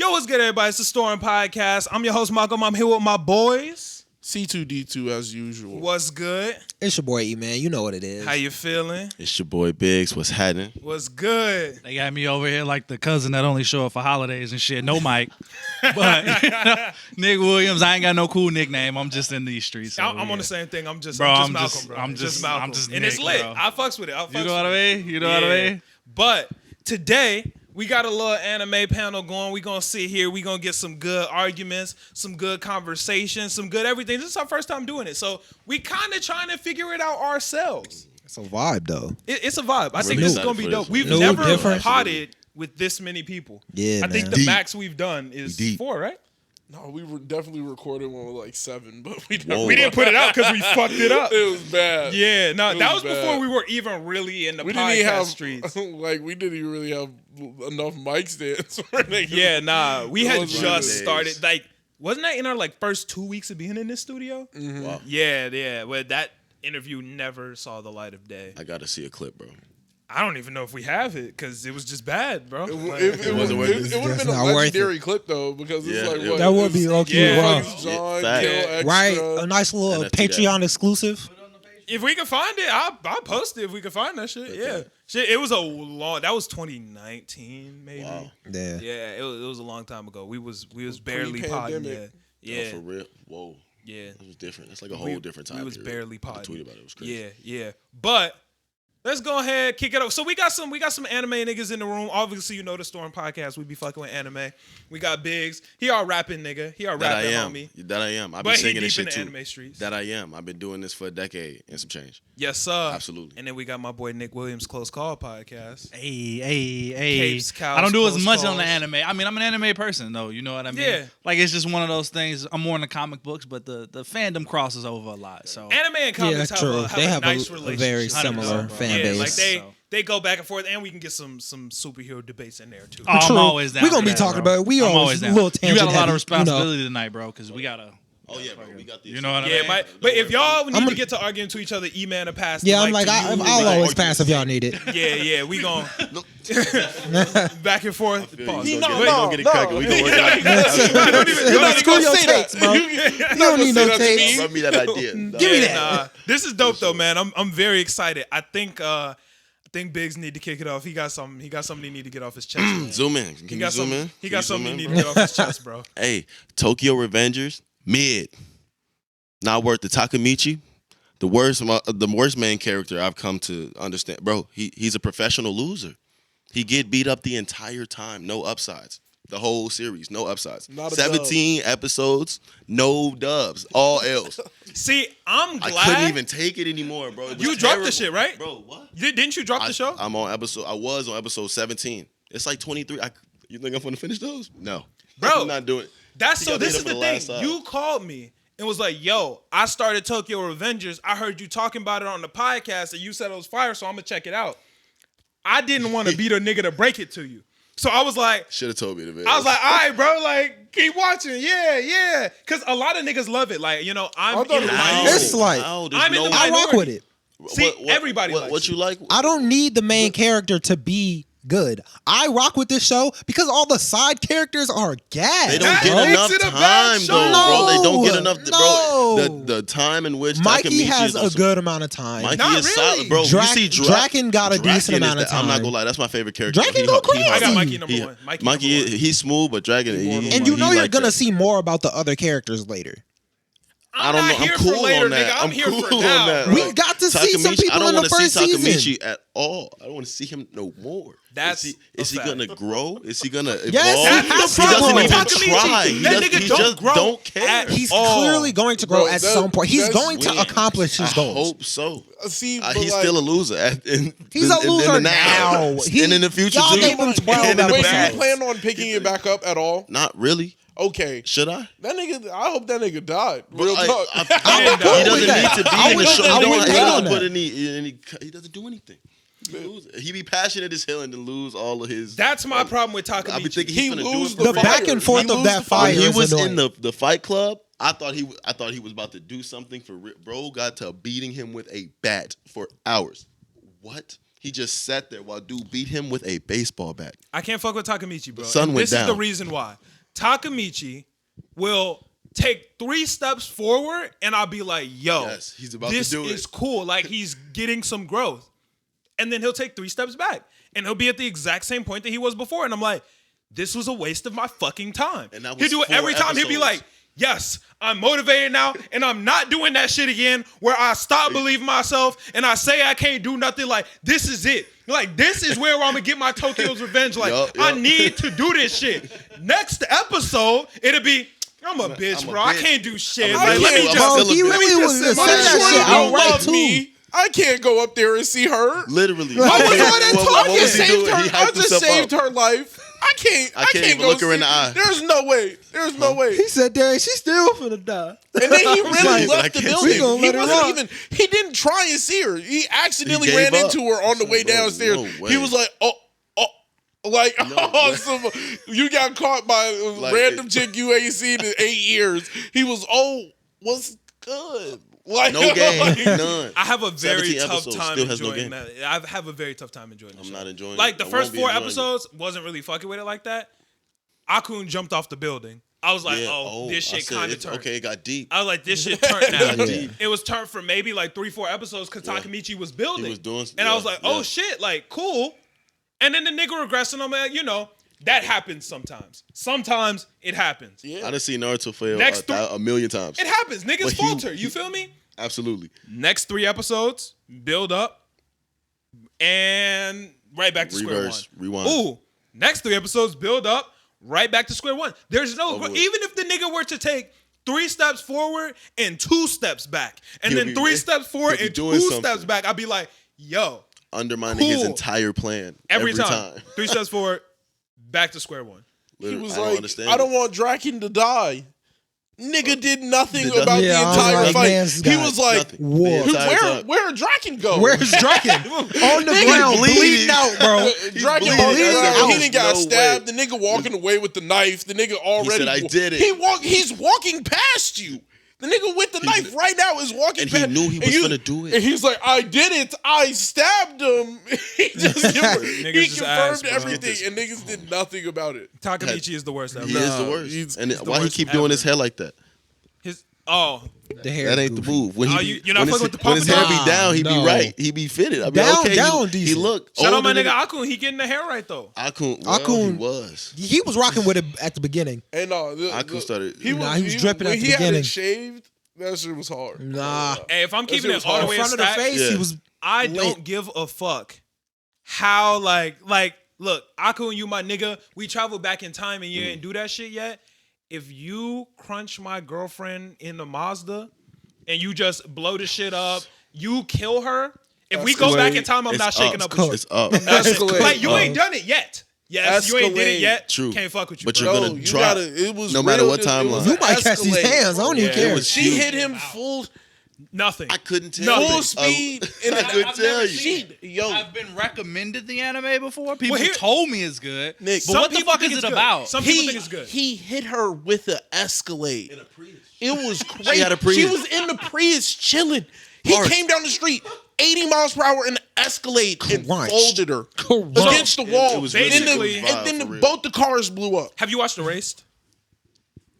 Yo, what's good, everybody? It's the Storm Podcast. I'm your host, Malcolm. I'm here with my boys. C2D2 as usual. What's good? It's your boy E-Man. You know what it is. How you feeling? It's your boy Biggs. What's happening? What's good? They got me over here like the cousin that only show up for holidays and shit. No mic. But Nick Williams, I ain't got no cool nickname. I'm just in these streets. So, I'm on the same thing. I'm just Malcolm, bro. I'm just Malcolm. And Nick, it's lit. bro. I fucks with it. You know what I mean? You know what I mean? But today, we got a little anime panel going. We gonna sit here. We gonna get some good arguments, some good conversations, some good everything. This is our first time doing it, so we kind of trying to figure it out ourselves. It's a vibe, though. It's a vibe. I think Really this is gonna be dope. We've New, never different. potted with this many people. Yeah, I think man. the Deep. max we've done is Deep. 4, right? No, we were definitely recorded one with like 7, but we Whoa. We didn't put it out because we fucked it up. It was bad. Yeah, no, It that was was before bad. we were even really in the We didn't even podcast have streets. we didn't even really have enough mic stands for niggas. Yeah, nah, we It had was just really started. Like, wasn't that in our first 2 weeks of being in this studio? Mm-hmm. Wow. Yeah. Well, that interview never saw the light of day. I gotta see a clip, bro. I don't even know if we have it because it was just bad, bro. It Like, wasn't worth it. would have That's been a not worth legendary clip though, because it's Yeah, like yeah. what That would be low-key Yeah. raw. fucking John, Yeah, Kill fact. Extra. Right? A nice little NFT Patreon exclusive. if we can find it, I'll post it if we can find that shit. Yeah, shit. It was a long. That was 2019, maybe. Wow. Yeah. Yeah, it was a long time ago. We was barely potting Pre-pandemic. yet. No, Yeah, for real. Whoa. yeah. It was different. It's like a whole different time. We was period. barely I potting. tweeted about it. It was crazy. Yeah. But let's go ahead, kick it up. So we got some anime niggas in the room. Obviously, you know the Storm Podcast. We be fucking with anime. We got Biggs. He our rapping nigga. He our That I rapping am. homie. That I am. I've But been he singing deep this in shit the too. anime streets. That I am. I've been doing this for a decade and some change. Yes, sir. Absolutely. And then we got my boy Nick Williams, Close Call Podcast. Hey. Capes, cows, I don't do as close much calls. on the anime. I mean, I'm an anime person, though. You know what I mean? Yeah. Like, it's just one of those things. I'm more into comic books, but the fandom crosses over a lot. So Anime and comics that's true. have They a have nice a relationship. very 100%, similar bro. fan Yeah, base. like they go back and forth, and we can get some superhero debates in there too. Oh, I'm True. always down. We gonna for be that, talking bro. about it. We I'm always always a down. little You got a tangent lot heavy, of responsibility tonight, bro, because we gotta. Oh yeah, bro. We got these. You know what I Yeah, mean? but if y'all need to get to arguing to each other, E-Man or pass. the Yeah, I'm mic like, to you, I'll like, always pass if y'all need it. Yeah, we gon' back and forth. Pause. We But- gonna get it cracking. We gonna work it out. don't even Screw go your say takes, that. bro. You don't need no takes. Rub me that idea. Give me that. Nah, this is dope though, man. I'm very excited. I think Biggs need to kick it off. He got something he need to get off his chest. man. Zoom in. Can He you got zoom something. in? He Can got you something he zoom need in? to get off his chest, bro. Hey, Tokyo Revengers, mid. Not worth the Takamichi. The worst main character I've come to understand. Bro, he's a professional loser. He get beat up the entire time. No upsides. The whole series, no upsides. Not a 17 episodes, no dubs. All L's. See, I'm glad I couldn't even take it anymore, bro. It was you dropped terrible. the shit, right? Bro, what? Didn't you drop the show? I was on episode 17. It's like 23. You think I'm gonna finish those? No. Bro, I'm not doing it. That's He so. got This beat is up the for thing. last time. You called me and was like, "Yo, I started Tokyo Revengers. I heard you talking about it on the podcast, and you said it was fire, so I'm gonna check it out." I didn't want to be the nigga to break it to you, so I was like, Should have told me the video. "I was like, all right, bro, like keep watching, yeah," because a lot of niggas love it. Like, you know, I'm I in thought the it was minority. It's like- I'm in the I rock minority. with it. See, everybody likes what it. you like? I don't need the main character to be good. I rock with this show because all the side characters are gas. They don't That get makes enough it a bad time show. though, bro. They don't get enough. No. Bro, the time in which Mikey Takamichi has is a also- good amount of time. Mikey Not is really. solid, bro. You see Draken got a decent amount of I'm not time. gonna lie, that's my favorite character. Draken go crazy. I got Mikey number He- one. Mikey Mikey, number one. he's smooth, but Dragon. And you know you're gonna see. see more about the other characters later. I don't not know. here I'm for cool later, on that. nigga. I'm here cool for on now, that, bro. bro. We got to see some Takamichi, people I don't in the want to first see Takamichi season. at all. I don't want to see him no more. That's is he a fact. gonna grow? Is he gonna evolve? Yes, that's he the doesn't problem even with try. He, That does, nigga he don't just grow don't care. at He's all. clearly going to grow Bro, at that- some point. He's that's going to weird. accomplish his I goals. hope so. See, but He's like, still a loser. He's a loser in the now. and in the future y'all too. gave him 12 And in the wait, back. you plan on picking it back up at all? Not really. Okay, Should I? that nigga. I hope that nigga died. Real I- talk. I'm he cool doesn't with need that. to be I in the would- show. I He would don't wait on have to that. put any. He doesn't do anything. He be passionate as hell and then lose all of his. That's my problem with I be Takamichi. thinking He he's gonna do lose it the for The fire. back and forth He of lose that the fire When he is was annoying. in the Fight Club, I thought he was about to do something for bro. Got to beating him with a bat for hours. What? He just sat there while dude beat him with a baseball bat. I can't fuck with Takamichi, bro. The sun And went this is the down. reason why. Takemichi will take 3 steps forward, and I'll be like, yo, Yes, he's about this to do it. is cool. Like, he's getting some growth. And then he'll take 3 steps back, and he'll be at the exact same point that he was before. And I'm like, this was a waste of my fucking time. And that was He'll do it 4 every time. He'll be episodes. like, yes, I'm motivated now, and I'm not doing that shit again where I stop believing myself and I say I can't do nothing. Like, this is it. Like, this is where I'm going to get my Tokyo's revenge. Like, Yup. I need to do this shit. Next episode, it'll be, I'm a bitch, I'm a bro. I bitch. can't do shit. I'm a Like, bitch. let me I'm just... still a He bitch. really was just saying say that that shit shit don't outright love too. me. I can't go up there and see her. Literally. What was all that What talk? I was he saved doing? her. He I hyped just himself saved up. her life. I can't even go look her in see- the eye. There's no way. There's no way. He said, "Dang, she's still finna die." And then he really like, I left the can't building. see. We gonna He let her wasn't rock. even. He didn't try and see her. He accidentally He gave ran up. into her on the way Bro, downstairs. no way. He was like, like, way. you got caught by a Like, random chick you ain't seen in 8 years. He was, what's good? Like, No game. None. I have a very 17 tough episodes, time still has no enjoying game. that. I have a very tough time enjoying the I'm show. not enjoying Like, it. the I first won't be 4 enjoying it. episodes wasn't really fucking with it like that. Akun jumped off the building. I was like, Yeah. this I shit said kind of it's- turned. Okay, it got deep. I was like, this shit turned now. Yeah. It was turned for maybe like 3-4 episodes because Takemichi was building. He was doing- and I was yeah, like, oh yeah. shit, like, cool. And then the nigga regressing, I'm like, that happens sometimes. Sometimes it happens. Yeah. I done seen Naruto fail Next a million times. It happens. Niggas But falter. You feel me? Absolutely. Next 3 episodes, build up, and right back to square one. Reverse, rewind. Ooh, next 3 episodes, build up, right back to square one. There's no, Over with. even if the nigga were to take 3 steps forward and 2 steps back, and He'll then be- 3 steps forward he'll be and doing 2 something. steps back, I'd be like, yo, Undermining his Cool. entire plan. every time. 3 steps forward, back to square one. He Literally, was I don't like, understand I don't it. want Draken to die. Nigga did nothing Did about nothing. the Yeah, I was entire like, fight. man's He got was like, Nothing. War. The entire time. where Draken go? Where's Draken? On the Nigga ground, bleeding. bleeding out, bro. Dragon bleeding. Ball I said, he "There's didn't got no stabbed. way." The nigga walking away with the knife. The nigga already. said, "I did it." He's walking past you. The nigga with the knife right now is walking And he past. knew he was you- finna do it. And he's like, I did it. I stabbed him. he just Niggas he just confirmed ass, bro. everything, and niggas did nothing about it. Takemichi is the worst ever. He is the worst. he's And the why he worst keep doing ever. his hair like that? The hair. The hair That ain't the goofy. move. When Oh, he you're not when fucking his- with the when his pump hair down? be down, he No. be right. He be fitted. I mean, Down, okay, down, he decent. look. Shout out my older nigga than- Akun. He getting the hair right though. Akun. Well, Akun- he was. He was rocking with it at the beginning. And Akun started. He Nah, he was dripping when at the he had beginning. it shaved. That shit was hard. Nah. Hey, if I'm keeping shit it all the was way hard. in Front of the stack, face, Yeah. he was. I lit. don't give a fuck how like look, Aku and you my nigga, we traveled back in time and you didn't do that shit yet. If you crunch my girlfriend in the Mazda and you just blow the shit up, you kill her. If we go back in time, I'm It's not shaking up. up with you. It's up. That's it. Escalade. Like you ain't done it yet. Yes, you ain't did it Escalade. yet. True. Can't fuck with you. But bro. you're No, gonna you drop. gotta. It was No matter real, what it was timeline. You an might catch these Escalade. hands. I don't even Yeah, care. it was She huge. hit him full Nothing. I couldn't tell. Nothing. full speed. I couldn't I've tell never you. seen it. Yo, I've been recommended the anime before. People here- told me it's good. Nick, but Some what the people fuck think is it's it good. about? Some people think it's good. He hit her with an Escalade. In a Prius. It was crazy. She had a Prius. She was in the Prius chilling. He Hard. came down the street 80 miles per hour in an Escalade and Crunch. folded her Crunch. against the wall. it was really and then, good and vibe, then for real. both the cars blew up. Have you watched Erased?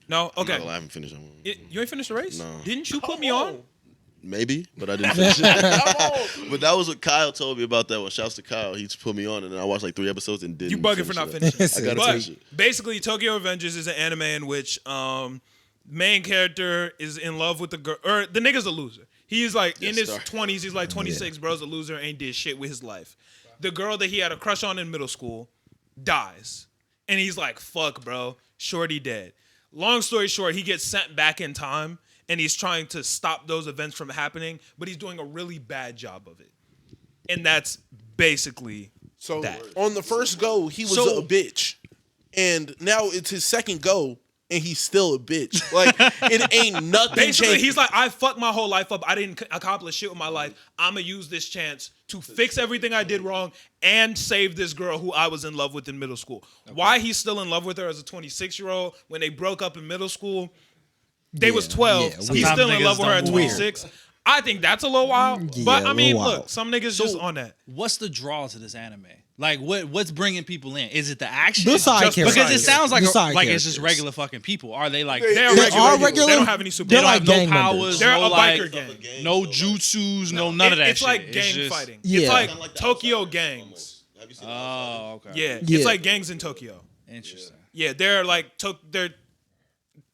No? I'm Okay. not gonna lie, I haven't finished that one. You ain't finished Erased? No. Didn't you put me on? Maybe, but I didn't finish it. But that was what Kyle told me about that one. Shouts to Kyle. He just put me on, and then I watched like 3 episodes and didn't. You bugging for finish not it. finishing. I gotta But finish it. basically, Tokyo Revengers is an anime in which main character is in love with the girl, or the nigga's a loser. He's like in his star. 20s. He's like 26. Bro's a loser. Ain't did shit with his life. The girl that he had a crush on in middle school dies, and he's like, "Fuck, bro, shorty dead." Long story short, he gets sent back in time, and he's trying to stop those events from happening, but he's doing a really bad job of it. And that's basically So that. on the first go, he was So- a bitch. And now it's his second go, and he's still a bitch. Like, it ain't nothing Basically, changed. he's like, I fucked my whole life up. I didn't accomplish shit with my life. I'm going to use this chance to fix everything I did wrong and save this girl who I was in love with in middle school. Why he's still in love with her as a 26-year-old when they broke up in middle school, they was 12. yeah, He's weird. still in Sometimes love with her niggas at don't 26. I think that's a little wild. But, Yeah, I mean, a little look, wild. some niggas just on that. What's the draw to this anime? Like what's bringing people in? Is it the action? The side Just the characters. Because it sounds like The side it's just characters. regular fucking people. Are they like They They're They are regular. regular. They don't have any super. they They're don't like have no gang powers, members. They're no a like biker gang. no jutsus, no none of that It's shit. like It's gang just- fighting. Yeah. It's like Kinda like the Tokyo Outsiders, gangs. almost. Have you seen Oh, okay. Yeah, Yeah. it's like gangs in Tokyo. Interesting. Yeah, they're like they're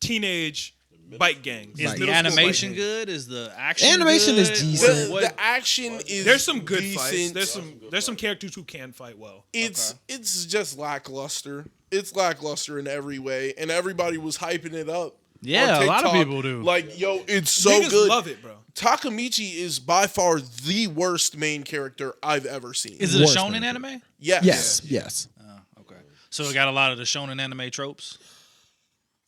teenage bike gangs. Is Right. the Middle school animation bike gangs. good? Is the action Animation good? is decent. What- The action is There's some good decent. fights. There's some characters who can fight well. It's just lackluster. It's lackluster in every way, and everybody was hyping it up. Yeah, on a lot of TikTok. people do. Like, yo, it's so Niggas good. love it, bro. Takamichi is by far the worst main character I've ever seen. Is it a Worst shonen one. anime? Yes. Yes. Okay. So it got a lot of the shonen anime tropes.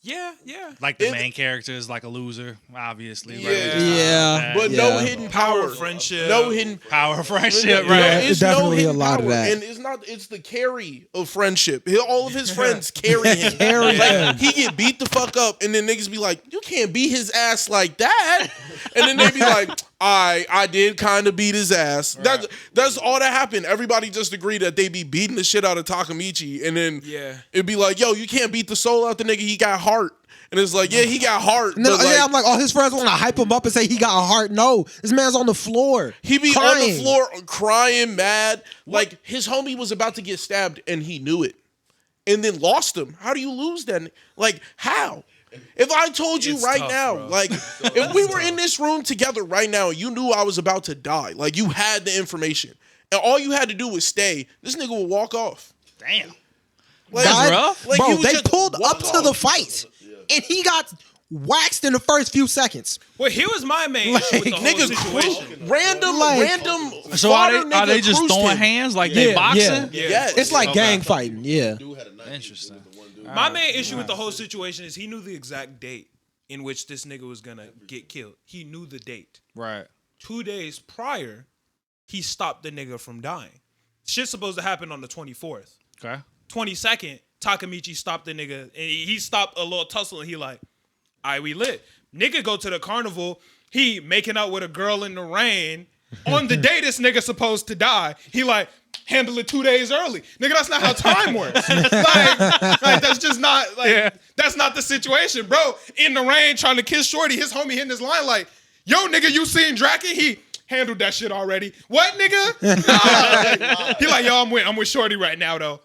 Yeah. Like the It- main character is like a loser, obviously. Yeah. Yeah. But Yeah. no hidden power. friendship. No hidden Power friendship, Yeah, right? Yeah, it's definitely hidden a lot of power. that. And it's the carry of friendship. All of his friends carry him. Carry Like, him. he get beat the fuck up, and then niggas be like, "You can't beat his ass like that." And then they be like, I did kind of beat his ass." That's all that happened. Everybody just agreed that they be beating the shit out of Takamichi, and then it'd be like, "Yo, you can't beat the soul out the nigga. He got heart." And it's like, yeah, he got heart. No, but like, yeah, I'm like, all his friends want to hype him up and say he got a heart. No, this man's on the floor. he be on crying. the floor crying, mad. Like his homie was about to get stabbed, and he knew it, and then lost him. How do you lose that? Like how? If I told you It's right tough, now, bro. like if we were in this room together right now, and you knew I was about to die, like you had the information, and all you had to do was stay, this nigga would walk off. Damn. Like, That's rough. Like, Bro, he would they just pulled walk up to off. the fight, and he got waxed in the first few seconds. Well, here was my main issue with the whole Nigga, situation. random. So are fodder they nigga just cruised throwing him. hands like they Yeah, boxing? Yeah. Yes. It's like Okay. gang fighting. Yeah. Interesting. My main issue with the whole situation is he knew the exact date in which this nigga was gonna get killed. He knew the date. Right. 2 days prior, he stopped the nigga from dying. Shit's supposed to happen on the 24th. Okay. 22nd, Takamichi stopped the nigga, and he stopped a little tussle, and he like, all right, we lit. Nigga go to the carnival, he making out with a girl in the rain. On the day this nigga supposed to die, he like, handle it 2 days early. Nigga, that's not how time works. like that's just not, like, that's not the situation, bro. In the rain, trying to kiss Shorty, his homie hitting his line like, yo, nigga, you seen Draki? He handled that shit already. What, nigga? Nah. He like, yo, I'm with Shorty right now, though.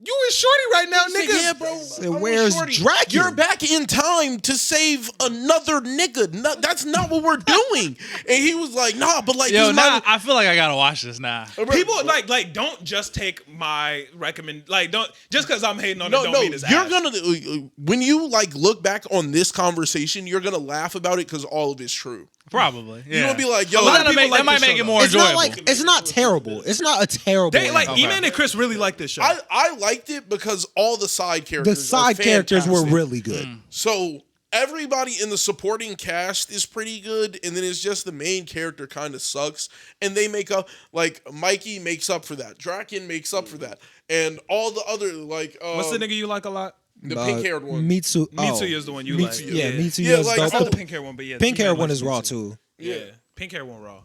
You with Shorty right now, He said, nigga? yeah, bro. I'm with where's Shorty. Draki? You're back in time to save another nigga. No, that's not what we're doing. And he was like, nah, but like, Yo, this now might- I feel like I gotta watch this now. People like don't just take my recommend, like don't just because I'm hating on it no, don't no, mean it's you're ass. gonna when you like look back on this conversation, you're gonna laugh about it because all of it's true. Probably. Yeah. You're gonna be like, yo, A lot of That people like might this make show, it more It's enjoyable. not like it's not terrible. It's not a terrible. They like anime. E-Man and Chris really like this show. I liked it because all the side characters. the side are characters were fantastic. really good. So everybody in the supporting cast is pretty good, and then it's just the main character kind of sucks, and they make up, like Mikey makes up for that, Draken makes up for that, and all the other like What's the nigga you like a lot? the pink haired one. Mitsu. Mitsuya is the one you like. Yeah, Mitsuya Yeah, is like, dope. It's not the The pink hair one, but yeah, pink hair E-Man one likes is raw Mitsuya. too. Yeah, pink hair one raw.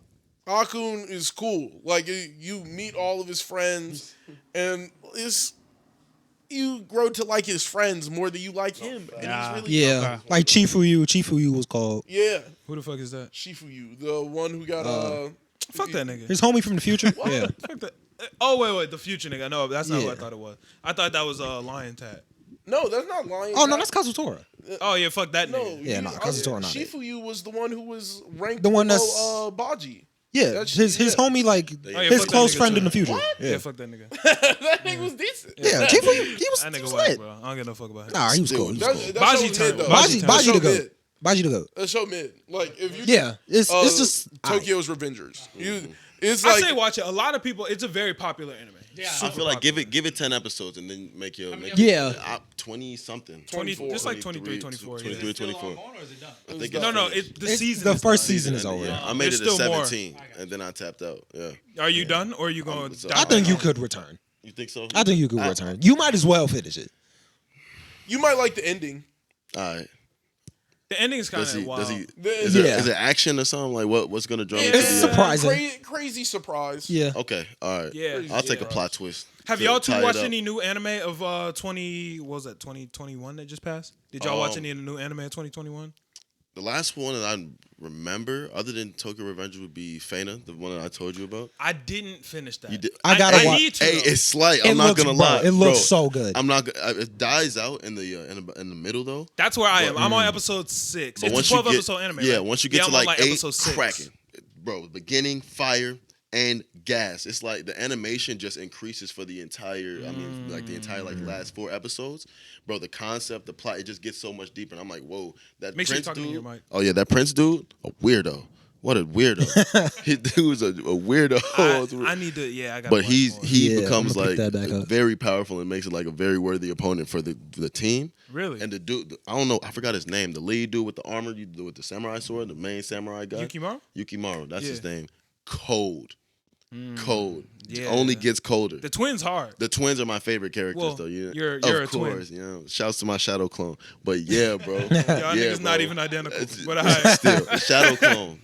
Akun is cool. Like you meet all of his friends, and you grow to like his friends more than you like him, and he's really Yeah, Okay. like Chifuyu was called. yeah. Who the fuck is that? Shifuyu, the one who got Fuck that nigga. His homie from the future. Yeah, Fuck that. Oh wait, the future nigga. No, that's not Yeah. what I thought it was. I thought that was Lion Tat. No, that's not Lion. Oh no, Tat. that's Kazutora. Oh yeah, fuck that No, nigga. Yeah, nah, Kazutora not it. Shifuyu was the one who was ranked The one below, Baji. Yeah, That's- his yeah. homie like Oh, yeah, his fuck that close nigga, friend too. in the future. Yeah, Yeah, fuck that nigga. That nigga was decent. yeah. Chifuyu, he was, That he nigga was whack, lit. bro. I don't give no fuck about him. Nah, he was cool. He was cool. That Baji show turn. mid, though. Baji That Baji show the goat. mid. Baji the goat. That show mid. Like if you Yeah, it's just Tokyo's Revengers. It's I like say watch it. A lot of people. It's a very popular anime. Yeah, I feel like give it 10 episodes and then make your Yeah. 20 something. 24. Just like 23, 24. 23, Yeah. 24. I think No, no. finished. The season. the is first done. season is over. Yeah, I made There's it to still more. 17 and then I tapped out. Yeah. Are you done, or are you going? so- I think you could return. You think so? I think you could return. You might as well finish it. you might like the ending. All right. The ending is kind Does he? of wild. Does he? The- Is, Yeah. it action or something? Like what's gonna draw me? Yeah, to It's the surprising. Crazy surprise. Yeah. Okay. All right. Yeah. I'll take a plot twist. Have to y'all two tie it watched up. any new anime of 2021 that just passed? Did y'all watch any of the new anime of 2021? The last one that I remember, other than Tokyo Revenge, would be Fena, the one that I told you about. I didn't finish that. You did. I gotta watch. need to. Hey, though. it's slight. It I'm not looks, gonna bro, lie. it looks Bro, so good. I'm not. It dies out in the middle though. That's where I am. I'm on episode 6. But It's a once 12 you get, episode anime. yeah, right? once you get to I'm on, like 8, episode 6. cracking, bro. Beginning, fire, and gas. It's like the animation just increases for the entire. I mean, like the entire last 4 episodes, bro. The concept, the plot, it just gets so much deeper. And I'm like, whoa, that Make sure you're Prince talking to dude. your mic. Oh yeah, that Prince dude, a weirdo. What a weirdo. His dude's a weirdo. I need to. Yeah, I got. But he Yeah, becomes I'm gonna like pick that back up. very powerful and makes it like a very worthy opponent for the team. Really? And the dude, I don't know, I forgot his name. The lead dude with the armor, with the samurai sword, the main samurai guy. Yukimaru? That's his Yeah. name. Cold. Yeah. Only gets colder. The twins hard. The twins are my favorite characters, Well, though. Yeah, you're of a twin. course. You know, shouts to my shadow clone. But yeah, bro. Y'all yeah, niggas not bro. even identical. It's- But I. Still, a shadow clone.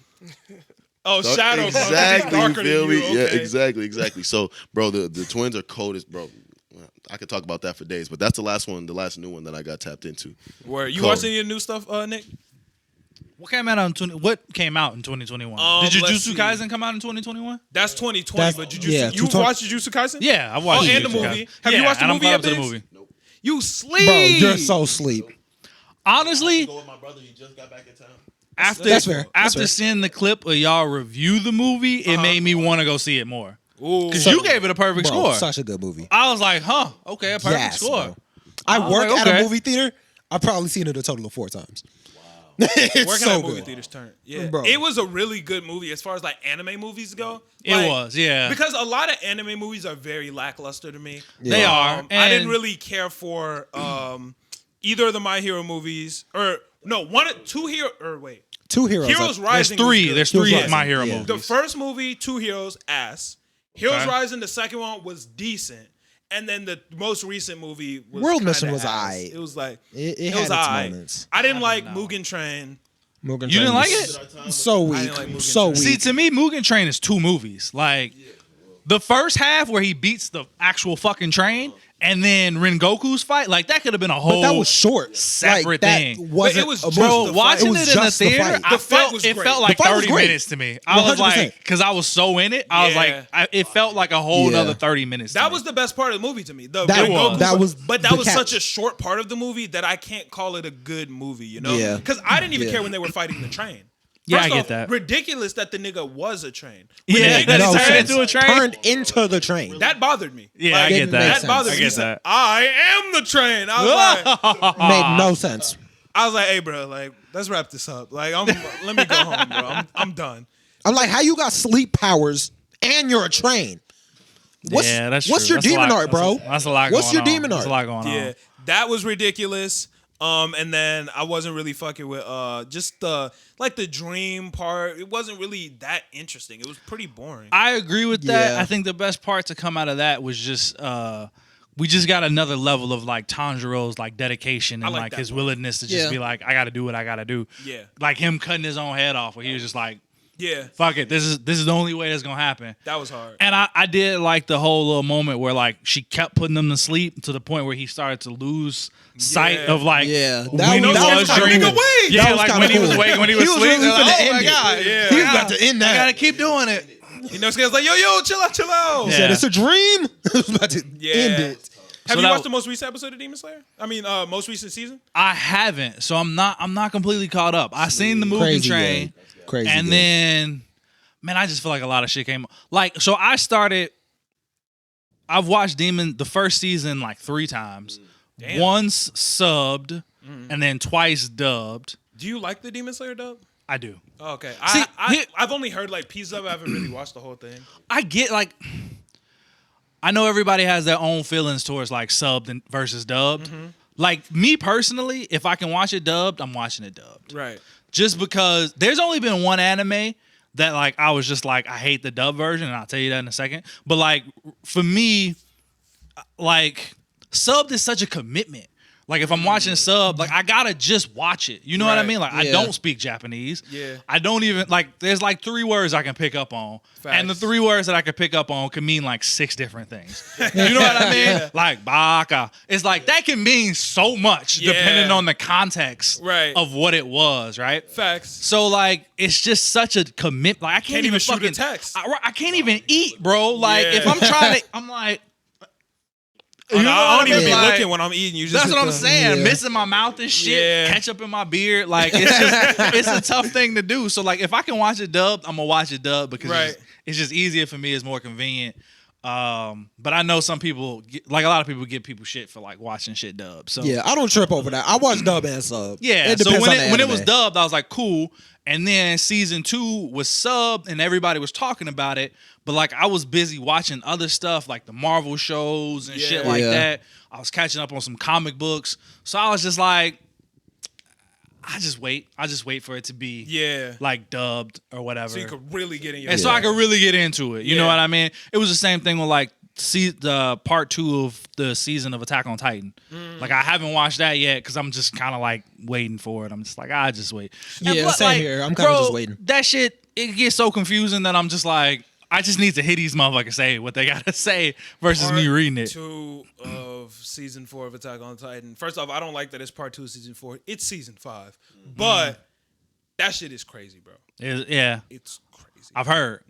Oh, Shadow. Exactly, you Darker feel than me? you. Yeah, Okay. exactly. So, bro, the twins are coldest, bro. I could talk about that for days, but that's the last one, the last new one that I got tapped into. Where you Cold. watch any of the new stuff, Nick? What came out in 2021? Did let's Jujutsu see. Kaisen come out in 2021? That's 2020. That's- But yeah, you 2020. watched Jujutsu Kaisen? Yeah, I watched. and the Jujutsu movie. Kaisen. Have you Yeah, watched the and I'm movie caught yet, up to the Diggs? movie. You sleep. Bro, you're so sleep. Honestly, Go with my brother. He just got back in town. after That's fair. That's after fair. seeing the clip of y'all review the movie, it made me want to go see it more. Ooh. Because you gave it a perfect Bro, score. such a good movie. I was like, huh, okay, a perfect Yes, score. bro. I was work like, at a okay. movie theater. I've probably seen it a total of 4 times. Wow. It's Working so at movie good. theaters turn. Yeah. Bro. It was a really good movie as far as like anime movies go. It Like, was, yeah. Because a lot of anime movies are very lackluster to me. They are. I and didn't really care for either of the My Hero movies or no, two hero or wait. 2 heroes. Heroes There's Rising. three. was good. There's Heroes 3 Rising, My Hero yeah. movies. The first movie, 2 Heroes, ass. Heroes Okay. Rising, the second one was decent. And then the most recent movie was World kinda Mission was ass. aight. It was like It was had its aight. moments. I didn't like Mugen Train. Mugen You didn't Train like was it? So I weak. didn't like Mugen So Train. weak. See, to me, Mugen Train is 2 movies. Like, the first half where he beats the actual fucking train, and then Rengoku's fight, like, that could have been a whole but that was short. separate like, that thing. Wasn't But it was a just movie. Bro, the watching was it in the just the theater, fight. I The fight felt was it great. felt like The fight was 30 great. minutes to me. I was 100%. like, because I was so in it, I was Yeah. like, it felt like a whole Yeah. nother 30 minutes. to That me. was the best part of the movie to me. The That Rengoku was- that was but that the was catch. such a short part of the movie that I can't call it a good movie, you know? Yeah. Because I didn't even Yeah. care when they were fighting the train. Yeah, First I get off, that. Ridiculous that the nigga was a train. Yeah, the that nigga he turned turned into a train. Turned into the train. That bothered me. Yeah, I Like, get didn't that. make That sense. bothered I me. get He said, that. I am the train. I was like, Made no sense. hey, bro, like, let's wrap this up. Like, let me go home, bro. I'm done. I'm like, how you got sleep powers and you're a train? What's, Yeah, that's what's true. your That's a demon lot- art, bro? That's a lot What's going your on. demon That's art? a lot going Yeah, on. that was ridiculous. And then I wasn't really fucking with just the dream part. It wasn't really that interesting. It was pretty boring. I agree with that. Yeah. I think the best part to come out of that was just we just got another level of like Tanjiro's like dedication and like like that his part. willingness to just Yeah. be like, I got to do what I got to do. Yeah. Like him cutting his own head off, where he was just like, Yeah, fuck it, this is the only way that's gonna happen. that was hard. And I did like the whole little moment where like she kept putting him to sleep to the point where he started to lose sight Yeah. of like Yeah, when that he was- that was was kinda dreaming. cool. Yeah, That was like kinda when he was cool. awake, when he was He was asleep. really they're like, finna oh my end it. god, Yeah. He was about to end I that. gotta keep doing it. You know, Scare's like, yo, chill out. He Yeah. said, it's a dream. He was about to Yeah. end it. Have So you that- watched the most recent episode of Demon Slayer? I mean, most recent season? I haven't, so I'm not completely caught up. I seen the Mugen Crazy Train, good. Crazy and good. then, man, I just feel like a lot of shit came. Like, so I've watched the first season like 3 times. Damn. Once subbed, and then twice dubbed. Do you like the Demon Slayer dub? I do. Oh, okay. See, I've only heard like pieces of it. I haven't really watched the whole thing. I get like, I know everybody has their own feelings towards like subbed and versus dubbed. Like me personally, if I can watch it dubbed, I'm watching it dubbed. Right. Just because there's only been one anime that like I was just like I hate the dub version, and I'll tell you that in a second. But like for me, like subbed is such a commitment. Like if I'm watching sub, like I gotta just watch it. You know what I Right. mean? Like I Yeah. don't speak Japanese. Yeah. I don't even like. There's like 3 words I can pick up on, and the Facts. 3 words that I can pick up on can mean like 6 different things. You know what I mean? Like baka. It's like that can mean so much depending Yeah. on the context Right. of what it was. Right. Facts. So like it's just such a commit. Like I can't even shoot a fucking text. I can't even eat, bro. Like Yeah. if I'm trying to, I'm like. I don't even be Like, looking when I'm eating. You just That's hit what I'm the- saying. Yeah. Missing my mouth and shit. Yeah. Ketchup in my beard. Like it's just it's a tough thing to do. So like if I can watch it dubbed, I'm gonna watch it dubbed because Right. it's just easier for me. It's more convenient. But I know some people like a lot of people give people shit for like watching shit dubbed. So Yeah, I don't trip over that. I watch dub and sub. yeah. It So depends when on the when it was anime. dubbed, I was like cool. And then season 2 was subbed and everybody was talking about it. But like I was busy watching other stuff like the Marvel shows and shit Yeah. like Yeah. that. I was catching up on some comic books. So I was just like, I just wait for it to be Yeah. like dubbed or whatever. So you could really get in your. And so I could really get into it. You know Yeah. what I mean? It was the same thing with like the part 2 of the season of Attack on Titan. Like I haven't watched that yet because I'm just kind of like waiting for it. I'm just like, I just wait. And Yeah, plus, same like, here. I'm kinda bro, just waiting. That shit, it gets so confusing that I'm just like, I just need to hear these motherfuckers say what they gotta say versus me reading it. 2 of season 4 of Attack on Titan. First off, I don't like that it's part 2 of season 4. It's season 5, but that shit is crazy, bro. Yeah. It's crazy. I've heard.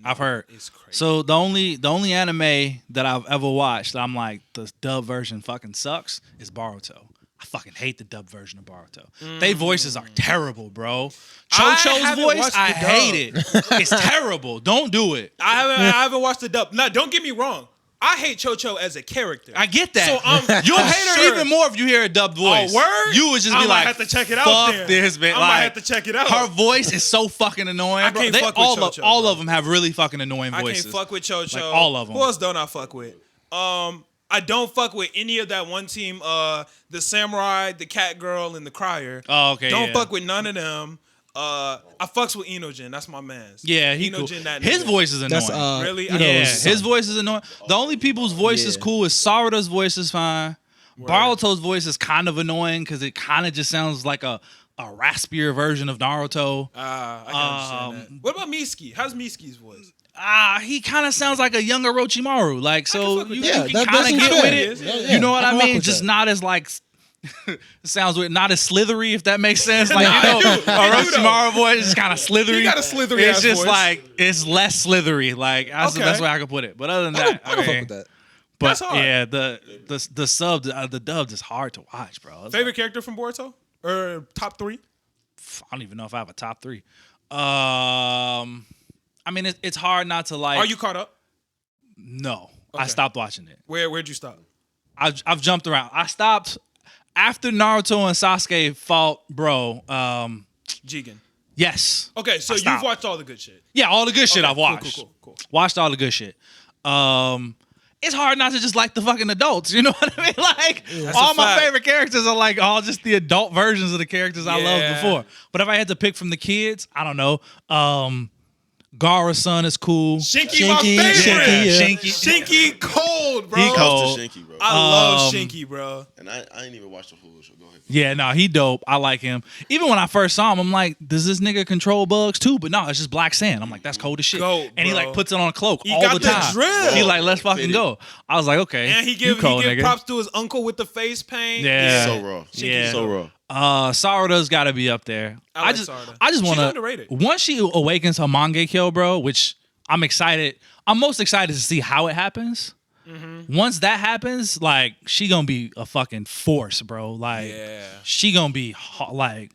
It's crazy. So the only anime that I've ever watched that I'm like the dub version fucking sucks is Boruto. I fucking hate the dub version of Boruto. They voices are terrible, bro. I Chocho's haven't voice, watched I the dub. hate it. It's terrible. Don't do it. I haven't watched the dub. Now, don't get me wrong. I hate Chocho as a character. I get that. So You'll I hate hate her even more if you hear a dubbed voice. Oh, word? You would just I be might like, have to check it out fuck then. this, man. I Like, might have to check it out. Her voice is so fucking annoying, I bro. can't They, fuck with all Chocho, all bro. of them have really fucking annoying I voices. can't fuck with Chocho. Like, all of them. Who else don't I fuck with? I don't fuck with any of that one team. The Samurai, the Cat Girl, and the Crier. Oh, okay, Don't yeah. fuck with none of them. I fucks with Enogen. That's my man's. Yeah, he Enogen, cool. that His nigga. voice is annoying. That's Really? you know, Yeah, it's- his voice is annoying. The only people's voice is Yeah. cool is Sarada's voice is fine. Boruto's voice is kind of annoying because it kind of just sounds like a raspier version of Naruto. I can understand that. What about Miski? How's Miski's voice? He kind of sounds like a younger Orochimaru. Like, so fuck with you, that. Yeah, you can that kind of seems get fair. with it. Yeah, You know what I I can rock mean? with Just that. not as like. It sounds weird. Not as slithery, if that makes sense. Like, Nah, you know, it do, Orochimaru voice is kind of slithery. He got a slithery It's ass just voice. like, it's less slithery. Like, that's the Okay. best way I could put it. But other than I that, can fuck with that. But That's hard. yeah, the sub, the dub is hard to watch, bro. It's Favorite character from Boruto? Or top 3? I don't even know if I have a top 3. I mean, it's hard not to like. Are you caught up? No, I Okay. stopped watching it. Where'd you stop? I've jumped around. I stopped after Naruto and Sasuke fought, bro. Jigen. Yes. Okay, so I you've stopped. watched all the good shit. Yeah, all the good shit Okay, I've cool, watched. cool. Watched all the good shit. It's hard not to just like the fucking adults. You know what I mean? Like That's all a my fact. favorite characters are like all just the adult versions of the characters I loved Yeah. before. But if I had to pick from the kids, I don't know. Gara's son is cool. Shinky, my Shinky, favorite. Shinky, yeah. Shinky cold, bro. He Shouts cold. to Shinky, bro. I love Um, Shinky, bro. And I ain't even watched the full show. Go ahead. Yeah, no, he dope. I like him. Even when I first saw him, I'm like, does this nigga control bugs too? But no, it's just black sand. I'm like, that's cold as shit. Goat, and he bro. like puts it on a cloak He all got the the time. drip. He like, let's fucking Fitted. go. I was like, okay. And he you give cold, nigga. props to his uncle with the face paint. Yeah. So raw. Yeah. So raw. Sarada's got to be up there. I like just Sarada. I just She's want to underrated. once she awakens her Mangekyo, bro, which I'm excited. I'm most excited to see how it happens. Mm-hmm. Once that happens, like she gonna be a fucking force, bro. Like Yeah. she gonna be like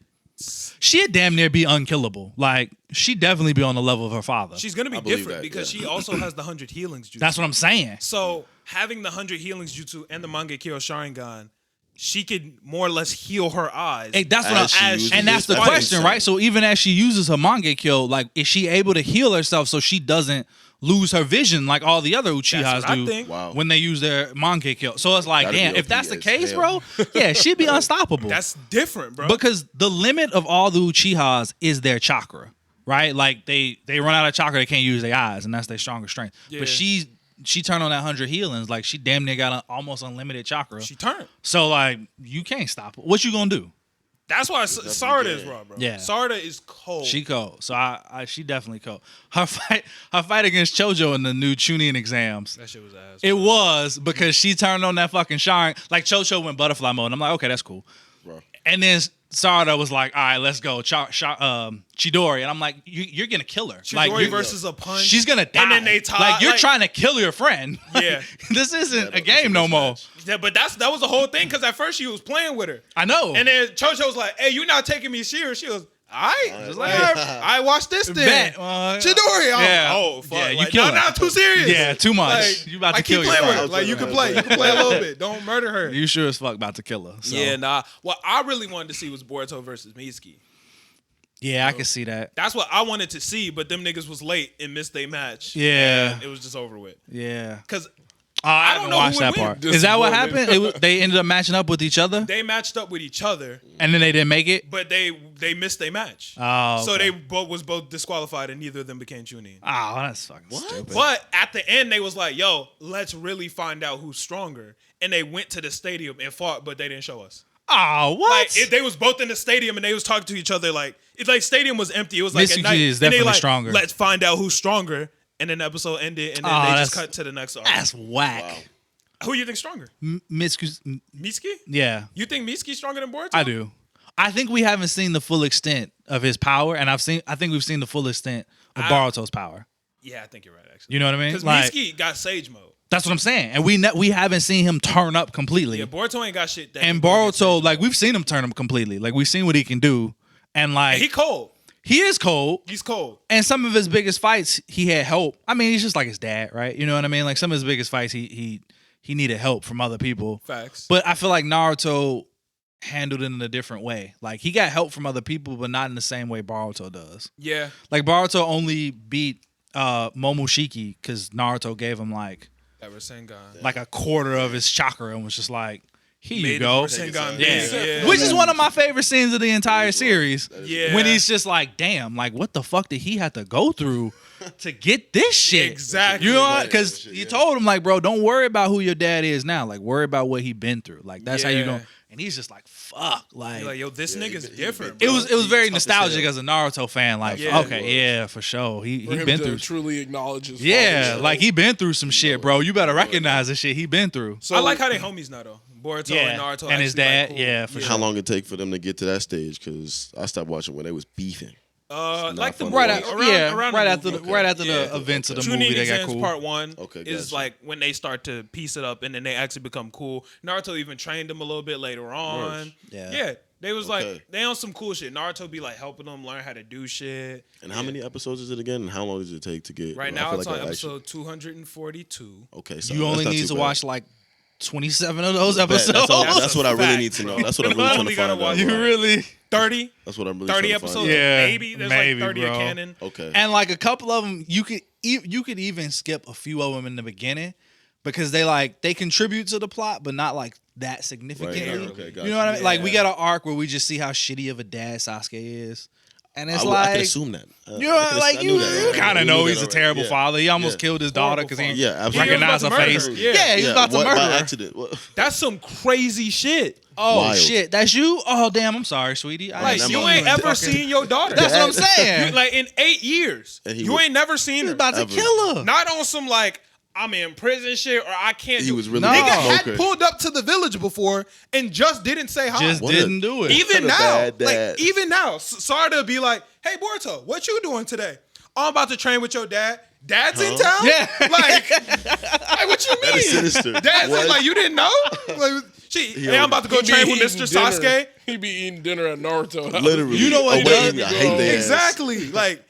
she'd damn near be unkillable. Like she'd definitely be on the level of her father. She's gonna be I believe different that, because yeah. she also has the 100 healings jutsu. That's what I'm saying. So having the 100 healings jutsu and the Mangekyo Sharingan, she could more or less heal her eyes. Hey, that's what As she I'm, uses and that's it, the that's question, insane. right? So even as she uses her Mangekyo, like is she able to heal herself so she doesn't lose her vision like all the other Uchihas That's what I do think. Wow. when they use their Mangekyo? So it's like, That'd be damn, if OP that's the as case, hell. bro, yeah, she'd be unstoppable. That's different, bro. Because the limit of all the Uchihas is their chakra, right? Like they run out of chakra, they can't use their eyes, and that's their strongest strength. Yeah. But she's she turned on that 100 healings. Like she damn near got almost unlimited chakra. She turned. So like you can't stop her. What you gonna do? That's why Sarada is raw, bro. Yeah. Sarada is cold. She cold. So she definitely cold. Her fight against Chojo in the new Chunin exams. That shit was ass. It was because she turned on that fucking shine. Like Chojo went butterfly mode. And I'm like, okay, that's cool. Bro. And then Sarada was like, all right, let's go. Chidori. And I'm like, you're going to kill her. Chidori versus a punch. She's going to die. And then they tie. Like, you're trying to kill your friend. Yeah. This isn't a game no more. Yeah, but that was the whole thing because at first she was playing with her. I know. And then Chocho was like, hey, you're not taking me serious. She was, all right. I watched this then. Chidori. Yeah. Oh, fuck. Yeah, you like, kill her. not too serious. Yeah, too much. Like, you about to kill keep playing with her. her. Like, you can play. You can play a little bit. Don't murder her. You sure as fuck about to kill her. So. Yeah, nah. What I really wanted to see was Boruto versus Mitsuki. Yeah, I can see that. That's what I wanted to see, but them niggas was late and missed their match. Yeah. And it was just over with. Yeah. Because I don't haven't know watched who would that win. part. Is that what happened? They ended up matching up with each other, they matched up with each other, and then they didn't make it. but they missed their match. Oh, So okay. they both disqualified, and neither of them became Chunin. Oh, that's fucking stupid. But at the end, they was like, "Yo, let's really find out who's stronger." And they went to the stadium and fought, but they didn't show us. Oh, what? Like they was both in the stadium and they was talking to each other. Like it's like stadium was empty. It was like Mitsuki at night. is And they definitely like, stronger. Let's find out who's stronger. And then the episode ended, and then they just cut to the next arc. That's whack. Who you think stronger? Mitsuki. Mitsuki? Yeah, You think Mitsuki's stronger than Boruto? I do. I think we haven't seen the full extent of his power, and I think we've seen the full extent of Boruto's power. Yeah, I think you're right. Actually, You know what I mean? because Like, Mitsuki got Sage mode. that's what I'm saying, and we haven't seen him turn up completely. Yeah, Boruto ain't got shit. That And can go against Boruto, Sage like mode. we've seen him turn up completely. Like we've seen what he can do, and like he cold. he is cold. He's cold. And some of his biggest fights, he had help. I mean, he's just like his dad, right? You know what I mean? Like some of his biggest fights, he needed help from other people. Facts. But I feel like Naruto handled it in a different way. Like he got help from other people, but not in the same way Boruto does. Yeah. Like Boruto only beat Momoshiki because Naruto gave him like a quarter of his chakra and was just like, here you go. Rasengan Yeah. big, Which is one of my favorite scenes of the entire series. Yeah. When he's just like, damn, like what the fuck did he have to go through to get this shit? Exactly. You know what? Because you told him like, bro, don't worry about who your dad is now. Like worry about what he been through. Like that's how you Yeah. going. And he's just like, fuck. Like, You're like, yo, this nigga's different. it Bro. was very tough as nostalgic hell. as a Naruto fan. Like, Yeah. okay, yeah, for sure. He For him been to through. truly acknowledge his Yeah, father's like he been through some shit, bro. You better recognize the shit he been through. So I like how they homies now though. Boruto and Naruto and his actually, dad. like, cool. Yeah, for How sure. long it take for them to get to that stage? Because I stopped watching when they was beefing. Like the fun to Right, watch. after the events of the movie, Chunin they got exams cool. part 1 Okay, is gotcha. like when they start to piece it up and then they actually become cool. Naruto even trained them a little bit later on. Yeah. They was like Okay. they on some cool shit. Naruto be like helping them learn how to do shit. And how many episodes is it again? And how long does it take to get? Right I now feel it's like on I episode 242. Okay, so You that's only not need too to bad. watch like 27 of those Bet, episodes. That's what I really fact, need to know. bro. That's what I'm You really trying only to gotta find out. watch You one. really? 30? That's what I'm really 30 trying to find episodes? out. Yeah, maybe. There's maybe, like 30 bro. a canon. Okay. And like a couple of them, you could even skip a few of them in the beginning because they contribute to the plot, but not like that significantly. Right, okay, gotcha. You know what I mean? Like we Yeah. got an arc where we just see how shitty of a dad Sasuke is, and it's I like can assume that. you know, like you kind of know he's a already. terrible Yeah. father. He almost Yeah. killed his daughter because he Yeah, absolutely. recognized her He was face. about to murder her. Yeah, he was about to what, murder by her. accident. What? That's some crazy shit. Oh Wild. shit, that's you? Oh damn, I'm sorry, sweetie. I Like ain't you seen ain't in ever fucking- seen your daughter. That's what I'm saying. Like in 8 years, And he you was- ain't never seen He her. was about to Ever. kill her. Not on some like I'm in prison shit or I can't. He do- was really No. a Nigga had smoker. pulled up to the village before and just didn't say hi. Just What a- didn't do it. Even What a now, bad like dad. even now, Sarada be like, "Hey Boruto, what you doing today? Oh, I'm about to train with your dad. Dad's in town. Yeah. like what you mean? That is sinister. Dad's What? in, like you didn't know? Like, hey, I'm about to go He be train with eating Mr. dinner. Sasuke. He be eating dinner at Naruto house. Literally. You know what he away. does? I hate that. Exactly. Like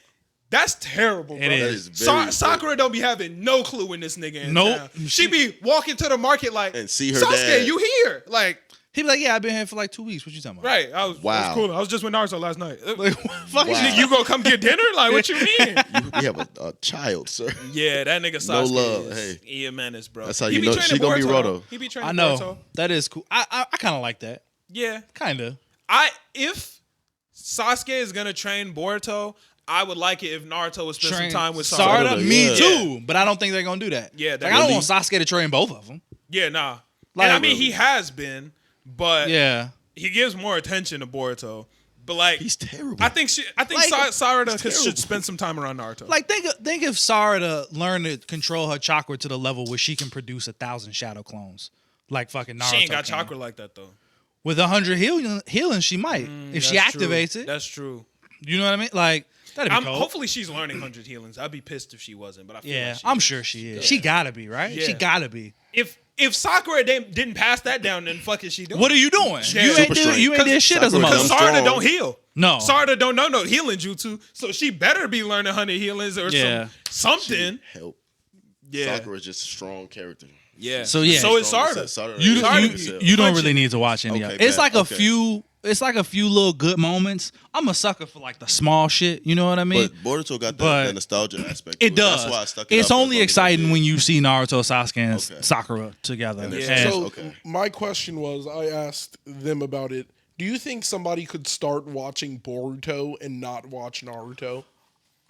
that's terrible, bro. It That is. is very Sakura don't be having no clue when this nigga in Nope. town. She be walking to the market like, And see her Sasuke, dad. you here? Like, He'd be like, yeah, I've been here for like 2 weeks. What you talking about? right? I was Wow. cool. I was just with Naruto last night. Like, fuck Wow. You gonna come get dinner? Like, what you mean? We have a child, sir. Yeah, that nigga Sasuke No love, is hey. a menace, bro. That's how He you be know training she gonna be Boruto. Roto. He be training I know. Boruto. That is cool. I kind of like that. Yeah. Kind of. If Sasuke is gonna train Boruto, I would like it if Naruto would spend Train some time with Sarada. Sarada, me yeah. too. But I don't think they're gonna do that. Yeah, like, that I don't really- want Sasuke to train both of them. Yeah, nah. Like, and I mean, he has been, but Yeah. he gives more attention to Boruto. But like, He's terrible. I think Like, Sarada terrible. should spend some time around Naruto. Like think if Sarada learned to control her chakra to the level where she can produce 1,000 shadow clones, like fucking Naruto. she ain't got can. chakra like that though. With 100 healing, she might if she That's activates true. it. That's true. You know what I mean? Like that'd be cold. Hopefully she's learning 100 healings. I'd be pissed if she wasn't, but I feel Yeah, like she I'm is. sure she is. She gotta be, right? Yeah. She gotta be. If Sakura didn't pass that down, then fuck is she doing? What are you doing? Yeah. You ain't Super do strength. shit as a Sakura mother. Because dumb Sarada strong. don't heal. No. Sarada don't know no healing jutsu, so she better be learning 100 healings or Yeah. something. Help. Yeah, Sakura is just a strong character. yeah. So, yeah. so is Strong Sarada. as Sarada. You, Sarada you, be you don't punching. really need to watch any of it. Okay, It's bet. like Okay. it's like a few little good moments. I'm a sucker for like the small shit. You know what I mean? But Boruto got But that nostalgia aspect. to It does. That's why I stuck it It's out for only as long as I exciting did. when you see Naruto, Sasuke, and Okay. Sakura together. And And- there's- So Okay. my question was, I asked them about it. Do you think somebody could start watching Boruto and not watch Naruto?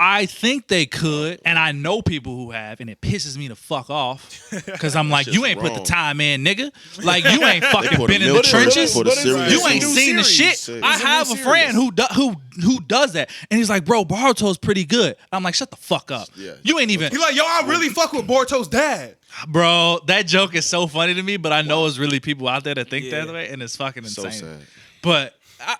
I think they could, and I know people who have, and it pisses me the fuck off because I'm like, shit's you ain't put the wrong. time in, nigga. Like you ain't fucking put been a in the milk trenches. for the series. You ain't It's a new seen the series. shit. It's I a new have a series. friend who does that, and he's like, bro, Boruto's pretty good. I'm like, shut the fuck up. Yeah. You ain't even, He like, yo, I really fuck with Boruto's dad. bro. That joke is so funny to me, but I know there's really people out there that think Yeah. that way, and it's fucking So insane. sad. But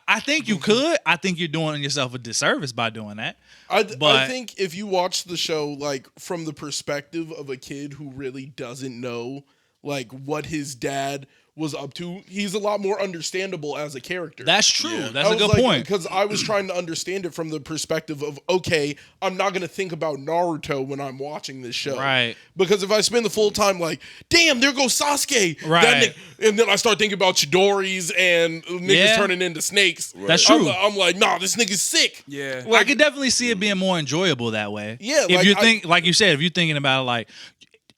I think you could. I think you're doing yourself a disservice by doing that. I But- think if you watch the show like from the perspective of a kid who really doesn't know like what his dad was up to, he's a lot more understandable as a character. That's true. Yeah. That's a good point. Because I was trying to understand it from the perspective of, okay, I'm not going to think about Naruto when I'm watching this show. Right. Because if I spend the full time like, damn, there goes Sasuke. Right. That and then I start thinking about Chidoris and niggas Yeah. turning into snakes. That's I'm true. I'm like, nah, this nigga's sick. Yeah. I could definitely see it being more enjoyable that way. Yeah, if like, you think, like you said, if you're thinking about it, like,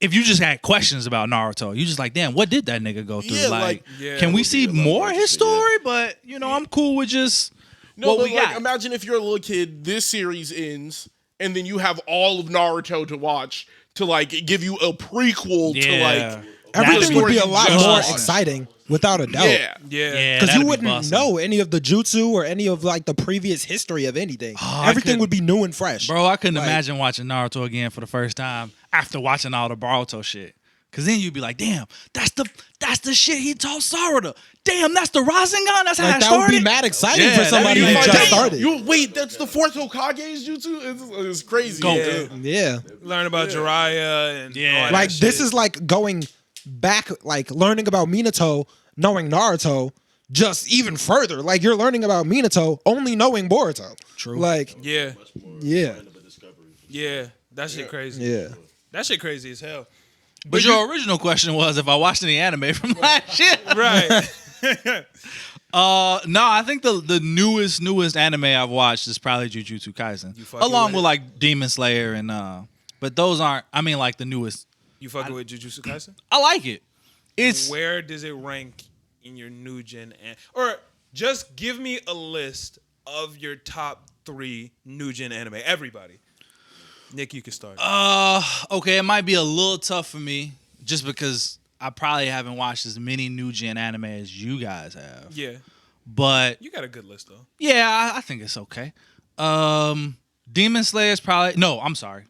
if you just had questions about Naruto, you just like, damn, what did that nigga go through? Yeah, like, like- Yeah, can it we would see be a lot more more of his interesting, yeah. story? But you know, I'm cool with just No, what but we like, got. imagine if you're a little kid, this series ends, and then you have all of Naruto to watch to like give you a prequel to Yeah. like Everything would be a story lot you just more watched. exciting, without a doubt. Yeah. Yeah. Yeah, Because that'd you be wouldn't bussin'. know any of the jutsu or any of like the previous history of anything. I Everything could- would be new and fresh. Bro, I couldn't Like- imagine watching Naruto again for the first time after watching all the Boruto shit. Cause then you'd be like, damn, that's the shit he taught Sarada. Damn, that's the Rasengan. That's how Like, it that would started. be mad exciting Yeah, for that'd somebody be who like, just damn, started. You wait, that's the fourth Hokage's jutsu? It's crazy. Go. dude. Yeah. Learn about Jiraiya and Yeah. all that Like, this shit. is like going back, like learning about Minato, knowing Naruto, just even further. Like, you're learning about Minato, only knowing Boruto. True. Like, Yeah. yeah. Yeah. That shit crazy. Yeah. That shit crazy as hell. But your original question was if I watched any anime from last year. Right. No, I think the newest anime I've watched is probably Jujutsu Kaisen, fucking along with with it? like Demon Slayer and but those aren't. I mean, like the newest. You fucking with Jujutsu Kaisen? I like it. It's Where does it rank in your new gen? Or just give me a list of your top 3 new gen anime. Everybody. Nick, you can start. okay. It might be a little tough for me just because I probably haven't watched as many new gen anime as you guys have. yeah. But You got a good list though. yeah, I think it's okay. Demon Slayer is probably no. I'm sorry.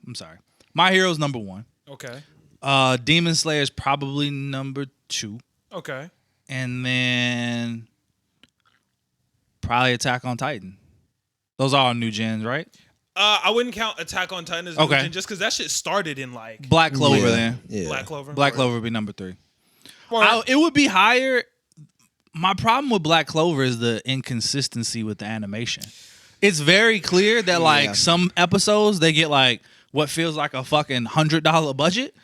My Hero's number 1. Okay. Demon Slayer is probably number 2. Okay. And then probably Attack on Titan. Those are all new gens, right? I wouldn't count Attack on Titan as new Okay. gen just because that shit started in like Black Clover Yeah. then. Yeah. Black Clover. Black Clover would be number 3. Or- It would be higher. My problem with Black Clover is the inconsistency with the animation. It's very clear that like Yeah. some episodes they get like what feels like a fucking $100 budget.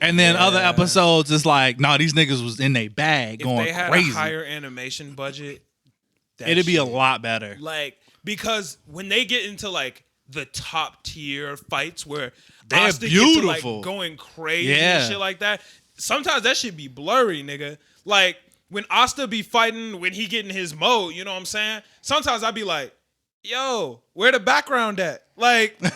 And then other episodes it's like, nah, these niggas was in their bag if going they had crazy. a higher animation budget, that It'd be a shit- lot better. Like, because when they get into like the top tier fights where They're Asta gets to, beautiful. like, going crazy Yeah. and shit like that, sometimes that shit be blurry, nigga. Like when Asta be fighting, when he get in his mode, you know what I'm saying? Sometimes I'd be like, yo, where the background at? Like, you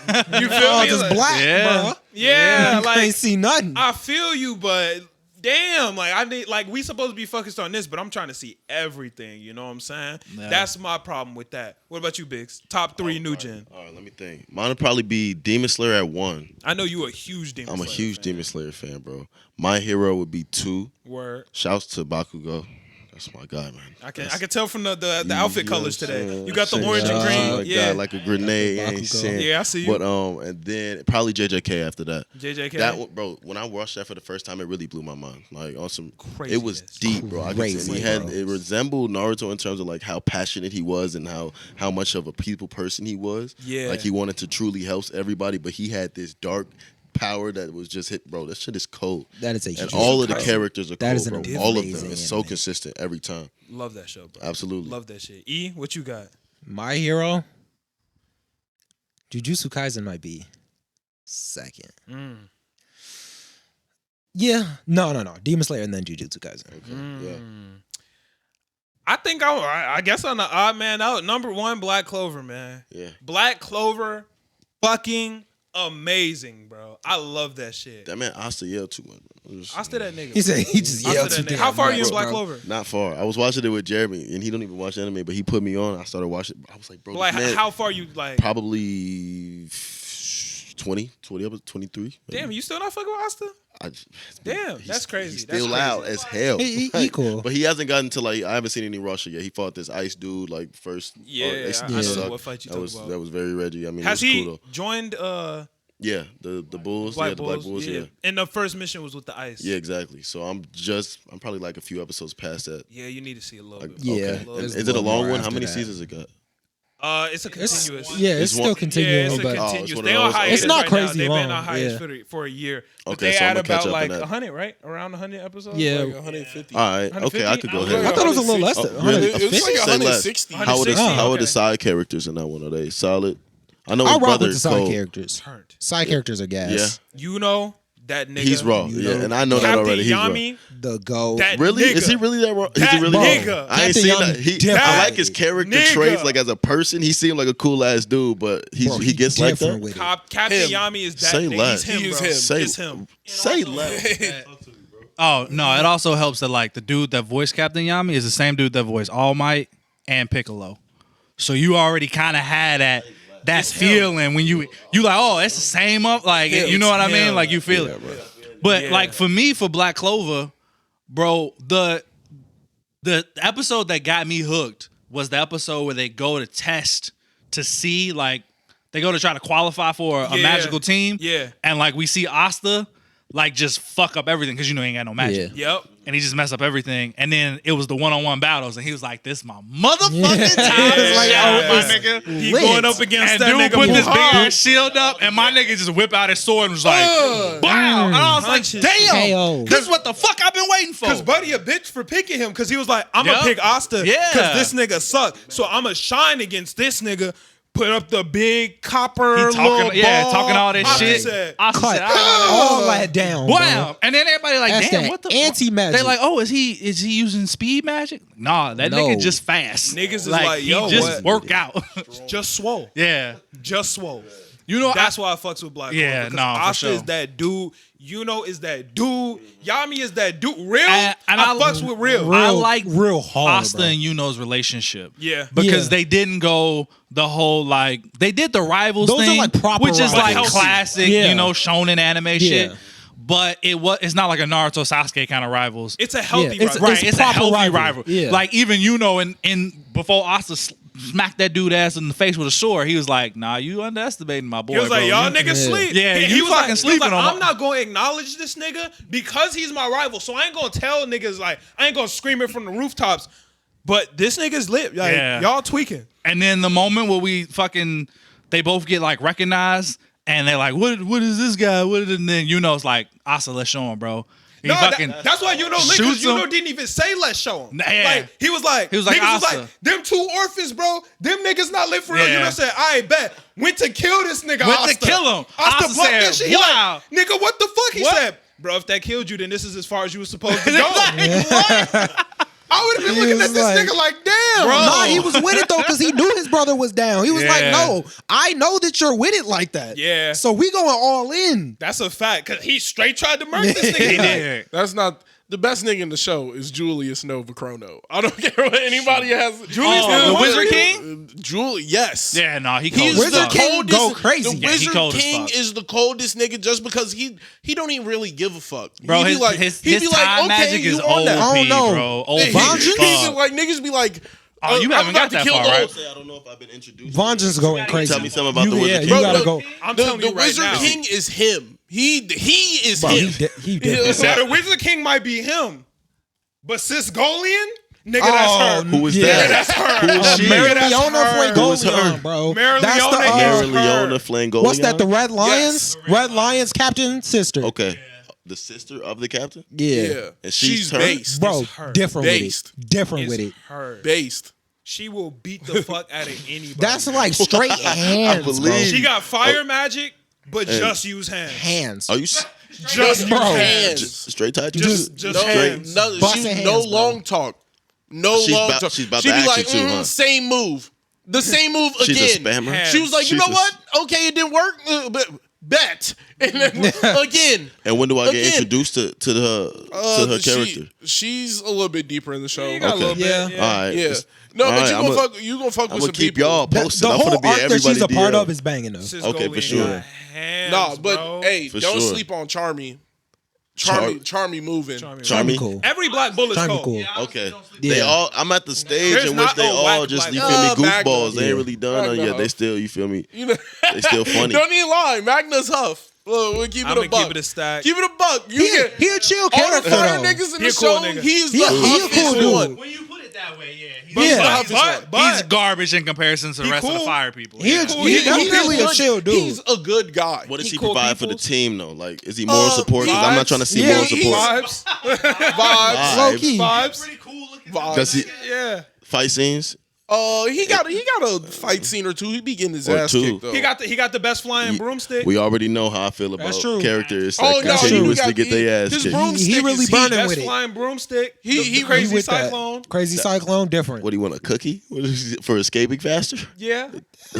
feel Oh, me? just Like, black, Yeah. bro. yeah, You like can't see nothing. I feel you, but damn, like I need, like we supposed to be focused on this, but I'm trying to see everything. You know what I'm saying? Yeah. That's my problem with that. What about you, Biggs? Top 3 new gen. All right, let me think. Mine would probably be Demon Slayer at 1. I know you a huge Demon I'm a Slayer huge fan. Demon Slayer fan, bro. My hero would be 2. Word. Shouts to Bakugo. That's my guy, man. I can tell from the outfit You know colors what I'm today. saying? You got the Shit, orange and shout out to green. my Yeah. guy, like a grenade. Bakugo. Ain't saying. Yeah, I see you. But and then probably JJK after that. JJK. That one, bro. When I watched that for the first time, it really blew my mind. Like on some, Craziness. it was deep, bro. I could Crazy, see, and he had bro. it resembled Naruto in terms of like how passionate he was and how much of a people person he was. Yeah. like he wanted to truly help everybody, but he had this dark power that was just hit, bro. That shit is cold. That is a And huge all of the Kaisen. characters are That is cold, an bro. All of them. amazing It's so anime. consistent every time. Love that show, bro. Absolutely. Love that shit. E, what you got? My hero, Jujutsu Kaisen might be second. Yeah, no. Demon Slayer and then Jujutsu Kaisen. Yeah. I think I guess on the odd man out. Number 1, Black Clover, man. Yeah. Black Clover, fucking amazing, bro. I love that shit. That man Asta yelled too much, bro. Just- I still that nigga. He said he just I yelled still too that nigga. damn How far are you in much, Black bro. Clover? Not far. I was watching it with Jeremy, and he don't even watch anime, but he put me on. I started watching. I was like, bro, Like, this man, how far you like? probably 20 up 23. maybe. Damn, you still not fucking with Asta? Damn, he's- that's crazy. He's That's still loud crazy. as hell. He cool. But he hasn't gotten to like I haven't seen any Russia yet. He fought this ice dude like first. Yeah, it I know sucked. what fight you that talking was about. that was very Reggie. I mean, Has it was he cool though. joined Yeah, the Bulls. Black yeah, the Bulls? Black Bulls. Yeah. And the first mission was with the ice. Yeah, exactly. So I'm probably like a few episodes past that. Yeah, you need to see a little Like, bit. Yeah, okay. little there's bit. Is it a one long more one? How after many that. seasons it got? It's a It's, continuous. yeah, it's It's still one- Yeah, continuing, it's a but continuous. it's one They of on those- hiatus It's not right now. crazy They've been long, on hiatus yeah. for a year. But Okay, they so had I'ma catch about up like on that. 100, right? Around 100 episodes? Yeah, Like, 150. All right. Okay, I could go I ahead. I thought it was a little less than Oh, really? 150. It's like Say less. 160. How are the 160? how are Okay. the side characters in that one? Are they solid? I know I his rock brother with the side Cole. characters. Turned. Side characters are gas. Yeah. You know that nigga. He's raw. You Yeah, know, and I know that Captain already. He's raw. Yami, The GOAT. that Really? nigga. Is he really that raw? Is That he really nigga. raw? I ain't Captain seen Yami that. I different. like his character Nigga. traits. Like as a person, he seemed like a cool ass dude, but Bro, he gets like different that. with it. Captain Him. Yami is that Say nigga. less. He's him, He is bro. him. Say It's him. Say less. Oh no! It also helps that like the dude that voiced Captain Yami is the same dude that voiced All Might and Piccolo, so you already kind of had that feeling when you like, oh, it's the same up, like Yeah, you know what I it's mean? him. Like you feel it. But Yeah. like for me, for Black Clover, bro, the episode that got me hooked was the episode where they go to test to see, like they go to try to qualify for a Yeah. magical team. Yeah. And like we see Asta like just fuck up everything because you know he ain't got no magic. Yeah. Yep. And he just messed up everything. And then it was the one-on-one battles, and he was like, "This my motherfucking time." Yeah. Like, Yeah. my nigga. He Lit. going up against And that dude nigga. put this big hard. ass shield up, and my nigga just whip out his sword and was like, "Wow!" And I was like, Punches. "Damn, KO. this is what the fuck I've been waiting for." Cause Buddy a bitch for picking him, cause he was like, I'm Yup. gonna pick Asta, Yeah. cause this nigga suck. So I'm gonna shine against this nigga. Put up the big copper He little talking, ball. talking all this Asta shit. said, Asta Cut said, "Ah." all that down. Wow! And then everybody like, That's damn, that what the anti-magic. They're like, oh, is he using speed magic? Nah, that No. nigga just fast. Niggas is like, yo, he just what? work out. just swole. Yeah, Just swole. you know, That's why I fucks with Black Yeah, Clover, 'cause nah, for Asta sure. is that dude. You know, is that dude. Yami is that dude. Real. And I fucks with real. I like real hard, Asta bro. and Yuno's relationship. Yeah. Because Yeah. they didn't go the whole like they did the rivals Those are, thing, like, proper which is like rivals. classic, Yeah. you know, shonen anime shit. Yeah. But it's not like a Naruto Sasuke kind of rivals. It's a healthy Yeah, it's- rivalry. Right, it's a proper healthy rival. rival. Yeah. Like even in before Asta smacked that dude ass in the face with a sword, he was like, "Nah, you underestimating my boy." He was like, bro. y'all You- niggas Yeah. sleep. Yeah, he you was fucking like, he was sleeping like, on my- I'm not going to acknowledge this nigga because he's my rival. So I ain't going to tell niggas, like, I ain't going to scream it from the rooftops. But this nigga's lit. Like, Yeah. y'all tweaking. And then the moment where they both get like recognized, and they're like, "What is this guy?" And then it's like, "Asa, let's show him, bro." He No, fucking that's why lit, shoots because him. didn't even say let's show him. Yeah. Like, he was like, He was like, niggas was Asa. like, them two orphans, bro, them niggas not lit for real. Yeah. Said, I bet. Went to kill this nigga, Went to Asta. kill him. Asta Asa blocked said, that shit. He wow. like, nigga, what the fuck? He What? said, bro, if that killed you, then this is as far as you were supposed to go. Like, what? I would have been He looking was at this like- nigga like, damn. Bro. Nah, he was with it though because he knew his brother brother was down. He was like, Yeah. no, I know that you're with it like that. Yeah. So we going all in. That's a fact. Cause he straight tried to murder this He nigga. did. That's not the best nigga in the show. Is Julius Nova Chrono? I don't care what anybody has. Julius Oh, the Nova Wizard King? Julius, yes. Yeah, no, he cold He's as Wizard the fuck. King coldest. go crazy. The Yeah, he Wizard cold as King fuck. is the coldest nigga just because he don't even really give a fuck. Bro, He'd be his he'd be time magic you is on OP, that. I don't know. bro. OP. He as be fuck. like niggas be like, Oh, you I'm haven't about got to that kill far, the right? whole- I don't know if I've been introduced. Vange's going crazy. Tell me something about the Yeah, Wizard you King. gotta the- go. I'm The telling you right Wizard now. King is him. He is Bro, him. he different. Yeah. So the Wizard King might be him, but Cisgolian, nigga, that's her. Who is Yeah. that? That's her. Who is she? Mary that's Leona her. Who is her? Fuegoleon, bro. Mary That's Leona the, is Mary her. Leona Flangolian. what's that? The Red Lions? Yes. Red Lions captain sister. Okay. The sister of the captain? Yeah. Yeah. And she's she's her? based. Bro, It's her. different Based. with it. Different It's with it. her. Based. She will beat the fuck out of anybody. That's like straight hands, bro. believe- She got fire magic, but just use hands. Hands. Are you Just Bro. use hands. Hands. straight tied? Just No, hands. no, Busting she's hands, no bro. long talk. No She's long about- talk. she's about She'd to be act like, you too, huh? same move. The same move She's again. a spammer. Hands. She was like, you She's know a- what? Okay, it didn't work. But bet. And then again. And when do I get Again. introduced to her character? She's a little bit deeper in the show. You got a little bit. Yeah. All right. Yeah. It's- No, all but right, you I'ma- gonna fuck I'm with gonna some keep people. y'all The, posted. the I'm whole gonna be arc that everybody she's a part DM. of is banging though. Okay, for Cisgolian sure. got hands, Nah, but bro. hey, For don't sure. sleep on Charmy. Char- Charmy moving. Charmy cool. Every black bull is Charmy cold. cool. Okay. Yeah. They all. I'm at the stage There's in which not they a all whack just black you guy. feel me Magna. goofballs. They Yeah. ain't really done Magna yet. They Huff. still you feel me. You know, They still funny. Don't even lie. Magna's Huff. Look, we'll keep it I'm a gonna buck. keep it a stack. Keep it a buck. You get He a chill all the character fire though. niggas in He the a cool show. nigga. He's He the a cool toughest dude. one. When you put it that way, yeah. Yeah. He's garbage in comparison to the rest of cool. the fire people. He, Yeah. a- he definitely a good- chill dude. He's a good guy. What does He he cool provide for the peoples. team though? Like, is he moral support? 'Cause I'm not vibes. trying to see Yeah, moral he's support. Vibes. Vibes. Low key. Vibes. Pretty cool looking. Vibes. Does he Yeah. fight scenes? He got a fight scene or two. He be getting his Or ass two. kicked though. He got the best flying broomstick. We already know how I feel about That's true. characters Oh, that no, continuously he got- get their ass his kicked. broom- He really Broomstick is burning best with it. flying broomstick. He the crazy with that. cyclone. Crazy cyclone, different. What do you want, a cookie? What is it, for escaping faster? Yeah.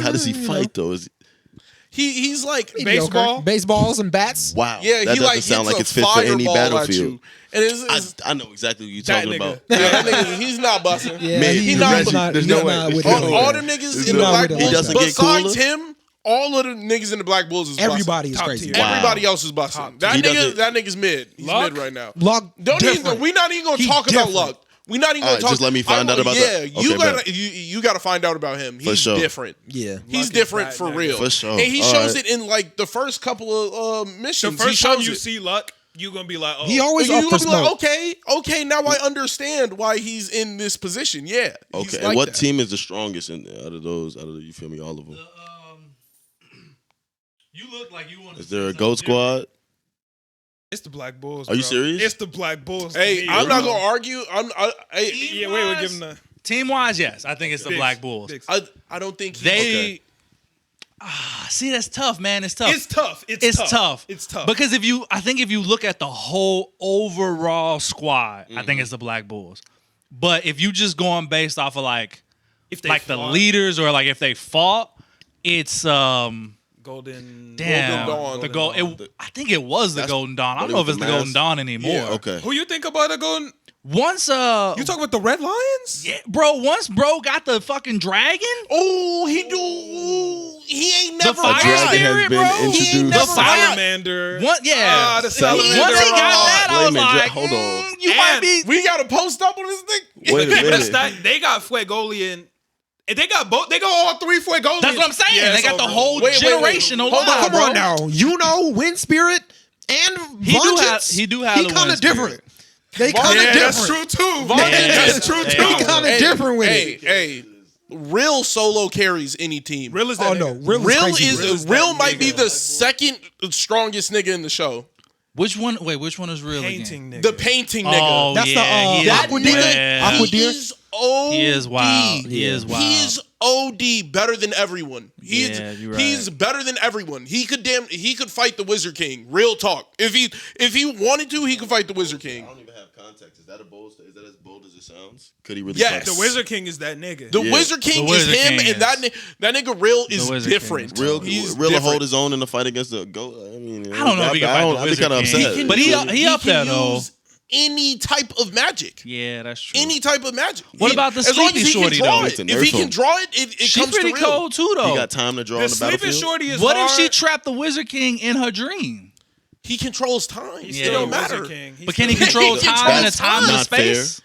How does he fight though? Is He's like Baseball. Baseballs and bats. wow. yeah. that He doesn't like sound hits like a it's fit for any fireball at battlefield. you. And it's I know exactly what you're That talking nigga. about. yeah, that nigga, he's not busting. Yeah, Man, he, he he's Reggie, not, there's he's no way. not with All, it. all them niggas He's in the not Black with it Bulls, like doesn't that. get besides cooler? him, all of the niggas in the Black Bulls is busting. Everybody is Top crazy. tier. Wow. Everybody else is busting. Top That He nigga, doesn't- that nigga's mid. He's Luck? mid right now. Luck, Don't different. even. We not even gonna He talk about different. Luck. We not even gonna Alright, talk. just let me find out about yeah, that. you Okay, gotta bet. you gotta find out about him. He's sure. different. Yeah. He's Luck is different that for nigga. real. For sure. And he All shows right. it in like the first couple of The missions. first he shows time you it. see Luck, you gonna be like, oh, He always You up gonna for be like, smoke. okay, now I understand why he's in this position. Yeah. he's Okay, like and what that. team is the strongest out of those? You feel me? All of them. You look like you want to. Is there a GOAT squad? it's the Black Bulls. Are you bro. serious? It's the Black Bulls. to Hey, me, I'm bro. not gonna argue. Yeah, wait, we're giving the Team wise, yes, I think it's the Biggs, Black Bulls. Biggs. I don't think he's, They. See, that's tough, man. It's tough. It's tough. It's tough. It's tough. Because I think if you look at the whole overall squad, I think it's the Black Bulls. But if you just going based off of like if they the fought, leaders or like if they fought, it's Golden damn Dawn. the gold. I think it was the That's Golden Dawn. I what don't know it if was, it's the the Golden Oh, mask? Dawn anymore. Yeah. Okay. Who you think about the Golden? Once You talking about the Red Lions? yeah, once bro got the fucking dragon, Oh, he do. Ooh, he ain't never. fire A dragon spirit, has been bro. He ain't introduced. never- The Salamander. What? Yeah. Ah, the Salamander. Once he got that, Wait I a was minute, like, hold on. you might And be. We got to post up on this thing. Wait a Keep it a minute. stack. They got Fuegolian. And they got both. They got all three Fuegolians. That's what I'm saying. Yeah, they it's got the over. whole Wait, wait, wait. generation Hold alive, on, Come bro. on now. You know, Wind Spirit and He do have- Vangeance, he do have he the kind Wind of different. Spirit. They kind of Yeah, different. that's true too. Yeah, That's true they too. are. He kind of different with it. Hey, real solo carries any team. Real is that Oh no, nigga. real, Real crazy. is that real might be nigga. the second strongest nigga in the show. Which one? Wait, which one is real again? Painting nigga. The painting nigga. Oh, That's the, yeah, he is that Aqua nigga, Deer? wild. Aqua he Deer? is OD. He is wild. He Yeah. is wild. He is OD better than everyone. Yeah, you're right. He's better than everyone. He could fight the Wizard King. Real talk. If he wanted to, he could fight the Wizard King. I don't even have context. Is that as bold as it sounds? Could he really? Yes. The Wizard King is that nigga. The Wizard King The is Wizard him, King and that nigga Real is Wizard different. King is He's Real different. hold his own in the fight against the goat. I mean, I don't know if he can fight the I'd be Wizard kind of King. upset. But he up there, can though. use any type of magic. Yeah, that's true. Any type of magic. What about the as long sleepy as he can shorty, draw though? it. To If he nerf can him. draw it, it She's comes pretty to Real. cold too, though. He got time to draw The on the sleeping battlefield. shorty is What hard. if she trapped the Wizard King in her dream? He controls time. He's It still don't a Wizard matter. King. He's But can he still- control He time in a controls time and not space?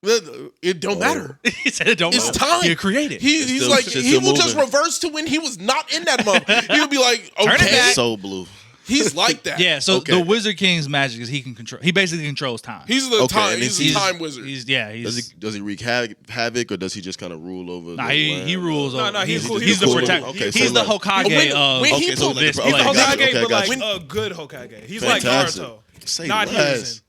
It don't matter. He said it don't It's matter. time. He created it. He's still- like shit's he still will just moving. reverse to when he was not in that moment. He'll be like, it okay, back. So blue. he's like that. Yeah, so Okay. the Wizard King's magic is he can control. He basically controls time. He's the Okay, time. and He's he's- the time wizard. Does he wreak havoc or does he just kind of rule over? Nah, the he land? rules over. No, he's cool. He's the cool. protector. Okay, so he's the like- Hokage When- of. when he Okay, so pulled- like this the- He's the place. Hokage, okay, but like gotcha. a good Hokage. He's Fantastic. like Naruto. Say Not less. Hiruzen.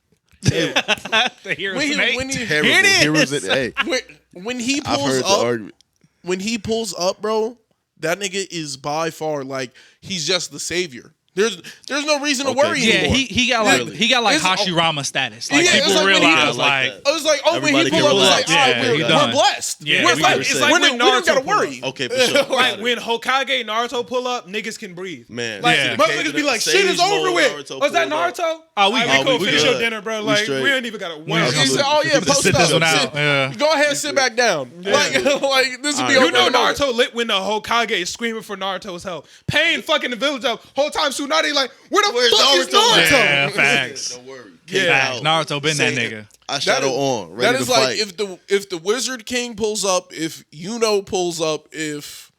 The hero When he- snake. when he- Terrible. Here it Heroes is. that- hey, when he I've pulls heard the up, argument. when he pulls up, bro, that nigga is by far like he's just the savior. There's no reason to Okay. worry Yeah, anymore. he got like Really? It's It's- Hashirama status. Like Yeah, it's people like when he- realize I like like that. I was like, oh, when he Everybody pulled can up, it's relax. like, all right, Yeah, he we're done. blessed. Yeah, we're we like, it's like we when don't gotta Naruto pull worry. Okay, for sure. Like when Hokage Naruto pull up, niggas can breathe. Man, Like Yeah. motherfuckers be like, shit is over with. Was that Naruto? Oh, we All right, good. we cool. We Finish good. your dinner, bro. We Like straight. we ain't even got to just He wait. gonna- said, oh yeah, Just post sit up. this one Sit. out. Yeah. Go ahead, sit back down. Like this would be You over know and over. Naruto lit when the Hokage is screaming for Naruto's help. Pain fucking the village up. Whole time Tsunade like, where the Where's fuck is Naruto? Naruto? Yeah, facts. Don't worry. Yeah. Came Facts. out. Naruto been that Say- nigga. I shadow on, ready That to is like fight. if the Wizard King pulls up, if Yuno pulls up, if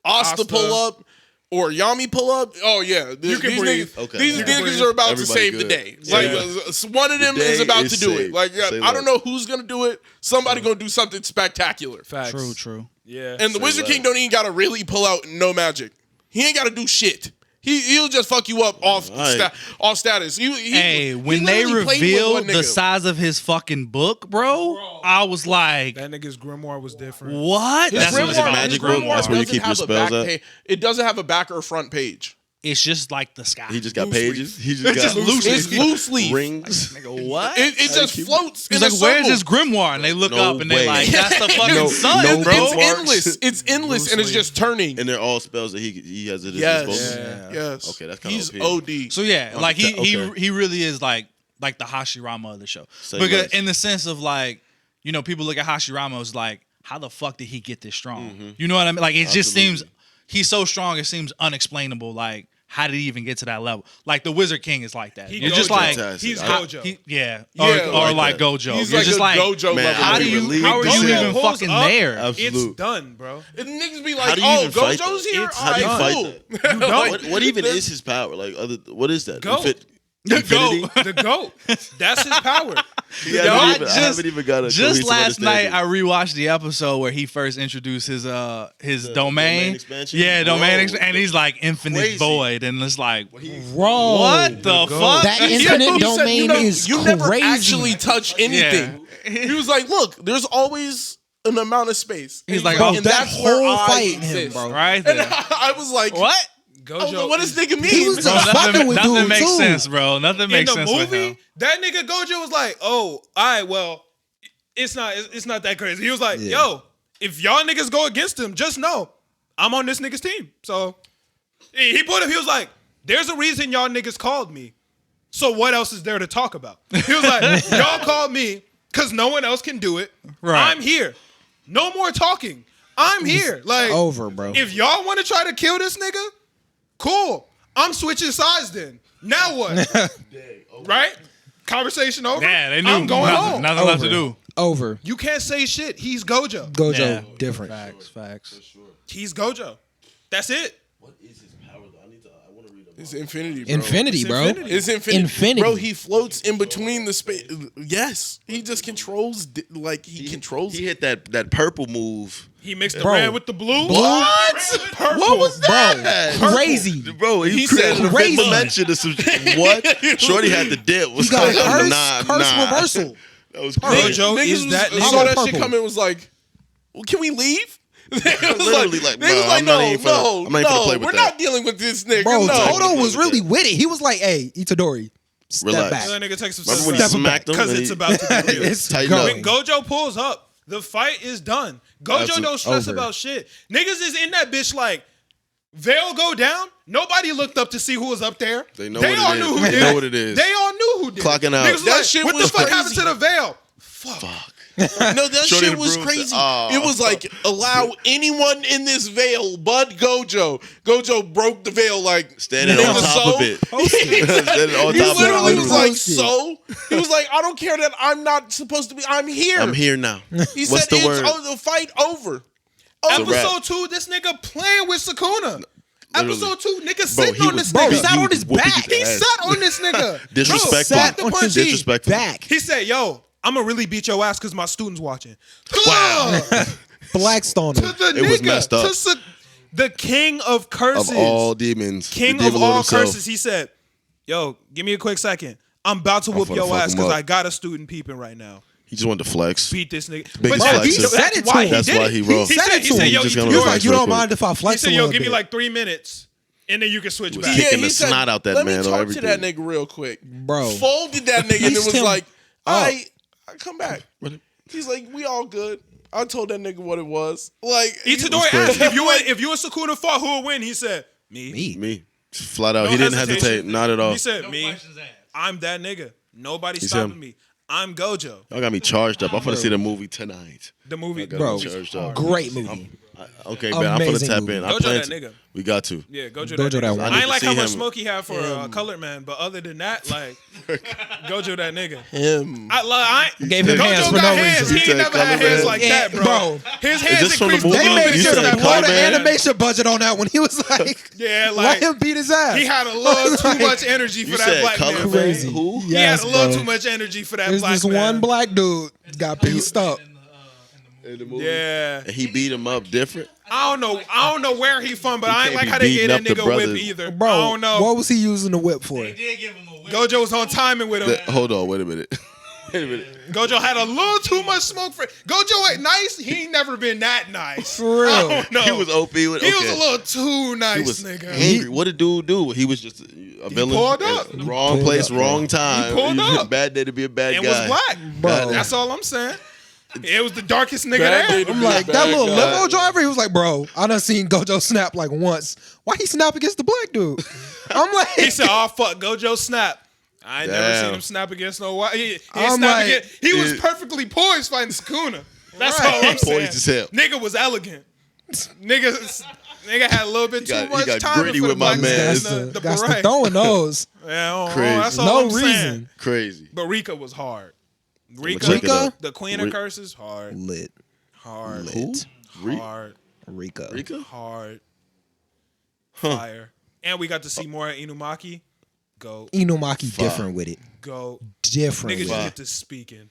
Asta pull up, or Yami pull up. Oh yeah, You can these breathe. niggas, Okay. these You can niggas breathe. are about Everybody to save the good. day. Yeah. Like one of them The is day about is to do it. saved. Like Say I don't less. know who's gonna do it. Somebody gonna do something spectacular. Facts. True. Yeah. And the Say Wizard less. King don't even gotta really pull out no magic. He ain't gotta do shit. He'll just fuck you up off Right. off status. Hey, when they literally played with revealed one the nigga. size of his fucking book, bro, I was like, that nigga's grimoire was different. what? His That's what grimoire- it's about. magic book, that's where you doesn't keep your have a spells back at? It doesn't have a back or front page. It's just like the sky. He just got Loose pages. He just It's got just loose It's loose leaf. rings. Nigga, what? It just floats. He's in like, a where's circle. his grimoire? And they look No up and they're way. like, that's the fucking No- sun, no bro. It's bookmarks. endless. It's endless, and it's just turning. And they're all spells that he has at his Yes, disposal. yes. Okay, that's kinda He's OP. OD. So yeah, like he Okay. he really is like the Hashirama of the show. Say Because less. in the sense of like, you know, people look at Hashirama as like, how the fuck did he get this strong? You know what I mean? Like it just seems he's so strong, it seems unexplainable. Like, how did he even get to that level? Like the Wizard King is like that. He It's just Gojo. like Fantastic. He's I- Gojo. yeah, Yeah, or like like that. Gojo. He's You're like just a like, Gojo Man, level. how do I you believe how are this you shit. even Pulls fucking up, there? Absolute. It's done, bro. And niggas be How like, do you "Oh, even fight Gojo's that? here. It's All right, done. cool." You don't. What even is his power? Like what is that? Goat. Infinity? The goat. That's his power. Yeah, I haven't even got a Just cohesive last night, understanding. I rewatched the episode where he first introduced his domain. domain expansion? Yeah, domain Whoa. expansion, and he's like infinite Crazy. void, and it's like, Bro, what the fuck? that He infinite said, domain is you never crazy. actually touch anything. He was like, "Look, there's always an amount of space." He's like, Bro, oh, and that that's where whole I fight him, exist. bro. right And there. I was like, What? I was like, what does nigga He mean? was Bro, just fucking with nothing dude, makes too. sense, bro. Nothing In makes the sense with movie, him. that nigga Gojo was like, "Oh, all right, well, it's not that crazy." He was like, Yeah. "Yo, if y'all niggas go against him, just know I'm on this nigga's team." So he put him. He was like, "There's a reason y'all niggas called me. So what else is there to talk about?" He was like, "Y'all called me because no one else can do it. Right. I'm here. No more talking. I'm here. Like Over, bro. If y'all want to try to kill this nigga, cool. I'm switching sides then. Now what? Right? Conversation over. Yeah, they knew I'm going nothing, home. nothing left to Over. do. Over. You can't say shit. He's Gojo. Gojo, Yeah. different. Facts. He's Gojo. That's it. What is his power though? I want to read It's infinity, bro. Infinity, It's bro. infinity. It's infinity. Infinity. Bro, he floats in between the space. Yes. He just controls, like, he controls. He hit that purple move. He mixed the Bro. red with the blue. What? Purple. What was that? Purple. Crazy. Bro, he said created a crazy. fifth dimension of some what? Shorty had the dip. He Was got a like, curse reversal. That was crazy. Gojo Niggas is that was, nigga. saw that Purple. shit come in was like, well, can we leave? Literally, like, they bro, was like, I'm not even finna play with we're that. not dealing with this nigga. Bro, no. Toto was really with it. He was like, "Hey, Itadori, step Relax. back." That nigga takes some Remember when he steps smacked him? because and it's he- about to be real. It's Tighten up. When Gojo pulls up, the fight is done. Gojo Absolute- don't stress over. about shit. Niggas is in that bitch like, veil go down. Nobody looked up to see who was up there. They know They what all it is. knew who They did know it. what it is. They all knew who did Clocking it. out. Niggas was That like, shit what the was fuck happened crazy. to the veil? Fuck. No, that Shorty shit was Bruce crazy. said, "Oh." It was like allow anyone in this veil but Gojo. Gojo broke the veil like Standing nigga, on top so? of it. Standing on He top of literally it. was like, so? He was like, I don't care that I'm not supposed to be. I'm here. I'm here now. He What's said the it's word? the fight over. a wrap. Episode 2, this nigga playing with Sukuna. Literally. Episode 2, nigga Bro, sitting he on was this Bro, nigga. he sat on his whooping back. his He ass. sat on this nigga. Disrespectful. Sat on his Disrespectful. back. He said, yo, I'm gonna really beat your ass because my students watching. Wow. Blackstone To him. the It was nigga, messed up. to the king of curses. Of all demons. King the of demon lord all himself. curses. He said, yo, give me a quick second. I'm about to whoop finna your fuck ass him because up. I got a student peeping right now. He just wanted to flex. Beat this nigga. Biggest that- flex. He said it to why him. he That's did why it. he rolled. He said it to him. He Just said, gonna He was yo, like, relax "You real don't quick. mind if I he flex a said, yo, little give me bit?" like 3 minutes, and then you can switch Was back. kicking he the said, snot out that let man me or talk everything. to that nigga real quick. Bro. Folded that nigga and it Pieced was him like, up. I come back. He's like, we all good. I told that nigga what it was. Like Itadori asked, if you and Sukuna fought, who would win? He said, me. Me. Flat out. No he didn't hesitation. hesitate. Not at all. He said, No me. questions asked. I'm that nigga. Nobody's He stopping said- me. I'm Gojo. Y'all got me charged up. I'm finna see the movie tonight. The movie. Got Bro, me charged up. Great movie. Okay, man. I'm finna Amazing tap movie. in. I Gojo plan that to. nigga. We got to. Yeah, Gojo, Gojo that that nigga. one. I need ain't to like see how much him. smoke he had for Colored Man, but other than that, like Gojo that nigga. him. I Gave him Gojo hands for got no hands. reason. He He ain't never said had Colored hands Man. like Yeah, that, bro. bro. His hands this from the increased movie? a little bit You because said of that Blow Colored black the Man? man. animation budget on that one. He was like, Yeah, "Let like him beat his ass." he had a little too much energy for You that said black Colored man. Man? Crazy. Who? He had Yes, a little bro. too much energy for that There's black this man. one black dude got pieced up. In the movie. Yeah. And he beat him up different. I don't know where he from, but I ain't can't like be how they get that beating up the nigga whip brothers. either. Bro, I don't know. what was he using the whip for? They did give him a whip. Gojo was on timing with him. Hold on. Wait a minute. Wait a minute. Gojo had a little too much smoke for Gojo ain't nice. He ain't never been that nice. For real. I don't know. He was OP with. He okay. was a little too nice, He was nigga. angry. What did dude do? He was just a villain. pulled up. Wrong pulled place, up, wrong time. He pulled was a up. bad day to be a bad And guy. was black. Bro. That's all I'm saying. It was the darkest nigga Bad there. day to I'm be like, a that bad little guy. limo driver, he was like, "Bro, I done seen Gojo snap like once. Why he snap against the black dude?" I'm like, He said, "Oh fuck, Gojo snap." I ain't never Damn. seen him snap against no white. He I'm snap like, against. He was yeah. perfectly poised fighting Sukuna. That's Right. all I'm saying. Poised as hell. Nigga was elegant. Nigga had a little bit too He much got time gritty for with the my black man. and got to, the got to beret. throwing those. Yeah, Crazy. that's all No I'm saying. reason. Crazy. But Rika was hard. Rika, check it out. the queen of curses, hard, Lit. hard, Who? hard, Rika. Rika? hard, fire. And we got to see more of Inumaki. Go, Inumaki different with it. go. Different Niggas with just it. get to speaking.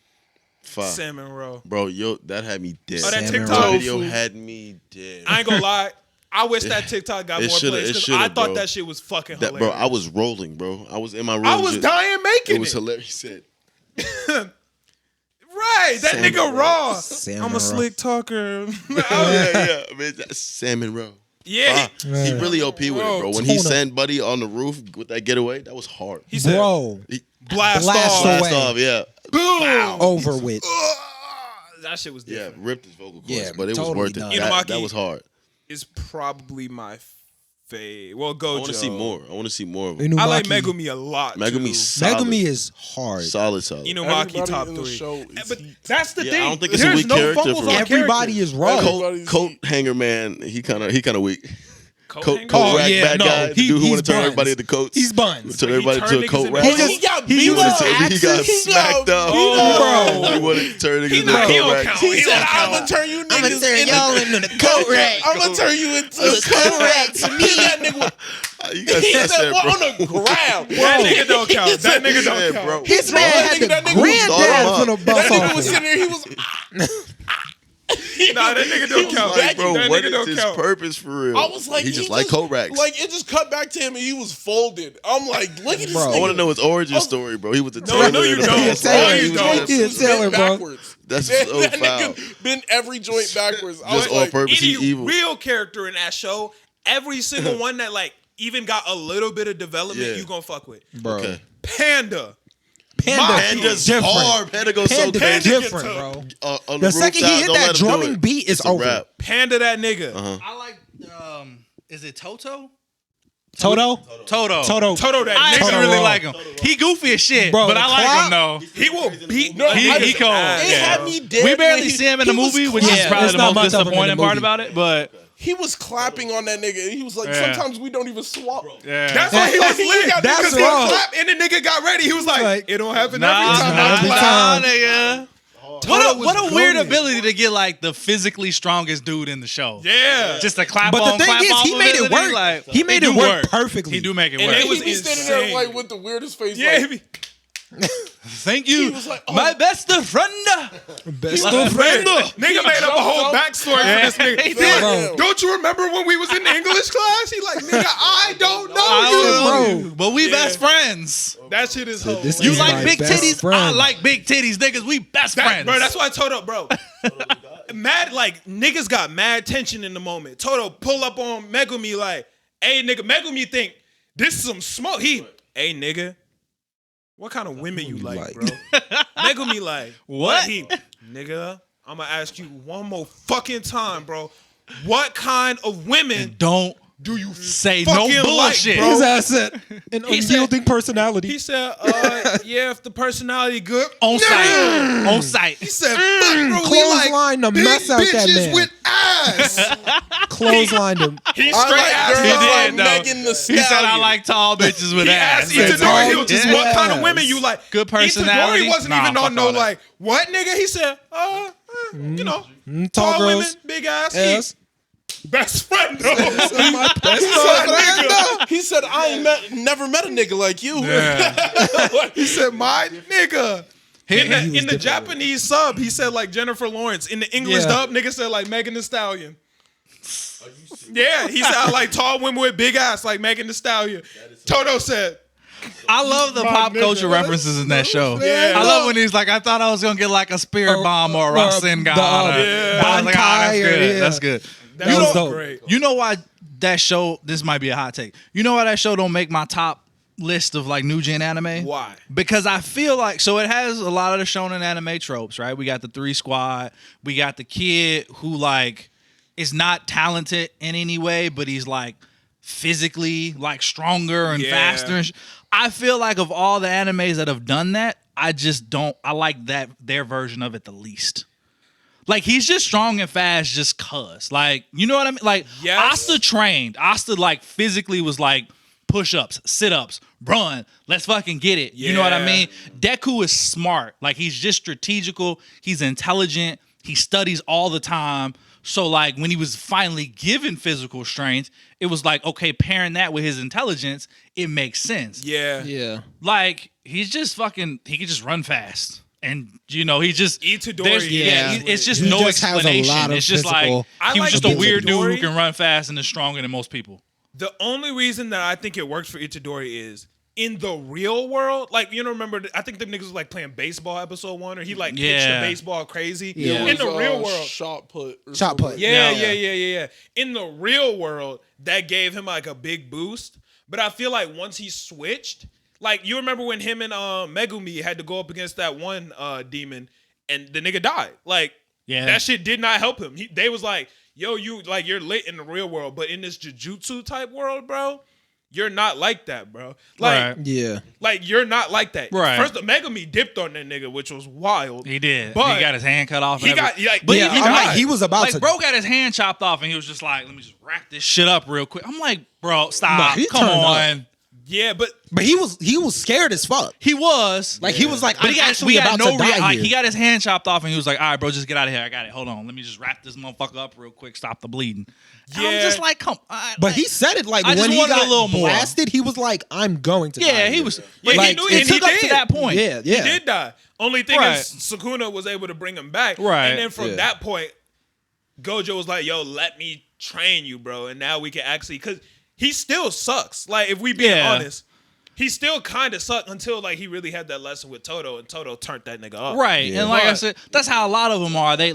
Fuck. Salmon roll. Bro, yo, that had me dead. Oh, that Salmon TikTok. roll. video had me dead. I ain't gonna lie. I wish that TikTok got It more shoulda- plays it because shoulda, I thought bro. that shit was fucking That, hilarious. bro, I was rolling, bro. I was in my room. I was just- dying making It was hilarious. He said, Right, that Salmon nigga roll. raw. Salmon I'm a roll. slick talker. yeah. I mean, that's salmon row. Yeah, He really OP with it, bro. When he Tuna. sent Buddy on the roof with that getaway, that was hard. he said, Bro, blast Blast off. away. Blast off, yeah. Boom. over with. That shit was Yeah, different. ripped his vocal cords, Yeah, but it was totally worth it. done. That Inumaki- was hard. It's probably my fave. Well, Gojo. I want to see more. I want to see more of him. I like Inumaki. Megumi a lot. Megumi too. solid. Megumi is hard. solid. Inumaki Everybody top in the 3. show is But heat. that's the Yeah, thing. I don't think it's a There's weak no character fumbles for- on Everybody characters. is raw. Everybody's Coat hanger man, he kind of weak. Coat Coat hanger? rack yeah, bad no, guy. The he- dude who he's want to turn buns. everybody into coats. He's buns. Turn He everybody turned to a niggas coat into rack. buns. He got he beat used up. to He got smacked up. Oh. He wanted to turn niggas He into not- he coat don't rack. count. He He said, don't "I'm count. gonna turn you I'm gonna niggas turn y'all into the coat rack. I'm gonna turn you into a coat rack." To me, that nigga. You got He that said, bro. "Well, on the ground." That nigga don't count. That nigga Yeah, don't bro. count. His man had the That nigga was granddad all from the That bus nigga was office. sitting there. He was. Nah, that nigga don't count. Like, bro, that what nigga is don't his count. purpose for real? I was like, he just like Korax. Like it just cut back to him and he was folded. I'm like, look at this Bro. nigga. I want to know his origin story, bro. He was a No, tailor. no, you in the don't. past. He a His tailor. joints He a was tailor, bent bro. backwards. That's so that foul. nigga bent every joint backwards. I was Just on like, purpose. He Any evil. real character in that show, every single one that like even got a little bit of development, Yeah. you gonna fuck with. Bro. Okay. Panda. Panda, Panda's different. hard. Panda goes so Panda crazy. different, bro. On The second rooftop, he hit don't that let him do drumming it. beat, it's a over. wrap. Panda that nigga. I like. Is it Toto? Toto? Toto. Toto that I nigga. actually really raw. like him. He goofy as shit, Bro, but the I like clock- him though. He will beat. No, He I just- cold. It had me dead. We when barely see him in the he was movie, which is Yeah, probably it's the not most much of him in the disappointing part movie. about it. But He was clapping on that nigga. He was like, Yeah. sometimes we don't even swallow. yeah, That's why he was He lit. got- That's Because he wrong. clapped and the nigga got ready. He was like, it don't happen every time. not I every clap. time. nigga. Toto What a was weird goated. ability to get like the physically strongest dude in the show. Yeah. Just to clap But on, the thing clap is, off he made it ability, work. like, He made do it work perfectly. He do make it And work. it He was be standing there insane. like with the weirdest face. Yeah. like, he be- Thank you, He was like, oh. my best friend. Best Man, of friend. nigga made up a whole backstory for this nigga. He He did. like, don't you remember when we was in English class? He like, nigga, I don't know you. Bro. But we Yeah. best friends. That shit is whole. this You is like my big best titties? I friend. like big titties, niggas. We best friends. Bro, that's why I told up, bro. Mad like niggas got mad tension in the moment. Toto pull up on Megumi like, hey nigga, Megumi think this is some smoke. He, hey nigga, what kind of women you like, bro? Megumi like, What? He, nigga, I'm gonna ask you one more fucking time, bro. What kind of women Don't do you say no fucking bullshit. like, bro? His ass said an He said- unyielding personality. He said, yeah, if the personality good. on site. On site. He said, fuck, bro, we like Clothesline the big mess out that bitches man. with ass. Clotheslined him. He I straight like asked girls He me. did, like though. Megan the He said I Stallion. like tall bitches with He ass. asked Said Itadori, tall he was just, bitches what with kind of ass. women you like? Good personality? Itadori wasn't Nah, even on fuck no all that. like, what nigga? He said, you know, Tall tall girls. women, big ass. Ass. Best friend though. My best He said, friend. nigga. He said, I ain't never met a nigga like you. He said, my nigga. In was the different. Japanese sub, he said like Jennifer Lawrence. In the English Yeah. dub, nigga said like Megan Thee Stallion. Yeah, he said I like tall women with big ass like Megan Thee Stallion. Toto said, I love the pop nigga. culture references in that show. Yeah. I love when he's like, I thought I was gonna get like a spirit bomb or a Rasengan. the, But I was like, Bankai, that's good. yeah. That's good. that was was dope. great. You know why that show? This might be a hot take. You know why that show don't make my top list of like new gen anime? Why? Because I feel like so it has a lot of the shonen anime tropes, right? We got the 3 squad, we got the kid who like is not talented in any way, but he's like physically like stronger and Yeah. faster. And I feel like of all the animes that have done that, I just don't. I like that their version of it the least. Like he's just strong and fast, just cuz. Like you know what I mean? Like Yes. Asta trained. Asta like physically was like push-ups, sit-ups, run. Let's fucking get it. You know what I Yeah. mean? Deku is smart. Like he's just strategical. He's intelligent. He studies all the time. So like when he was finally given physical strength, it was like, okay, pairing that with his intelligence, it makes sense. Yeah. Yeah. Like he's just fucking he can just run fast. And you know, he just Itadori, there's- yeah. it's just He no just has a explanation. lot of It's just physical like I he was like just a weird dude who Itadori. can run fast and is stronger than most people. The only reason that I think it works for Itadori is in the real world, like you know, remember I think the niggas was like playing baseball episode 1, or he like pitched Yeah. the baseball crazy. Yeah. In the real world, Shot put. or Shot something. put. yeah, Yeah. yeah. In the real world, that gave him like a big boost. But I feel like once he switched, like you remember when him and Megumi had to go up against that one demon, and the nigga died. Like Yeah. that shit did not help him. They was like, yo, you like you're lit in the real world, but in this Jujutsu type world, bro, you're not like that, bro. Like, Right. Yeah. like you're not like that. Right. First, the Megumi dipped on that nigga, which was wild. He did. But he got his hand cut off. He and got everything. like, But Yeah, he I'm died. like, he was about like, to. bro got his hand chopped off, and he was just like, "Let me just wrap this shit up real quick." I'm like, "Bro, stop! he Come turned up. on." Yeah, but But he was scared as fuck. He was Like he was like, but I'm he got, actually we got about no to die like here. he got his hand chopped off, and he was like, "All right, bro, just get out of here. I got it. Hold on, let me just wrap this motherfucker up real quick. Stop the bleeding." And I'm Yeah. just like, "Come." But he said it like I just when he wanted a got little more. blasted, he was like, "I'm going to." die Yeah, he here." was. Yeah, Like, he knew it it. took He up to did. that point. Yeah, yeah. he did die. Only thing Right. is Sukuna was able to bring him back. Right. And then from Yeah. that point, Gojo was like, yo, let me train you, bro. And now we can actually, because he still sucks. Like, if we being honest, he still kind of sucked until, like, he really had that lesson with Toto, and Toto turned that nigga up. Right. Yeah. And like I said, that's how a lot of them are. They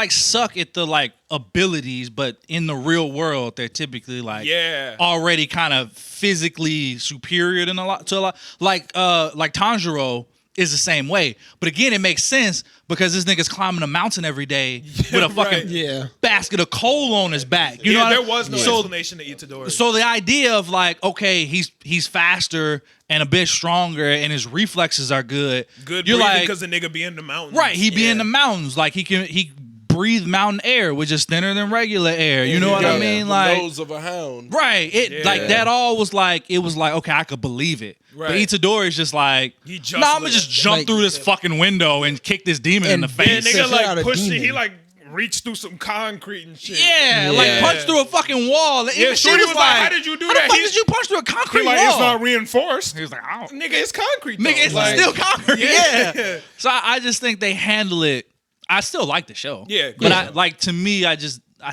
suck at the, like, abilities, but in the real world, they're typically, like, already kind of physically superior than a lot. Like Tanjiro is the same way. But again, it makes sense because this nigga's climbing a mountain every day with a fucking basket of coal on his back. You know there was no explanation to Itadori. So the idea of like, okay, he's faster and a bit stronger and his reflexes are good. Good breathing because the nigga be in the mountains. Right, he be in the mountains. Like he breathe mountain air, which is thinner than regular air. You know what I mean? The like nose of a hound. Right. Like that all was like, it was like, okay, I could believe it. Right. But Itadori is just like, I'm gonna just jump through this fucking window and kick this demon in the face. Yeah, nigga like pushed it. He like reached through some concrete and shit. Yeah, like punched through a fucking wall. Yeah, Shorty was like, how did you do that? How the fuck did you punch through a concrete wall? It's not reinforced. He was like, I don't. Nigga, it's concrete. Though. Nigga, it's like, still concrete. Yeah. So I just think they handle it. I still like the show. Yeah. But to me, I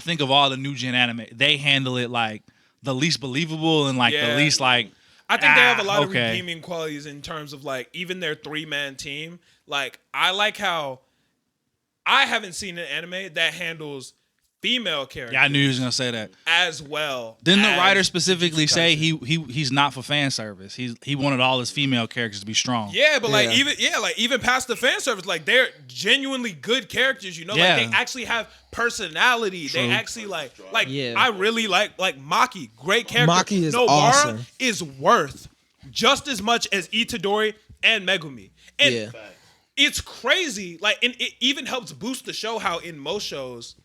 think of all the new gen anime, they handle it like the least believable and like the least like. I think they have a lot of redeeming qualities in terms of like even their 3-man team. Like I like how I haven't seen an anime that handles female characters. Yeah, I knew you was gonna say that as well. Didn't the writer specifically say he's not for fan service? He wanted all his female characters to be strong. Yeah, but like even past the fan service, like they're genuinely good characters. You know, like they actually have personality. True. They actually like I really like Maki, great character. Maki is awesome. Bara is worth just as much as Itadori and Megumi. And it's crazy. Like, and it even helps boost the show how in most shows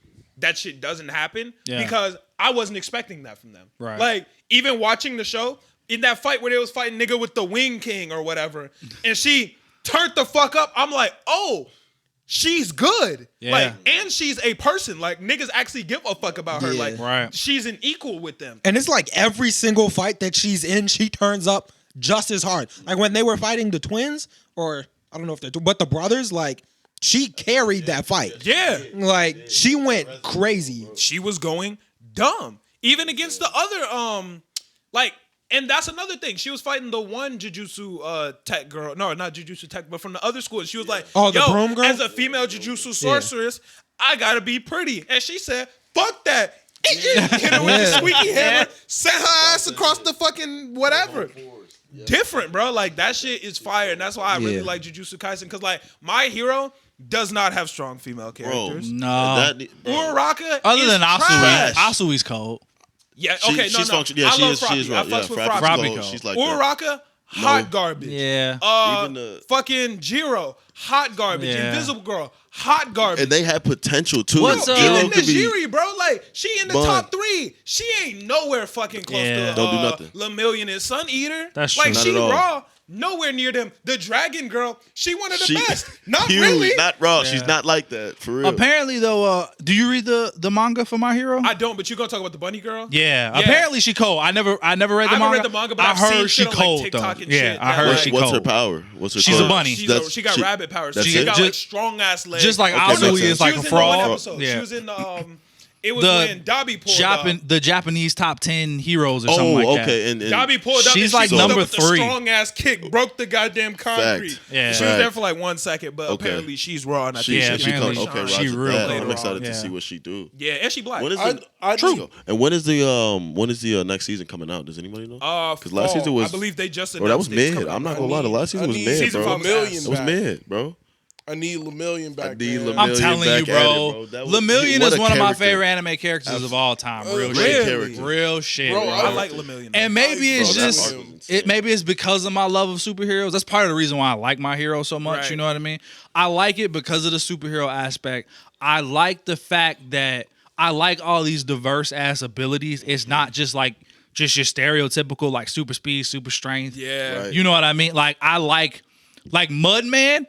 that shit doesn't happen because I wasn't expecting that from them. Right. Like, even watching the show, in that fight where they was fighting nigga with the Wing King or whatever, and she turned the fuck up, I'm like, oh, she's good. Yeah. Like, and she's a person. Like, niggas actually give a fuck about her. Like, she's an equal with them. And it's like every single fight that she's in, she turns up just as hard. Like, when they were fighting the twins, or I don't know if they're but the brothers, like, she carried that fight. Yeah. Like, she went crazy. She was going dumb. Even against the other, and that's another thing. She was fighting the one Jujutsu tech girl. No, not Jujutsu tech, but from the other school. She was like, the broom girl? As a female Jujutsu sorceress, I gotta be pretty. And she said, fuck that. Hit her with the squeaky hammer, sent her ass across the fucking whatever. Different, bro. Like, that shit is fire. And that's why I really like Jujutsu Kaisen. Because, like, my hero does not have strong female characters. Bro, no. Uraraka other is than trash. Asui's cold. Yeah, okay, she's no. Yeah, I love Froppy. She's right. I fucks with Froppy. She's like Uraraka, hot garbage. Yeah. Fucking Jiro, hot garbage. Yeah. Invisible Girl, hot garbage. And they had potential, too. Even Najiri, bro. Like, she in the top 3. She ain't nowhere fucking close to Don't do nothing. Lemillion and Sun Eater. That's like, true. she raw. Nowhere near them. The Dragon Girl, she one of the best. Not huge, really. Not raw. Yeah. She's not like that, for real. Apparently, though, do you read the manga for My Hero? I don't, but you gonna talk about the bunny girl? Yeah. Apparently, she cold. I never read the manga. I haven't read the manga, but I've heard seen she cold, like though. And yeah, shit I heard she cold. What's her power? She's a bunny. She got rabbit powers. She got like strong ass legs. Just like Asui is like a frog. Yeah. She was in it was when Dabi pulled up. The Japanese top 10 heroes or something like that. Okay. And Dabi pulled up. She's and like she number with 3. Strong ass kick broke the goddamn concrete. Fact. Yeah. She was there for like 1 second, but apparently she's raw. And I think she real. I'm excited to see what she do. Yeah, and she black. When is true. And when is the next season coming out? Does anybody know? Because last season was. I believe they just announced. Bro, that was mid. I'm not gonna lie. The last season was mid, bro. It was mid, bro. I need Lemillion back. I'm telling you, bro. Lemillion is one of my favorite anime characters of all time. Real shit. Real shit. Bro, I like Lemillion. And maybe it's just maybe it's because of my love of superheroes. That's part of the reason why I like My Hero so much. Right. You know what I mean? I like it because of the superhero aspect. I like the fact that I like all these diverse ass abilities. It's not just your stereotypical like super speed, super strength. Yeah. Right. You know what I mean? Like I like Mudman.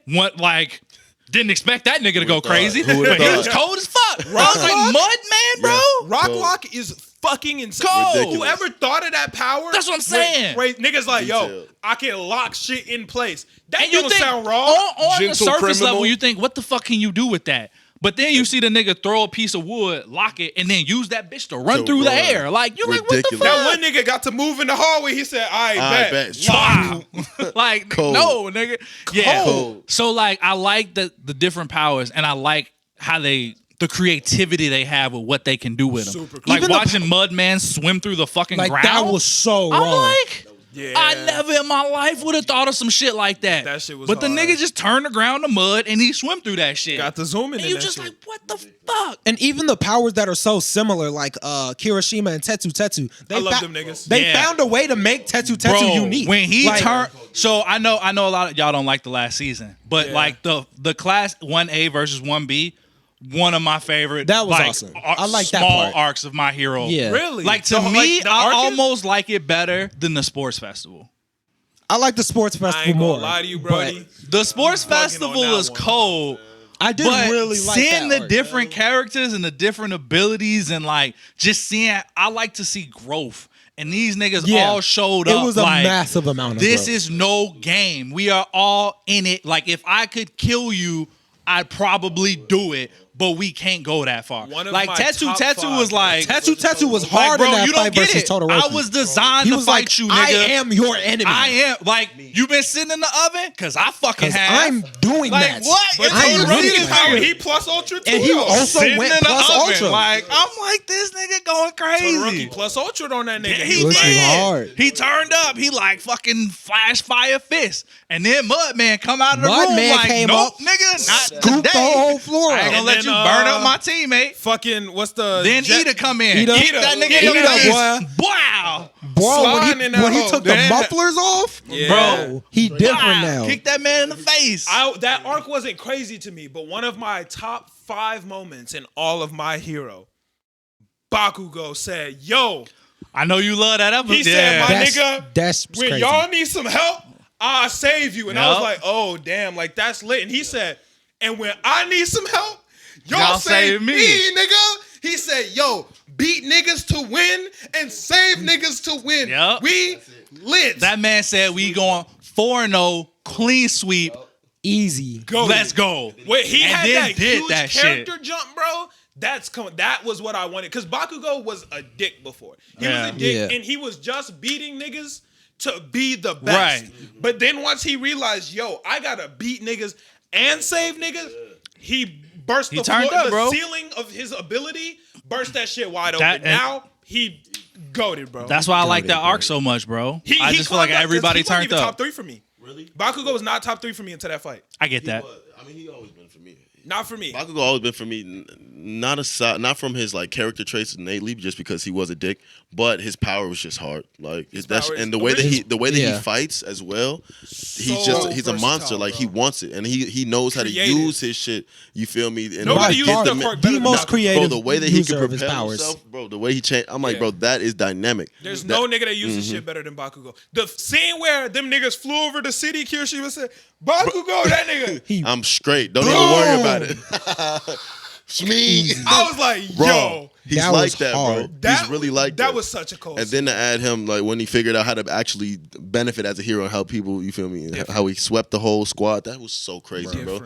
Didn't expect that nigga to go crazy. But he was cold as fuck. I was like, Mudman, bro? Rocklock is fucking insane. Cold. Whoever thought of that power? That's what I'm saying. Niggas like, yo, I can lock shit in place. That and you don't think, sound wrong. On the surface level, you think, what the fuck can you do with that? But then you see the nigga throw a piece of wood, lock it, and then use that bitch to run through the air. Like, you like, what the Ridiculous. That fuck? one nigga got to move in the hallway. He said, I bet. Wow. Like, Cold. no, nigga. Yeah. Cold. So, like, I like the different powers, and I like how the creativity they have with what they can do with them. Super cool. Like, Even the watching Mudman swim through the fucking Like ground. that was so I'm wrong. like, Yeah. I never in my life would have thought of some shit like that. That shit was But the hard. nigga just turned the ground to mud and he swim through that shit. Got the zoom in and you that just shit. like, what the fuck? And even the powers that are so similar, like Kirishima and Tetsu, I love them niggas. They Yeah. found a way to make Tetsu Bro, unique. when he Like, turned, so I know a lot of y'all don't like the last season, but Yeah. like the class 1A versus 1B, one of my favorite. That was like, awesome. I like that small part. arcs of my hero. Yeah. Really? Like to The- me, the I arc is- almost like it better than the sports festival. I like the sports I festival ain't gonna more. lie to you, but Brody. The sports bugging on festival that is one. cold. I did But really like seeing that the arc. different characters and the different abilities and like just seeing, I like to see growth. And these niggas Yeah. all showed It up. was a like, massive amount of this growth. is no game. We are all in it. Like if I could kill you, I'd probably do it. But we can't go that far. One of Like my Tetsu top Tetsu five. was like Tetsu was like, hard bro, in that you fight don't get versus it. Todoroki. I was designed He to was fight like, you, nigga. I am your enemy. I am. Like, you been sitting in the oven? Because I fucking Because have. I'm doing like, that. what? But I'm Todoroki really is how tired. he plus ultra too. And he though. also Sitting went in the plus oven. ultra. Like, I'm like, this nigga going crazy. Todoroki plus ultra on that nigga. Yeah, he was Looking did. hard. He turned up. He like fucking flash fire fist. And then Mudman come out of the room Mudman like, came nope, up, nigga, not scooped today. the whole floor I ain't up. gonna And let then, you burn up my teammate. fucking what's the Then Jet- Ida come in. Ida. Kick that nigga in Ida, the face. boy. Wow. Bro, Sliding in that when he hole. took the Yeah. mufflers off, Yeah. bro, he different Wow. now. Kick that man in the face. That arc wasn't crazy to me, but one of my top 5 moments in all of My Hero, Bakugo said, "Yo," I know you love that episode. he said, "My That's- nigga, that's when crazy. y'all need some help, I'll save you." And I was Yup. like, "Oh damn, like that's lit." And he said, "And when I need some help, y'all Y'all save save me, me." nigga." He said, "Yo, beat niggas to win and save niggas to win. Yup. We lit." That man said we going 4-0, clean sweep. Easy. Go. Let's go. Wait, he And had then that did huge that character shit. jump, bro. That was what I wanted. Because Bakugo was a dick before. He Yeah. was a dick, Yeah. and he was just beating niggas to be the best. Right. But then once he realized, yo, I gotta beat niggas and save niggas, he burst the turned floor, up, the bro. ceiling of his ability, burst that shit wide That- open. Now he goated, bro. That's why I like that arc so much, bro. I just feel like climbed up, 'cause everybody he wasn't turned even up. top 3 for me. Really? Bakugo was not top 3 for me until that fight. I get that. I mean, he always been for me. Not for me. Bakugo always been for me, not from his like character traits innately, just because he was a dick, but his power was just hard. Like power is- and the way that he Yeah. fights as well, he's So a monster. versatile, Like bro. he wants it, and he knows how Creative. to use his shit. You feel me? And Nobody By uses far, the quirk better the than most Bakugo. creative bro, the way that he user can of his propel powers. himself, bro, the way he changed, I'm like, Yeah. bro, that is dynamic. There's That- no nigga that uses shit better than Bakugo. The scene where them niggas flew over the city, Kirishima said, Bakugo, that nigga. I'm straight. Don't even worry about it. Me, I was like, bro, yo. he's That like was that, hard. bro. He's really like that. That was such a cold And then to add him, like when he figured out how to actually benefit as a hero and help people, you feel me? And how he swept the whole squad, that was so crazy, bro.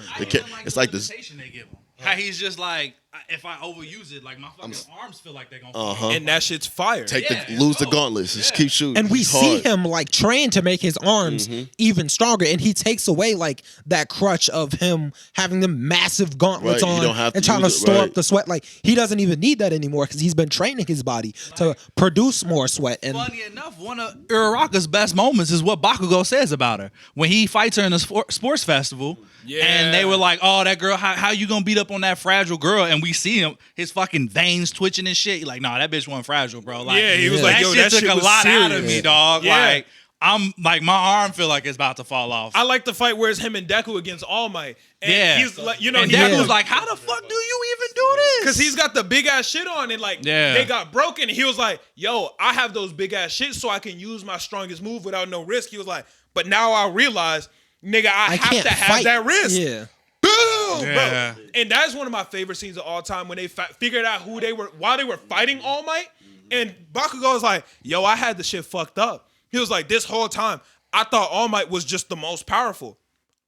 It's like this. They give him. How he's just like, if I overuse it, like my fucking arms feel like they're gonna. And that shit's fire. Take Yeah, lose the oh, gauntlets, just yeah. keep shooting. And we It's see hard. him like train to make his arms even stronger, and he takes away like that crutch of him having them massive gauntlets Right, you on don't have to and trying to use it, store right. up the sweat. Like he doesn't even need that anymore because he's been training his body to produce more sweat. And Funny enough, one of Uraraka's best moments is what Bakugo says about her when he fights her in the sports festival. Yeah. And they were like, "Oh, that girl, how you gonna beat up on that fragile girl?" And we see him, his fucking veins twitching and shit. He like, "Nah, that bitch wasn't fragile, bro." Like, Yeah, he was like, that yo, shit that took shit a was lot out of serious. me, dog. Yeah. Like, I'm like, my arm feel like it's about to fall off. I like the fight where it's him and Deku against All Might. And Yeah. he's like, you know, and he Deku Yeah. was like, "How the fuck do you even do this?" because he's got the big ass shit on, and like Yeah. they got broken. He was like, "Yo, I have those big ass shit, so I can use my strongest move without no risk." He was like, "But now I realize, nigga, I have can't to have fight. that risk." Yeah. Boom, Yeah. bro. And that's one of my favorite scenes of all time when they figured out who they were while they were fighting All Might. And Bakugo was like, "Yo, I had the shit fucked up." He was like, "This whole time, I thought All Might was just the most powerful.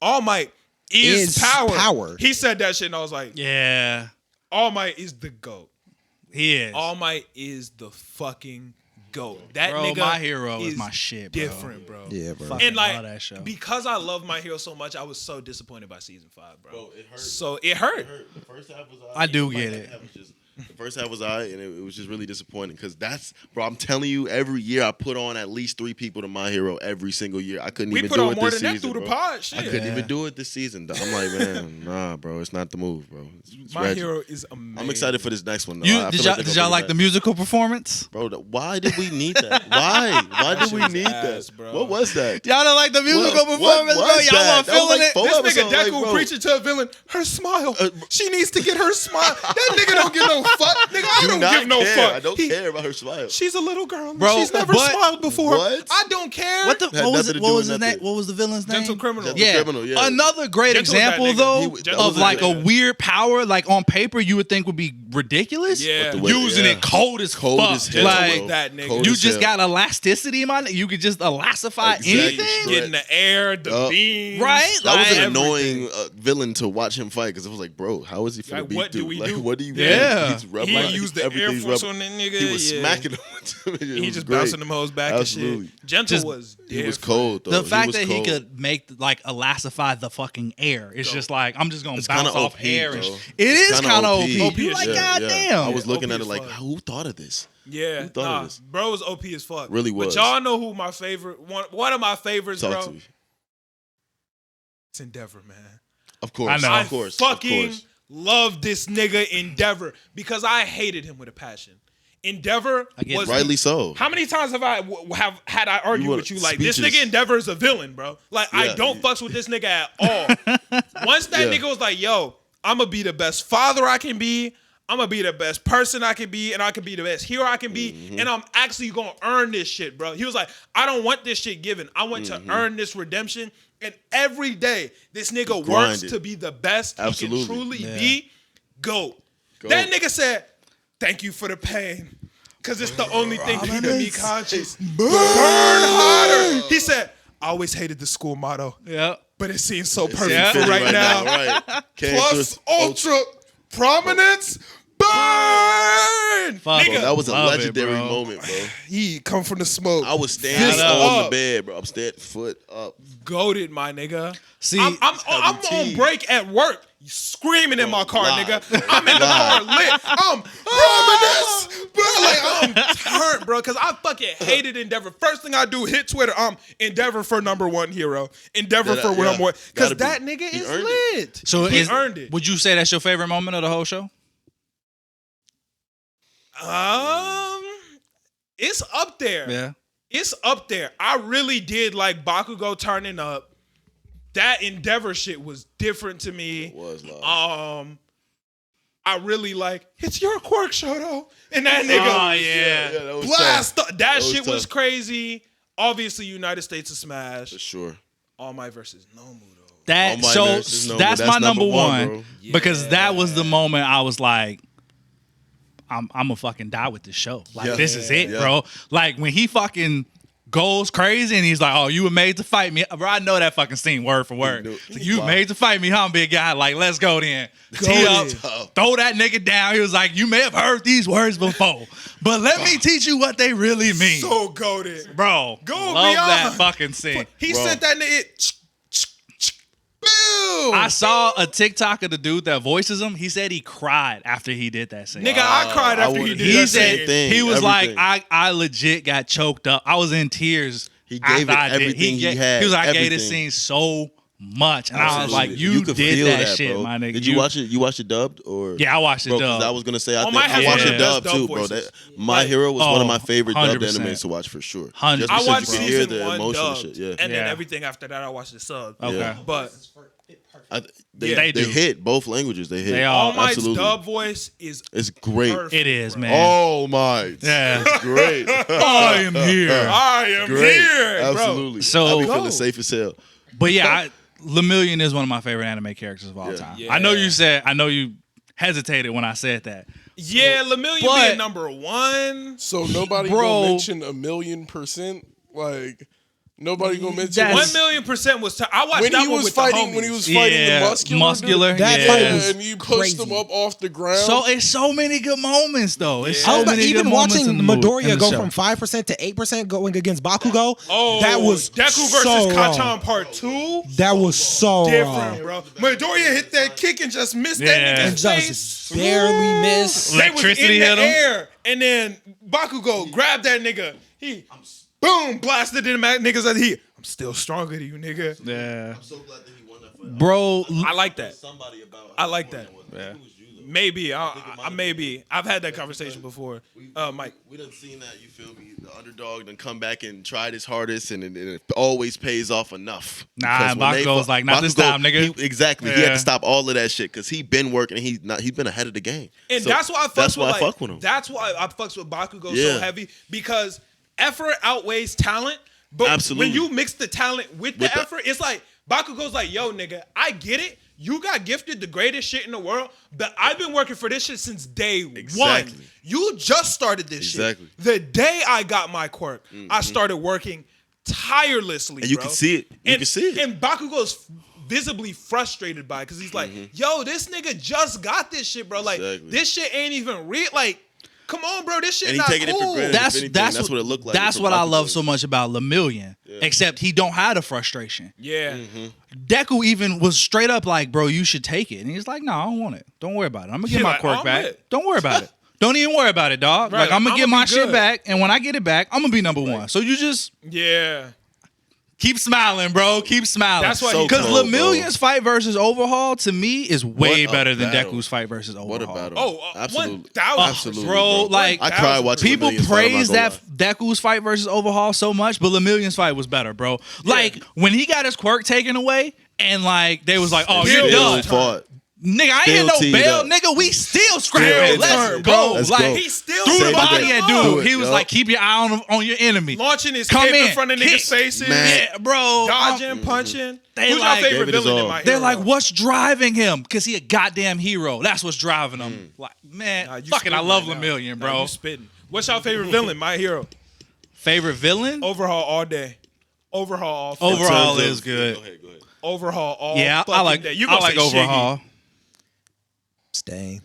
All Might is power. power. He said that shit, and I was like, Yeah, All Might is the GOAT. he is. All Might is the fucking GOAT. That Bro, nigga My Hero is my shit, bro. different, bro. Yeah, bro. Fucking And like, love that show. because I love My Hero so much, I was so disappointed by season 5, bro. Bro, it hurt. So it hurt. The first half was I do get it. The first half was alright, and it was just really disappointing because that's, bro. I'm telling you, every year I put on at least 3 people to My Hero every single year. I couldn't We even put do on it more this than that season, through the bro. pod. I Shit. couldn't even do it this season. I'm like, man, nah, bro. It's not the move, bro. It's My ratchet. Hero is amazing. I'm excited for this next one. Though. You I did feel y'all they're did gonna y'all bring like it the back. musical performance? Bro? Why did we need that? Why? Why did shit we was need ass, that? bro. What was that? Y'all don't like the musical What performance, bro? was Y'all that? weren't That was feeling like it. 4 This nigga episodes, like, Deku bro. preaching to a villain. Her smile. She needs to get her smile. That nigga don't give no fuck. Nigga, I Do don't not give no care. fuck. I don't care about her smile. She's a little girl. Bro, She's never but- smiled before. What? I don't care. What the Had what was nothing it? to What do was with his name? nothing. What was the villain's name? Gentle Criminal. Gentle Criminal, yeah. Another great Gentle was that example nigga. though Gentle of was like that a nigga. weird power, like on paper you would think would be ridiculous. Yeah. But the way- Using yeah. it cold as Cold fuck. as hell, like bro. that nigga. Cold you as just hell. got elasticity, man. You could just elastify Exactly. anything. Get in the air, the Yup. beams. Right? That was Like, an everything. annoying villain to watch him fight because it was like, bro, how is he finna Like, beat what do dude? we Like, do? what do you Yeah. do? He's rebel. He used the Air Everything's Force rebel. on that nigga. He was yeah. smacking him. It He was just great. bouncing them hoes back Absolutely. and shit. Gentle Just- was He was different. cold though. the fact was that cold. he could make like elastify the fucking air. It's just like I'm just gonna It's bounce kinda off OP, air. bro. And it is Kinda kind of OP. OP. OP You as like, shit. goddamn. I was looking OP at it as like, fuck. who thought of this? Yeah, Who thought of nah, this? bro was OP as fuck. Really was. But y'all know who my favorite one of my favorites, Talk bro. to me. It's Endeavor, man. Of course. I know. I Of course. fucking Of course. love this nigga Endeavor because I hated him with a passion. Endeavor I get was it. Rightly so. How many times have I have had I argued were with you like this speeches. nigga Endeavor is a villain, bro? Like I Yeah. don't fucks with this nigga at all. Once that Yeah. nigga was like, "Yo, I'm gonna be the best father I can be. I'm gonna be the best person I can be, and I can be the best hero I can be, Mm-hmm. and I'm actually gonna earn this shit, bro." He was like, "I don't want this shit given. I want Mm-hmm. to earn this redemption." And every day, this nigga works Grinded. to be the best Absolutely. he can truly Yeah. be. Go. That nigga said, "Thank you for the pain. Cause it's the only thing keeping me conscious. Burn harder." He said, "I always hated the school motto, Yeah. but it seems so perfect Yeah. for right now. Right. Came Plus through- ultra prominence, burn." Fuck. Nigga, Bro, that was a Love it, legendary bro. moment, bro. he come from the smoke. I was standing Fist on the up. bed, bro. I'm standing foot up. Goated, my nigga. See, I'm on tea. break at work, screaming in my car, live, nigga. bro. I'm in the car Live. lit. I'm prominence, bro. Like I'm turned, bro, because I fucking hated Endeavor. First thing I do, hit Twitter. Endeavor for #1 hero. Endeavor Yeah, for yeah. #1 because Gotta be. that nigga He is earned it. lit. so he is, earned it. Would you say that's your favorite moment of the whole show? It's up there. Yeah. It's up there. I really did like Bakugo turning up. That Endeavor shit was different to me. It was live. I really like it's your quirk show though. And that Oh nigga yeah. that was blast tough. that was shit was tough. crazy. Obviously, United States of Smash. For sure. All Might versus Nomu though. That All Might so versus Nomu. that's my number one, bro. because that was the moment I was like, I'm gonna fucking die with this show. Like Yeah. this is it, Yeah. bro. Like when he fucking goes crazy and he's like, "Oh, you were made to fight me," bro. I know that fucking scene word for word. knew- Like, you Wow. made to fight me, huh, big guy? Like let's go then. Go Tee up, then. throw that nigga down. He was like, "You may have heard these words before, but let me teach you what they really mean." So goated. Bro, Go love beyond. that fucking scene. He Bro. sent that nigga. Boom. I saw a TikTok of the dude that voices him. He said he cried after he did that scene. Nigga, I cried I after he would've did did He that said shit. thing, he was everything. like, I legit got choked up. I was in tears. He gave after it I did. everything he had, He was like, I gave this everything. scene so much, and I was like, Absolutely. you could did feel that shit, bro. my nigga. Did you watch it? You watched it dubbed or? Yeah, I watched it Bro, 'cause dubbed. I was gonna say, I Oh, think Might I has watched one of it the dubbed best too, dub bro. voices. My Like- Hero was one of my Oh, favorite dubbed 100%. animes to watch for sure. 100%. Just I because watched you can hear season the 1 emotion and dubbed, shit. Yeah, and then Yeah. everything after that I watched the sub. Okay. Yeah. But they, Yeah. They they do. hit both languages. They hit. They all- All Might's Absolutely. dub voice is It's great. perfect. It is, man. Oh my! Yeah. It's great. I am here. I am Great. here, bro. Absolutely. So- I be feeling Go. safe as hell. But yeah, Lemillion is one of my favorite anime characters of all Yeah. time. Yeah. I know you hesitated when I said that. Yeah, Lemillion But- being #1. So nobody Bro. gonna mention 1,000,000%. Like Nobody gonna mention That's- 1,000,000% was. I watched when that he one was with fighting. the When he homies. was fighting Yeah, the muscular. Dude. That yeah. fight was And you pushed him crazy. up off the ground. So it's so many good moments though. It's Yeah. so I was many even good moments watching in the movie- in Midoriya the go show. from 5% to 8% going against Bakugo. Oh, that was Deku versus so wrong. Kachan Part 2. That was so Different, wrong. bro. Midoriya hit that kick and just missed Yeah. that And nigga's just face. barely missed. They was Electricity in the hit him. air, and then Bakugo grabbed that nigga. He boom blasted in that nigga's head. I'm still stronger than you, nigga. Yeah. I'm so glad that he won that fight. Bro, I like that. Somebody about. I like that. Yeah. Maybe maybe I've had that conversation before. Mike. We done seen that. You feel me? The underdog done come back and tried his hardest, and it always pays off enough. Nah, Because when they Bakugo's fought- like, not this time, nigga. Exactly. He had Yeah. to stop all of that shit because he been working. And he's been ahead of the game. And So that's why I fucks that's with, why like, I fuck with him. That's why I fucks with Bakugo Yeah. so heavy, because effort outweighs talent. But Absolutely. when you mix the talent with the With the- effort, it's like Bakugo's like, yo, nigga, I get it. You got gifted the greatest shit in the world, but I've been working for this shit since day Exactly. one. You just started this Exactly. shit. The day I got my quirk, I started working tirelessly, And you bro. can see it. You can see it. And Bakugo's visibly frustrated by it because he's like, yo, this nigga just got this shit, bro. Like, Exactly. this shit ain't even real. Like, come on, bro. This shit And he not taking it for cool. granted. that's If anything, that's that's what it looked like That's from what I Bakugo. love so much about Lemillion. Except he don't have the frustration. Yeah. Deku even was straight up like, bro, you should take it. And he's like, no, I don't want it. Don't worry about it. I'm gonna get He my like, quirk I'm back. lit. Don't worry about it. Don't even worry about it, dog. Right, Like I'm gonna get I'ma my be shit good. back, and when I get it back, I'm gonna be number one. So you just Yeah. keep smiling, bro. Keep smiling. That's why So he because cold, Lemillion's fight versus Overhaul to me is way What a better than battle. Deku's fight versus Overhaul. What a battle. Oh, absolutely. 1,000%. Absolutely, Bro, like, I cried watching People Lemillion's fight, I'm not praise gonna that lie. Deku's fight versus Overhaul so much, but Lemillion's fight was better, bro. Like when he got his quirk taken away, and like they was like, "Oh, Still you're Still done, fought. nigga. I ain't Still hit no teed bail, up. nigga. We still scrapping. Still Let's turn, go." bro. Let's Like go. He still threw the Save the body day. at Do dude. it, He was yup. like, "Keep your eye on your enemy." Launching his Come cape in in, front of kick. niggas' faces. Man. Yeah, bro. Dodging, punching. They Who's like- your favorite Gave it his villain in all. my They're hero? like, what's driving him? Because he a goddamn hero. That's what's driving him. Like, man, Nah, you fucking, I spitting love right now. Lemillion, Nah, bro. you spitting. What's your favorite villain? My hero. Favorite villain? Overhaul all day. Overhaul all fucking Overhaul day. is good. Go ahead, go ahead. Overhaul all Yeah, I fucking like. day. You I gonna like say Shiggy. Overhaul. Stain.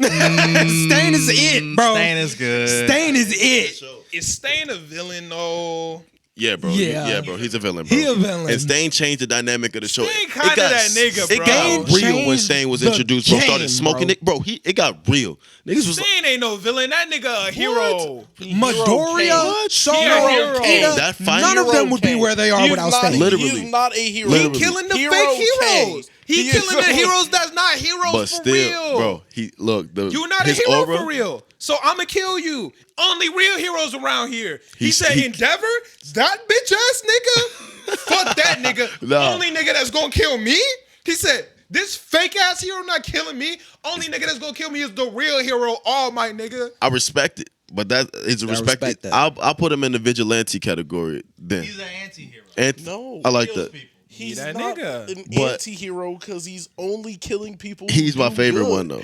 Stain is it, bro. Stain is good. Stain is it. Is Stain a villain though? Yeah, bro. Yeah. Yeah, bro. He's a villain, bro. He a villain. And Stain changed the dynamic of the show. Stain kinda that nigga, It bro. got Stain real when changed Stain was the introduced. Bro, started game, smoking bro. it. Bro, it got real. Niggas was Stain ain't no villain. That nigga a hero. Midoriya, Sora, Hero king. Ida, That fight- none of them would be where they are He's without not, Stain. Literally. He's not a hero. Literally. He killing the Hero fake king. heroes. He is killing the heroes that's not heroes but for still, real. bro, he look, You not a his hero aura, for real. So I'ma kill you. Only real heroes around here. He said he- Endeavor, that bitch ass nigga. Fuck that nigga. Nah. Only nigga that's gonna kill me. He said, this fake ass hero not killing me. Only nigga that's gonna kill me is the real hero, All Might nigga. I respect it. But that is respect respect. that. I'll put him in the vigilante category then. He's an anti-hero. And No. I like Kills that. people. He's that not nigga. an But- anti-hero because he's only killing people. who He's my do favorite good. one though.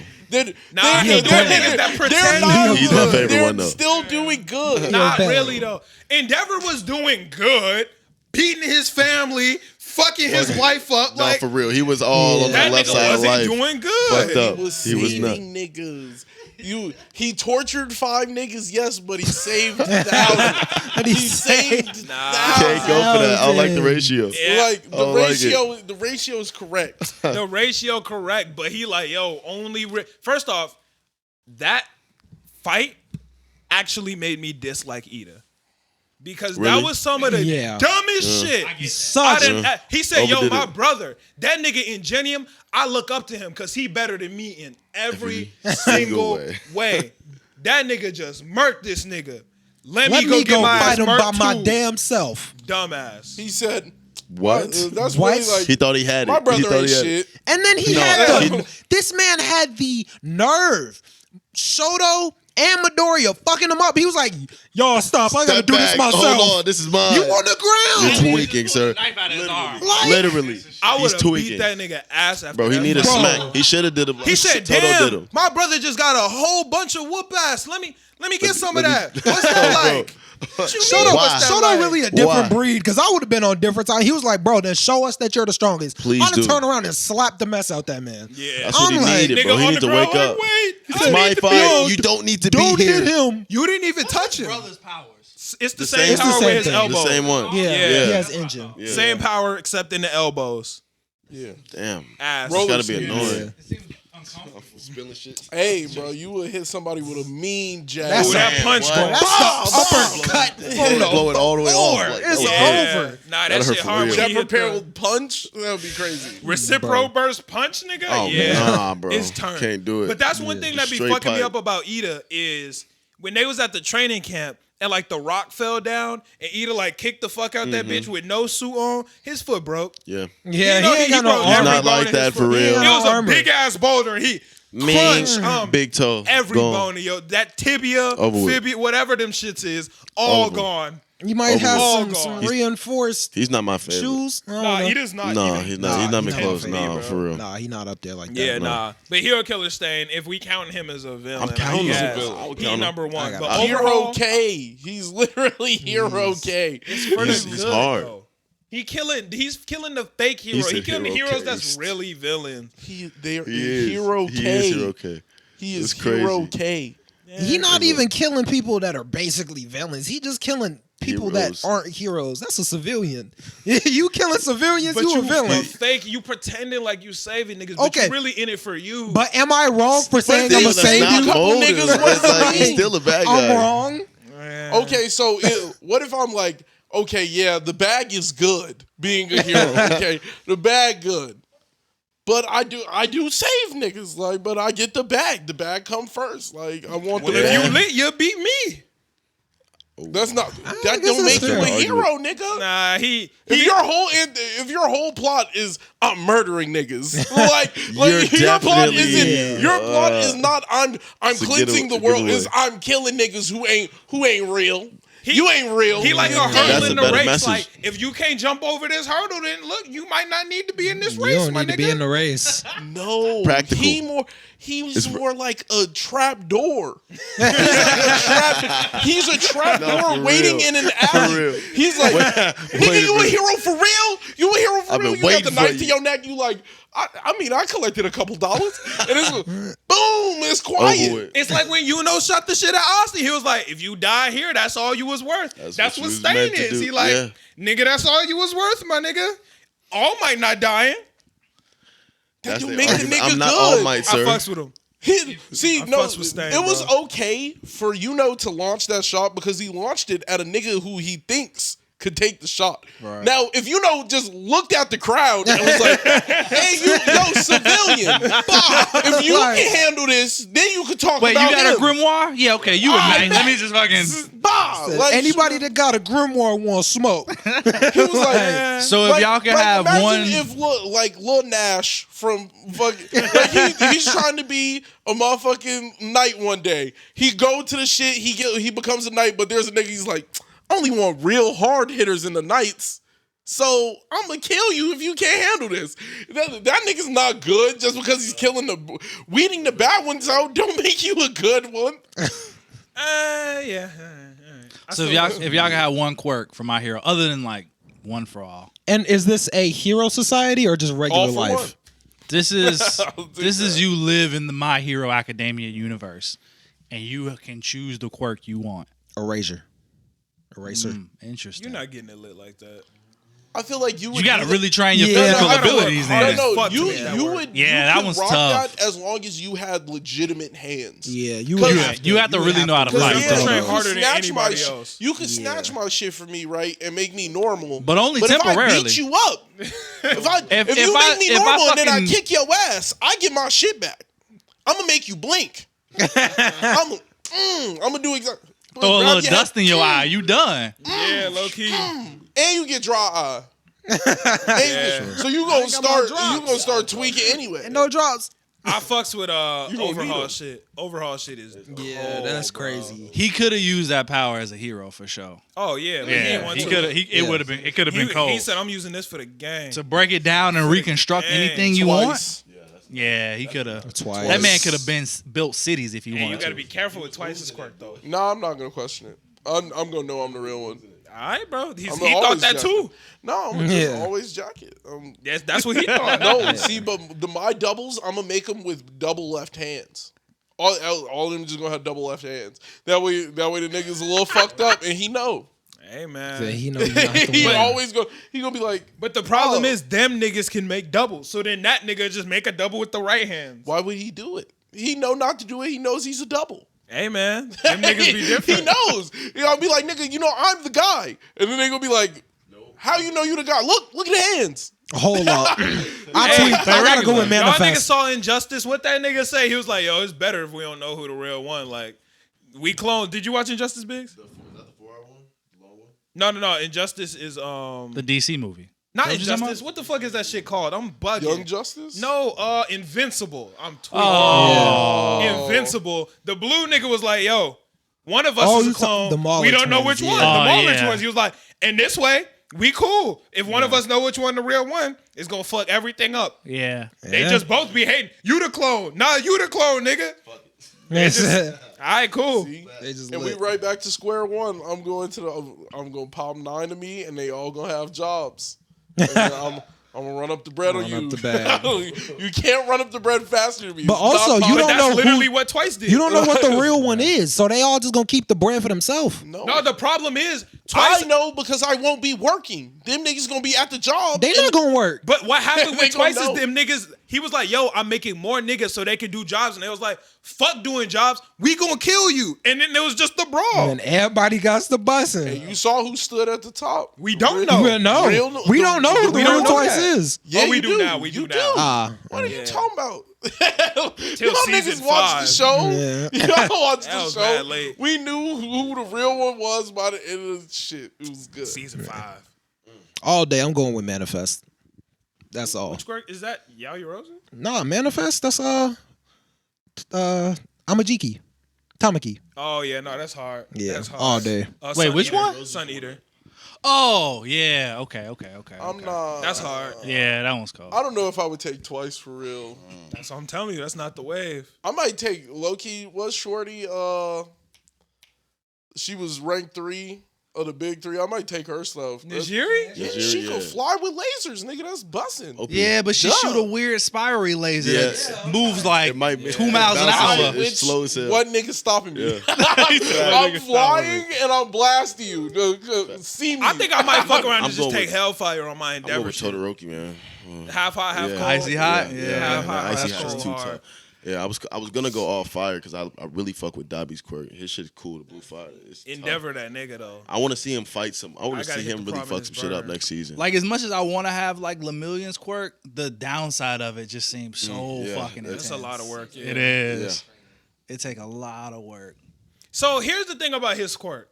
Nah, he doing niggas that pretend. not He's my good. favorite They're one, though. still doing good. Not better. really though. Endeavor was doing good, beating his family, fucking his wife up. No, Like for real. He was all on the that left nigga side of wasn't life. doing Fucked good. up. He was He was not. saving niggas. He tortured 5 niggas, yes, but he saved 1,000. He saved Can't 1,000. go for that. I don't like the ratio. Yeah. Like I don't like the ratio is correct. The ratio correct, but he like, yo, only first off, that fight actually made me dislike Ida. Because Really? that was some of the Yeah. dumbest shit. I Such didn't, he said, yo, Overdid my it. brother, that nigga Ingenium, I look up to him because he better than me in every single way. way. That nigga just murked this nigga. Let Let me go get my fight ass him by murked my too. damn self. Dumbass. He said, What? That's What? really like, He thought he had it. my He brother thought ain't he had shit. it. And then he No, had he- the, this man had the nerve. Shoto and Midoriya fucking him up. He was like, y'all stop. I gotta Step do this back. myself. Hold on, this is mine. You on the You're ground. tweaking, sir. Knife out of his arm. Like- Literally. I would He's have beat tweaking. that nigga ass after Bro, he that need a fight. smack. He should have did him. He said, Toto did "Damn, him. my brother just got a whole bunch of whoop ass. Let me get some of let me- that. What's that like?" Shoto really a different Why? breed because I would have been on different time. He was like, bro, then show us that you're the strongest. Please I'd have do. turned around and slapped the mess out that man. Yeah. That's what he I'm like, needed, bro. Nigga He on needs the to wake ground, up. like, wait, It's my fight. You don't need to be Don't here. hit him. You didn't even touch him. Brother's powers. It's the The same same- power It's the with his same thing. elbow. The same one. Yeah, Yeah. he has engine. Yeah. Same power except in the elbows. Yeah. Damn. Ass. Bro, It's gotta be Yeah. annoying. It seems uncomfortable. Spilling shit. Hey, bro, you would hit somebody with a mean jab. That's Ooh, that punch, what? bro. That's the uppercut. Blow it all the way off. Like, It's that was Yeah. over. Nah, that That'd shit hurt for hard. real. when That you hit prepared the punch, that would be crazy. Recipro burst punch, nigga. Oh, yeah, nah, bro. It's turned. Can't do it. But that's one thing that be Straight fucking me pipe. up about Ida is when they was at the training camp and like the rock fell down and Ida like kicked the fuck out that bitch with no suit on, his foot broke. Yeah. Yeah, You know he ain't got no broke armor. every Not bone like in his that foot. for real. It was a Armor. big ass boulder and he Mean crunched big toe. every gone. bone of your that tibia, Over with. fibia, whatever them shits is, all Over. gone. You might have All some gone. reinforced He's not my favorite. shoes. I don't Nah, know. Ida's not. No, even- he's not. He's not he's even not close. for me, No, bro. for real. Nah, he not up there like that. Yeah, no. nah. But Hero Killer Stain, if we count him as a villain, I'm counting he him as a has- villain. I would He count him. number one. I But got Hero overall, K. He's literally Hero K. for He's- the he's good, hard. though. He's killing the fake hero. He's a He's killing the hero heroes that's case. really villains. He He is. Hero He K. is Hero K. He is It's crazy. Hero K. He not even killing people that are basically villains. He just killing people Heroes. that aren't heroes. That's a civilian. You killing civilians, But you a you villain. fake, you pretending like you saving niggas, but Okay. you really in it for you. But am I wrong for saying then I'm a that's save not you? a couple motive. niggas It's was like, he's like- still a bad I'm guy. wrong. Okay, so what if I'm like, okay, yeah, the bag is good being a hero. Okay, the bag good, but I do save niggas. Like, but I get the bag. The bag come first. Like, I want well, the if bag. you lit, you beat me. That's not. That guess don't make that's you a fair. hero, nigga. Nah, he If your whole plot is I'm murdering niggas, like You're your plot definitely- isn't. Your plot is not I'm a cleansing the good world. away. Is I'm killing niggas who ain't real. You ain't real. He like a That's hurdle a in the better race. message. Like, if you can't jump over this hurdle, then look, you might not need to be in this You race, don't my need to nigga. be in the race. No, Practical. He was more like a trap door. He's a trap No, door for waiting real. in an For alley. real. He's like, nigga, wait a you a minute. hero for real? You a hero for I've real? been You got waiting the for knife to you. your neck. You like, I mean, I collected a couple dollars, and it's boom, it's Over quiet. with. It's like when shot the shit at Austin. He was like, if you die here, that's all you was worth. That's That's what what you was Stain meant to is. do. He like, Yeah. nigga, that's all you was worth, my nigga. All Might not dying. That That's you the make the argument. nigga I'm not good. All Might, I sir. fucks with him. See, I no, fucks with Stain, it was bro. okay for to launch that shot because he launched it at a nigga who he thinks could take the shot. Right. Now, if just looked at the crowd and was like, "Hey, civilian, if you Right. can handle this, then you could talk Wait, you about got him." a grimoire? Yeah, okay, you a knight. Let me just fucking. Bah! Like, Anybody that got a grimoire want smoke. he was like, So if y'all can have imagine one. if Lil Nash from fucking he's trying to be a motherfucking knight one day. He go to the shit, he becomes a knight, but there's a nigga he's like, I only want real hard hitters in the knights. So I'm gonna kill you if you can't handle this. That nigga's not good just because he's weeding the bad ones out. Don't make you a good one. Yeah. So if y'all can have one quirk for my hero, other than like one for all. And is this a hero society or just regular All for life? one. This is I don't think this is that. you live in the My Hero Academia universe, and you can choose the quirk you want. Eraser. Interesting. You're not getting it lit like that. I feel like you would You got to do really train your Yeah, physical I gotta work abilities. hard Then. as No, fuck to you make that you work. would Yeah, you that could one's rock tough. that as long as you had legitimate hands. Yeah, you Cause- would Yeah, have you have to would really know how to do fight. that. You gotta train could harder than snatch my anybody sh- else. You could snatch my shit from me, right, and make me normal. But only If I temporarily. beat you up, if If you I- make me if I normal and then I fucking- kick your ass, I get my shit back. I'm gonna make you blink. I'm gonna do exactly. Throw a little dust in your eye. You done. Yeah, low key. And you get dry eye. So you gonna start tweaking anyway. No drops. I fucks with gonna need overhaul him. shit. Overhaul shit is Yeah, that's crazy. He could have used that power as a hero for sure. Oh yeah, but he Yeah, didn't want he to. could have. It would have been. It could have been cold. He said, "I'm using this for the game." To break it down and reconstruct gang, anything you want. Twice. Yeah, he could have. Twice. That man could have built cities if he And you wanted got to to. be careful with Twice's quirk though. No, I'm not gonna question it. I'm gonna know I'm the real one. All right, bro. He I'm thought always that jacket. too. No, I'm gonna just always jacket. Yes, that's what he thought. No, see, but my doubles, I'm gonna make them with double left hands. All of them just gonna have double left hands. That way the nigga's a little fucked up, and he know. Hey man, Yeah, he know you not to He win. always he gonna be like. but the problem Oh. is them niggas can make doubles. So then that nigga just make a double with the right hand. Why would he do it? He know not to do it. He knows he's a double. Hey man, them niggas be different. He knows. I'll be like, nigga, I'm the guy, and then they gonna be like, how you know you the guy? Look at the hands. Hold up. I gotta go with Y'all niggas Manifest. saw Injustice. What that nigga say? He was like, yo, it's better if we don't know who the real one. Like, we clone. Did you watch Injustice, Biggs? Is that the 4-hour one? The long one? No. Injustice is The DC movie. not What you talking Injustice. What the fuck is that shit called? I'm bugging. Young Justice. No, Invincible. I'm tweaking. Oh. Invincible. The blue nigga was like, yo, one of us Oh, is you a clone. the Marlon We don't know twins, which one. yeah. The Oh, Marlon yeah. twins. He was like, and this way, we cool. If one of us know which one the real one, it's gonna fuck everything up. Yeah. They Yeah. just both be hating. You the clone. Nah, you the clone, nigga. All right, cool. See? They just And we lit. right back to square one. I'm gonna pop 9 to me, and they all gonna have jobs. And then I'm gonna run up the bread on Run you. up the bag. You can't run up the bread faster than me. But also, Stop you But don't that's know literally who. what Twice did. You don't know what the real one is, so they all just gonna keep the bread for themselves. No, the problem is I Twice. know because I won't be working. Them niggas gonna be at the job. They not gonna work. But what happened They with Twice gonna is them niggas. He was like, "Yo, I'm making more niggas so they can do jobs," and they was like, "Fuck doing jobs. We gonna kill you." And then there was just the brawl. And everybody got the bussing. And you saw who stood at the top. We don't Real- know. We don't know. Real- We don't know who the we don't real know Twice that. is. Yeah, Oh, we you do now. We You do now. What are you talking about? Till Y'all season niggas watched the 5. show. Yeah. Y'all watched That the was show. mad late. We knew who the real one was by the end of the shit. It was good. Season 5. All day, I'm going with Manifest. That's all. Which quirk is that? Yaoyorozu? Nah, Manifest. That's Amajiki, Tamaki. Oh yeah, no, that's hard. Yeah, That's hard. all day. Wait, Sun which Eater. one? Sun Eater. Oh, yeah. Okay. I'm not. That's hard. Yeah, that one's cold. I don't know if I would take Twice for real. That's what I'm telling you. That's not the wave. I might take Loki. Was Shorty? She was ranked 3 of the big 3. I might take her stuff. Nijiri? Yeah, Nijiri, she yeah. can fly with lasers, nigga. That's busting. OP. Yeah, but she Duh. shoot a weird spirally laser Yeah. that moves like It might be 2 miles an bounces. hour. It's slow as hell. What nigga stopping me? Yeah. I'm flying and I'm blasting you. See me. I think I might fuck around I'm and just going take with- Hellfire on my I'm going Endeavor. with shit. Todoroki, man. Half hot, half Yeah. cold. Icy hot? Yeah, Yeah. Half hot, Icy half hot is cold too hard. tough. Yeah, I was gonna go all fire because I really fuck with Dobby's quirk. His shit is cool. The blue fire. It's tough. Endeavor that nigga though. I want to see him fight some. I want I to gotta see hit him the really fuck prominence some shit up burn. next season. Like, as much as I want to have, like, Lemillion's quirk, the downside of it just seems so yeah. fucking intense. It's a lot of work. Yeah. It is. It take a lot of work. So here's the thing about his quirk.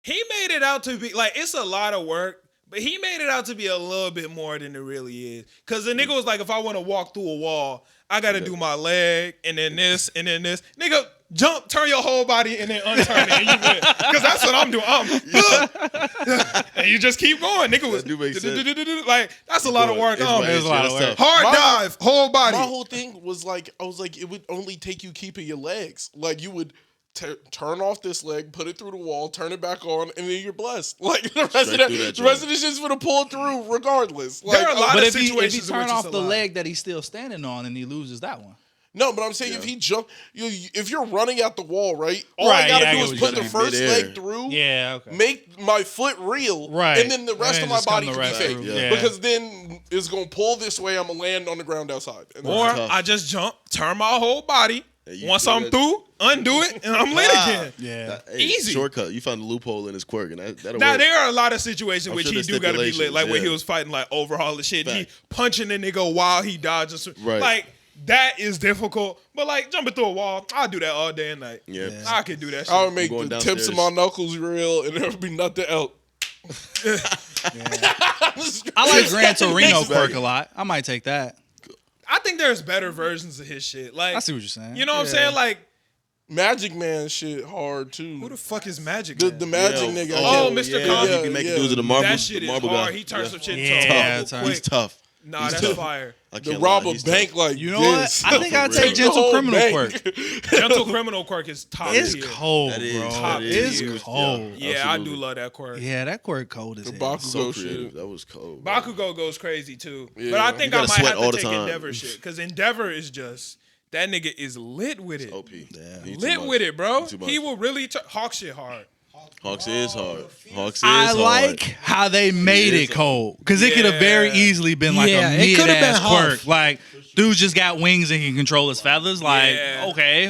He made it out to be like it's a lot of work, but he made it out to be a little bit more than it really is. Cause the nigga was like, if I want to walk through a wall, I gotta do my leg and then this and then this. Nigga, jump, turn your whole body and then unturn it and you win. Cause that's what I'm doing. And you just keep going. Nigga was That do make sense. like that's a lot of work. It's It's a lot of work. hard My- dive, whole body. My whole thing was like, I was like, it would only take you keeping your legs. Like you would turn off this leg, put it through the wall, turn it back on, and then you're blessed. Like the rest Straight through that the rest of the shit's gonna pull through regardless. Like, There are a lot But of if he situations in turn which it's off a the lot. leg that he's still standing on and he loses that one. no, but I'm saying if he jump, if you're running at the wall, right? All Right, I gotta yeah, I do get is what put you're the saying. first Midair. leg through. Yeah, okay. Make my foot real, Right. and then the rest And of my just come body the can be rest fake. through. Yeah. Because then it's gonna pull this way. I'm gonna land on the ground outside. And Or that's- tough. I just jump, turn my whole body. you Once do I'm that- through, undo it, and I'm lit again. Yeah. Hey, Easy. shortcut. You found the loophole in his quirk, and that'll Now work. there are a lot of situations I'm which sure he there's do gotta be lit, stipulations, like when he yeah. was fighting like overhaul the shit. He Fact. punching the nigga while he dodges. Right. Like that is difficult, but like jumping through a wall, I'll do that all day and night. Yeah. I could do that shit. I would make going the tips of downstairs. my knuckles real, and there would be nothing else. I like Gran Torino Next quirk a lot. I might take that. I think there's better versions of his shit. Like I see what you're saying. you know what I'm saying? Like Magic Man shit hard too. who the fuck is Magic The, Man? the Magic nigga. Oh, yeah. Mr. Yeah, Kami. He be making dudes of the marble. that shit the is marble hard. guy. He turns some shit Yeah, into it's a hard. quick. He's tough. Nah, He's that's tough. fire. I To can't rob lie, a he's bank tough. like You know this. what? I think I'd take Take the Gentle whole Criminal bank. quirk. Gentle Criminal quirk is top It's tier. cold, That is, bro. Top It's tier. cold. Yeah, I do absolutely. love that quirk. Yeah, that quirk cold as The hell. Bakugo So shit. creative. That was cold. Bakugo goes crazy too. Yeah. But I You think I gotta might sweat have all to the take time. Endeavor shit. Because Endeavor is just, that nigga is lit with it. OP. He too Lit much. with it, bro. He too much. He will really Hawk shit hard. Hawks is hard. Hawks is I hard. like how they made is it cold because it could have very Yeah. easily been like Yeah, a it coulda mid-ass been quirk. Huff. Like, dude just got wings and can control his feathers. Like, Yeah. okay,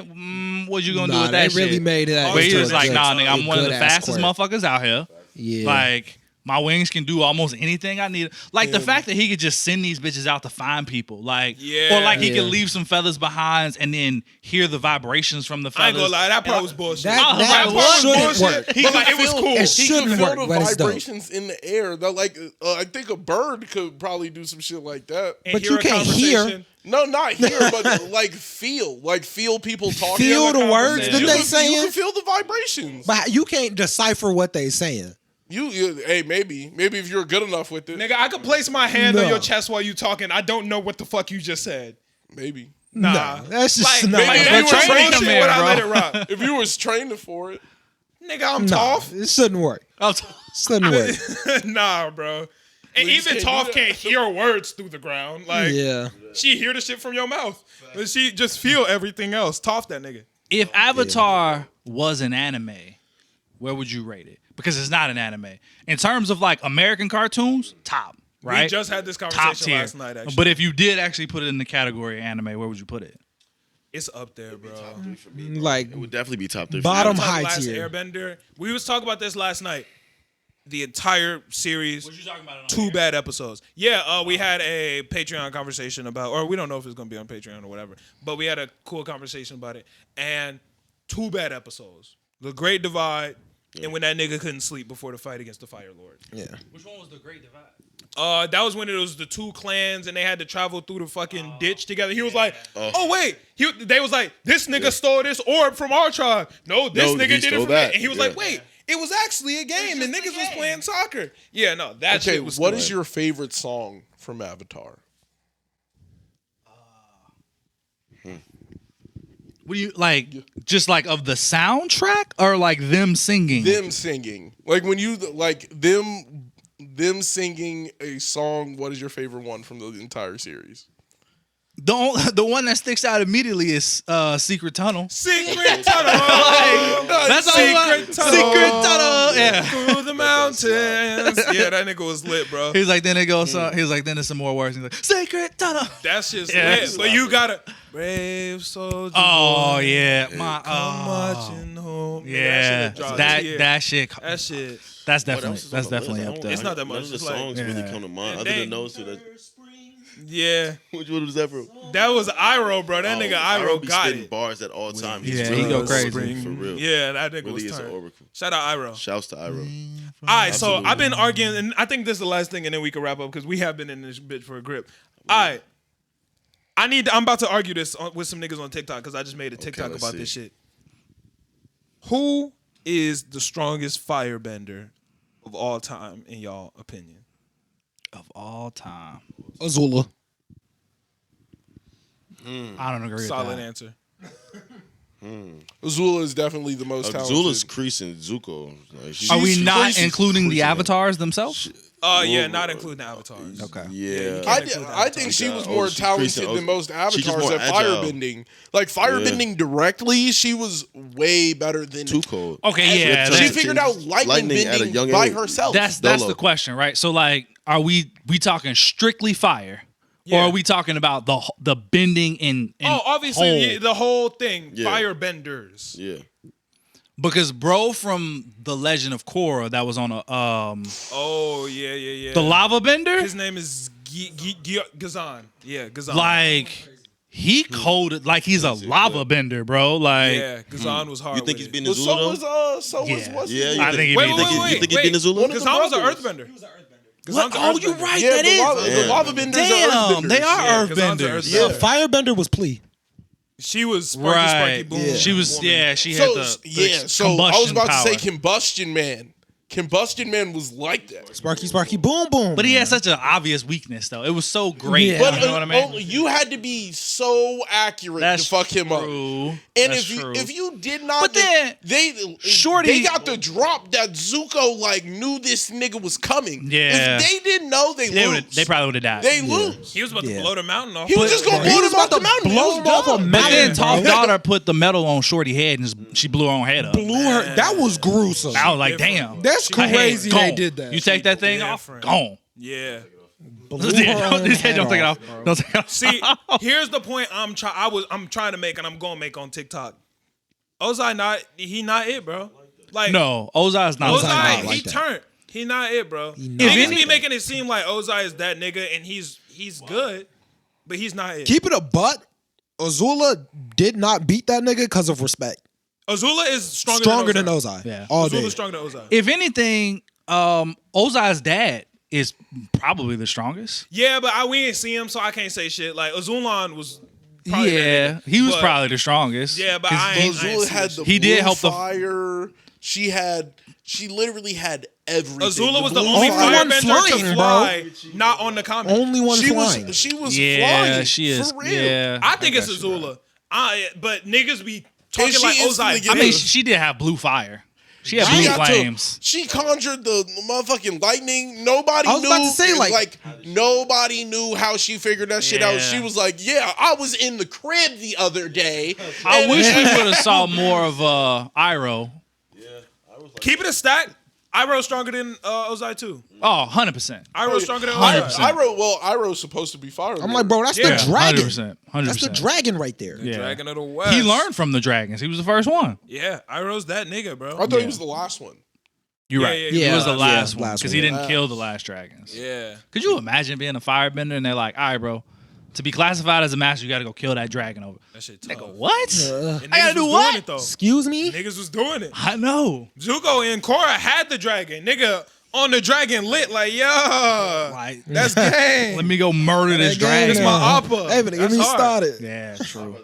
what you gonna do Nah, with that they really shit? made that. But he into was a like, good- nah, nigga, I'm one of the good-ass fastest quirk. motherfuckers out here. Yeah. Like, my wings can do almost anything I need. Like the fact that he could just send these bitches out to find people. Like, Yeah. or like he Yeah. could leave some feathers behind and then hear the vibrations from the feathers. I ain't gonna lie, that part was bullshit. That- I was that like, what? shouldn't Bullshit. work. But like, it was cool. It He shouldn't could feel work, the but it's dope. vibrations in the air. That like, I think a bird could probably do some shit like that. And But hear you a can't hear. conversation. No, not here, but like feel people talking. Feel a the words conversation. that you they can, you saying, can feel the vibrations. but you can't decipher what they saying. Hey, maybe if you're good enough with it, Nigga, I could place my hand on No. your chest while you talking. I don't know what the fuck you just said. maybe. Nah. No, that's just like, not. like Maybe that you were training trained shit man, would I bro. let it rock. If you was training for it, Nigga, I'm No, Toph. it shouldn't work. Oh, Shouldn't work. Nah, bro. And We just even can't do Toph that. can't hear words through the ground. Like, Yeah. she hear the shit from your mouth. But she just feel everything else. Toph that nigga. if Avatar was an anime, where would you rate it? Because it's not an anime. In terms of like American cartoons, top, right? We just had this top conversation tier. last night, actually. But if you did actually put it in the category anime, where would you put it? It's up there, bro. Like It would definitely be top 3. Bottom Avatar: high Last tier. Airbender. We was talking about this last night. The entire series, you talking about? 2 bad episodes. Yeah, we had a Patreon conversation about, or we don't know if it's gonna be on Patreon or whatever, but we had a cool conversation about it. And 2 bad episodes: The Great Divide, and when that nigga couldn't sleep before the fight against the Fire Lord. yeah. Which one was the Great Divide? That was when it was the 2 clans and they had to travel through the fucking ditch together. He was like, "Oh wait," they was like, "This nigga stole this orb from our tribe." No, this No, nigga he did it stole from that. me. And he was Yeah. like, "Wait, it was actually a game and niggas was playing soccer." Yeah, no, that okay. shit was. What cool. is your favorite song from Avatar? What do you like? Just like of the soundtrack or like them singing? Them singing, like when you like them singing a song. What is your favorite one from the entire series? The one that sticks out immediately is Secret Tunnel. Secret tunnel? That's all. Secret tunnel. Secret Tunnel. Yeah. Through the mountains. Yeah, that nigga was lit, bro. He's like, then it goes. He's like, then there's some more words. He's like, Secret Tunnel. That shit's Yeah. lit. But you gotta brave soldier. Oh boy, yeah, come marching home. yeah. That shit dropped. That Yeah. that shit. That shit. That's What else definitely is on the list? I up don't- there. It's not that much. None of the It's like- songs really Yeah. come to mind And other they- than those two. Yeah. Which one was that from? That was Iroh, bro. That nigga Iroh be got spitting it. bars at all time. Yeah, really he go an crazy. oracle, for real. Yeah, that nigga Really was is an turned. oracle. Shout out Iroh. Shouts to Iroh. All right, so Absolutely. I've been arguing, and I think this is the last thing, and then we can wrap up because we have been in this bitch for a grip. All right, I'm about to argue this with some niggas on TikTok because I just made a TikTok let's about see. this shit. Who is the strongest firebender of all time in y'all opinion? Of all time, Azula. I don't agree Solid with that. answer. Azula is definitely the most talented. Zula's creasing Zuko. Like, she's- Are we She's not crazy. including the Cruising, man. avatars themselves? Yeah, not including avatars. Okay. Yeah. I think she was more she's talented creasing. than most She's avatars just more at agile. firebending. Like firebending directly, she was way better than. Too cold. Okay, yeah. She that's- figured out lightning at a bending young by age. herself. That's Dolo. the question, right? So like, are we talking strictly fire, Yeah. or are we talking about the bending in Obviously, whole? the whole thing, Yeah. firebenders. Yeah. Because bro from the Legend of Korra that was on a Oh, yeah. the lava bender, His name is Gazan. Yeah, Gazan. like he coded like he's a lava bender, bro. Like yeah, Gazan was hard. You think with he's it. being But Azula so though? was Yeah. what's Yeah, his you I name? think he Wait, beat wait, the- wait, you wait. think he's being Azula? One of the Gazan was an brothers. earthbender. what? Gazan's an Oh, you're earthbender. right. Yeah, that the is. lava benders Damn, are earthbenders. they are Yeah, 'cause I'm the earthbenders. earthbender. Yeah. Firebender was Plea. She was Sparky Sparky Right. Boom. Yeah. She was. woman. Yeah, she So had the yeah, so I was combustion about power. to say Combustion Man. Combustion Man was like that. Sparky, Sparky, boom, boom. But he had such an obvious weakness, though. It was so great. Yeah. But You know what I mean? you had to be so accurate to fuck him up. true. And That's if you did not, But then, Shorty- they got the drop that Zuko like knew this nigga was coming. Yeah. If they didn't know, they lose. they probably would have died. They lose. He was about to blow the mountain off. He was just gonna He blow was them off about the to mountain. blow He was him off a done. but then mountain. Toph daughter put the metal on Shorty head and she blew her own head up. blew her. That was gruesome. I was like, damn. That's Her head crazy they gone. did that. You take that thing off, Different. gone. Yeah. Blew her own Don't take head it off. bro. Don't take it off. See, here's the point I'm trying to make, and I'm gonna make on TikTok. Ozai not it, bro. Like No, Ozai's not. Ozai Ozai, not he like that. turned. He not it, bro. not Niggas like be making it seem like Ozai is that nigga, and he's good, but he's not it. Keep it a butt. Azula did not beat that nigga because of respect. Azula is Stronger than Ozai. Yeah. All day. Azula's stronger than Ozai. If anything, Ozai's dad is probably the strongest. Yeah, but we ain't see him, so I can't say shit. Like Azulon was. Probably that Yeah, nigga. he was But- probably the strongest. Yeah, but 'Cause I ain't Azula see had that the shit. He did blue help the- fire. She literally had everything. Azula was the blue only fire. Only one firebender flying, to bro. fly, not on the comic. Only one She flying. was Yeah, flying. she is. For real. Yeah, I think it's guess you're right. Azula. But niggas be talking she like instantly Ozai. get I mean, Yeah. she did have blue fire. She had She blue got to- flames. She conjured the motherfucking lightning. Nobody I was knew. about to say, like- nobody knew how she figured that shit out. Yeah. She was like, "Yeah, I was in the crib the other day." I And wish then- we would have saw more of Iroh. Keep it a stack. Iroh's stronger than Ozai too. Oh, 100%. Iroh's stronger than I, 100%. Ozai. Iroh's supposed to be fire. I'm like, bro, that's Yeah, the dragon. 100%. That's the dragon right there. Yeah. Dragon of the West. He learned from the dragons. He was the first one. Yeah, Iroh's that nigga, bro. I thought he was the last one. You're Yeah, right. yeah, He yeah. was the Yeah, last one last because one. he didn't kill the last dragons. Yeah. Could you imagine being a firebender and they're like, all right, bro, to be classified as a master, you got to go kill that dragon over. That shit tough. Nigga, what? And I gotta niggas do was what? Doing it, though. Excuse me? Niggas was doing it. I know. Zuko and Korra had the dragon. Nigga on the dragon lit like, yeah. Like, That's gang. let me go murder this That's dragon. my oppa. Hey, but get That's me hard. started. Yeah, true.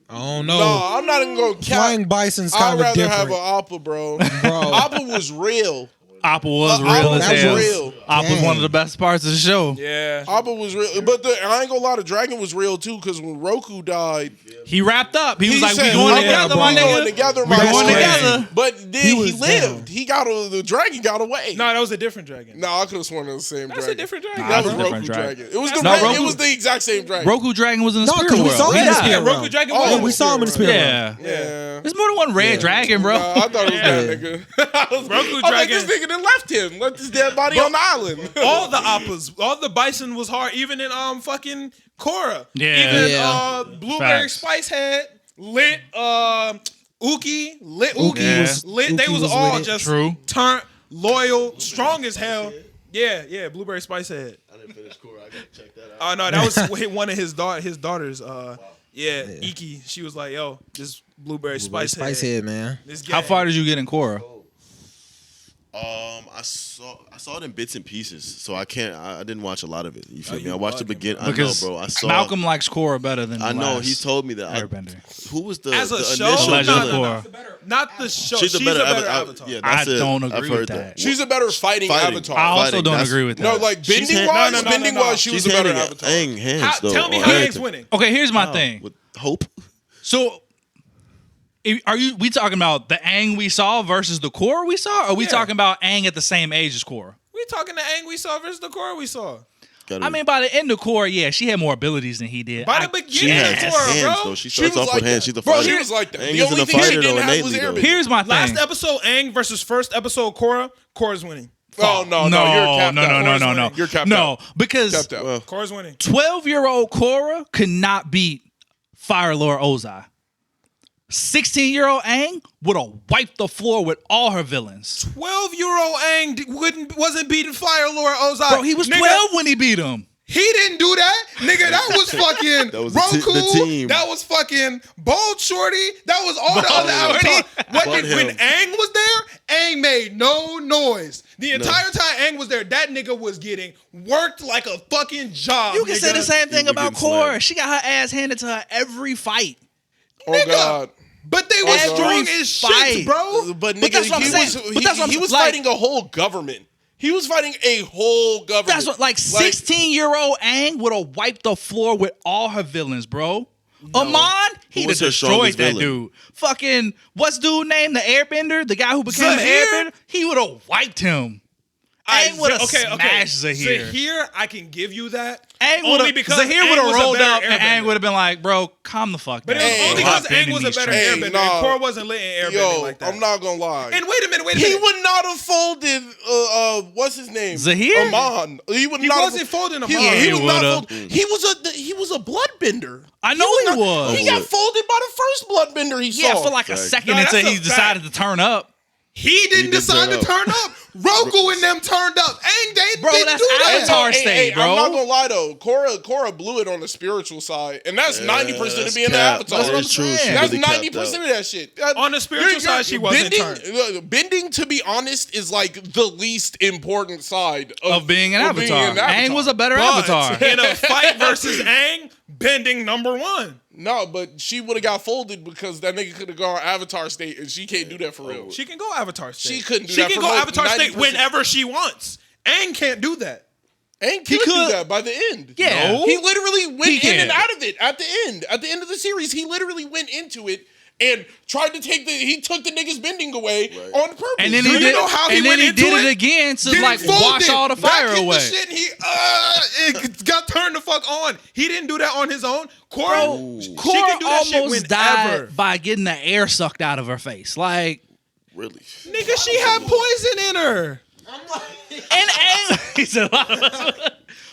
I don't No, know. I'm not even gonna Flying count. bison's I'd kind of rather have different. an Appa, bro. Bro. Appa was real. Appa was Appa real was as hell. real. Appa was Dang. one of the best parts of the show. Yeah. Appa was real, but I ain't gonna lie, the dragon was real too. Because when Roku died, He wrapped up. He was like, said, we going "I'm together, my going nigga. together, We my going boy." together. But then He he, was lived. down. He got the dragon got away. No, that was a different dragon. No, I could have sworn it was the same That's dragon. a different dragon. That Nah, was it's a Roku different dragon. dragon. It was the No, red, Roku- it was the exact same dragon. Roku Dragon was in the No, spirit 'cause we world. saw him in Yeah. the spirit Yeah, world. Roku Dragon Oh, was. Yeah, we saw him in the spirit world. Yeah. Yeah. There's more than one red dragon, bro. I thought it was that nigga. Roku I'm like, this Dragon. nigga then left him. Left his dead body on the island. All the oppas, all the bison was hard, even in fucking Korra. Yeah. Even Yeah. Blueberry Facts. Spice Head, lit Uki, lit Uki Uki, was- lit. They Uki was was all with it. just True. turned loyal, strong as hell. Yeah, Blueberry Spice Head. I didn't finish Korra. I gotta check that out. Oh no, that was one of his daughters. Iki. She was like, "Yo, this Blueberry Spice Head. Head, man. This How gang." far did you get in Korra? I saw it in bits and pieces, so I didn't watch a lot of it. You feel me? you I watched the bugging, beginning. Because I know, bro. I saw. Malcolm likes Korra better than I the know. last He told me that. Airbender. Who was the As a the show, initial? Legend of no, Korra. Not the show. She's a better avatar. avatar. Yeah, I that's it. don't I've agree heard with that. She's a better fighting avatar. I also Fighting, don't that's- agree with that. No, like She's bending hand- wise, no, no, bending no, no. wise, she was She's a better handing avatar. Aang hands though. Tell me on how Aang's everything. winning. Okay, here's my thing. With hope. So, we talking about the Aang we saw versus the Korra we saw? Or are we Yeah. talking about Aang at the same age as Korra? We talking the Aang we saw versus the Korra we saw. Gotta- I mean, by the end of Korra, yeah, she had more abilities than he did. By the I beginning she has of guess. Korra, hands bro. though. She She starts was off like with hands. that. She's a Bro, fighter. she was like that. Aang The isn't only a thing she fighter didn't though have was innately though. airbending. Here's my Last thing. episode, Aang versus first episode, Korra's winning. Oh no, no, you're capped no, out. no, no, no, Korra's no. winning. You're capped No, out. because Capped out. Well, Korra's winning. 12-year-old Korra could not beat Fire Lord Ozai. 16-year-old Aang would have wiped the floor with all her villains. 12-year-old Aang wasn't beating Fire Lord Ozai. Bro, he was Nigga, 12 when he beat him. He didn't do that, nigga. That was fucking That was Roku. the team. That was fucking Bold Shorty. That was all the other avatars. When him. Aang was there, Aang made no noise. The entire time Aang was there, that nigga was getting worked like a fucking job. You can say nigga. the same thing was about getting Korra. slammed. She got her ass handed to her every fight. Oh God. But they were Every strong as fight. shit, bro. But But nigga, that's what I'm saying. But that's what he I'm- was like- fighting a whole government. He was fighting a whole government. That's what, like 16-year-old Aang would have wiped the floor with all her villains, bro. Amon, he'd have was her destroyed strongest that villain? dude. Fucking, what's dude name? The Airbender? The guy who became the Zahir? Airbender? He would have wiped him. Aang would have smashed Zahir. Zahir, I can give you that. Aang only would because have. Zahir Aang would have was a rolled better up, and airbender. Aang would have been like, "Bro, calm the fuck But down." it was only bro. because I've been Aang in was a these better streets." airbender. nah. And Korra wasn't lit in airbending like that. I'm not gonna lie. And wait a minute. He would not have folded. What's his name? Zahir? Amon. He would He not. wasn't have, folding He, Amon. he He was not would've. fold, He was a bloodbender. I know he was. He got folded by the first bloodbender he Yeah, saw. for like a Facts. second No, until that's he a decided to turn up. He didn't did decide turn to up. turn up. Roku and them turned up. Aang, they Bro, didn't that's do that. Avatar state, bro. I'm not gonna lie though. Korra blew it on the spiritual side, and that's 90% of that's being an cap. avatar. That's what I'm That is true. She saying. That's really capped 90% out. of that shit. On the spiritual side, she wasn't turned. Bending, to be honest, is like the least important side Of being an being avatar. Aang was a better avatar. But in a fight versus Aang, bending number one. No, but she would have got folded because that nigga could have gone Avatar state, and she can't do that for real. She can go Avatar state. She couldn't do She that can for go no Avatar state 90%. whenever she wants. Aang can't do that. Aang He could do could- that by the end. Yeah. No. He literally went He in and can. out of it at the end. At the end of the series, he literally went into it and tried to he took the nigga's bending away on purpose. And then Do he you did, know how he and then went he into did it it? again to Didn't like fold wash it. all the Back fire hit away. The shit, it got turned the fuck on. He didn't do that on his own. Korra, she Korra can do that shit almost whenever. died by getting the air sucked out of her face. Like, Really? Nigga, she had poison in her. and Aang, he said a lot of us.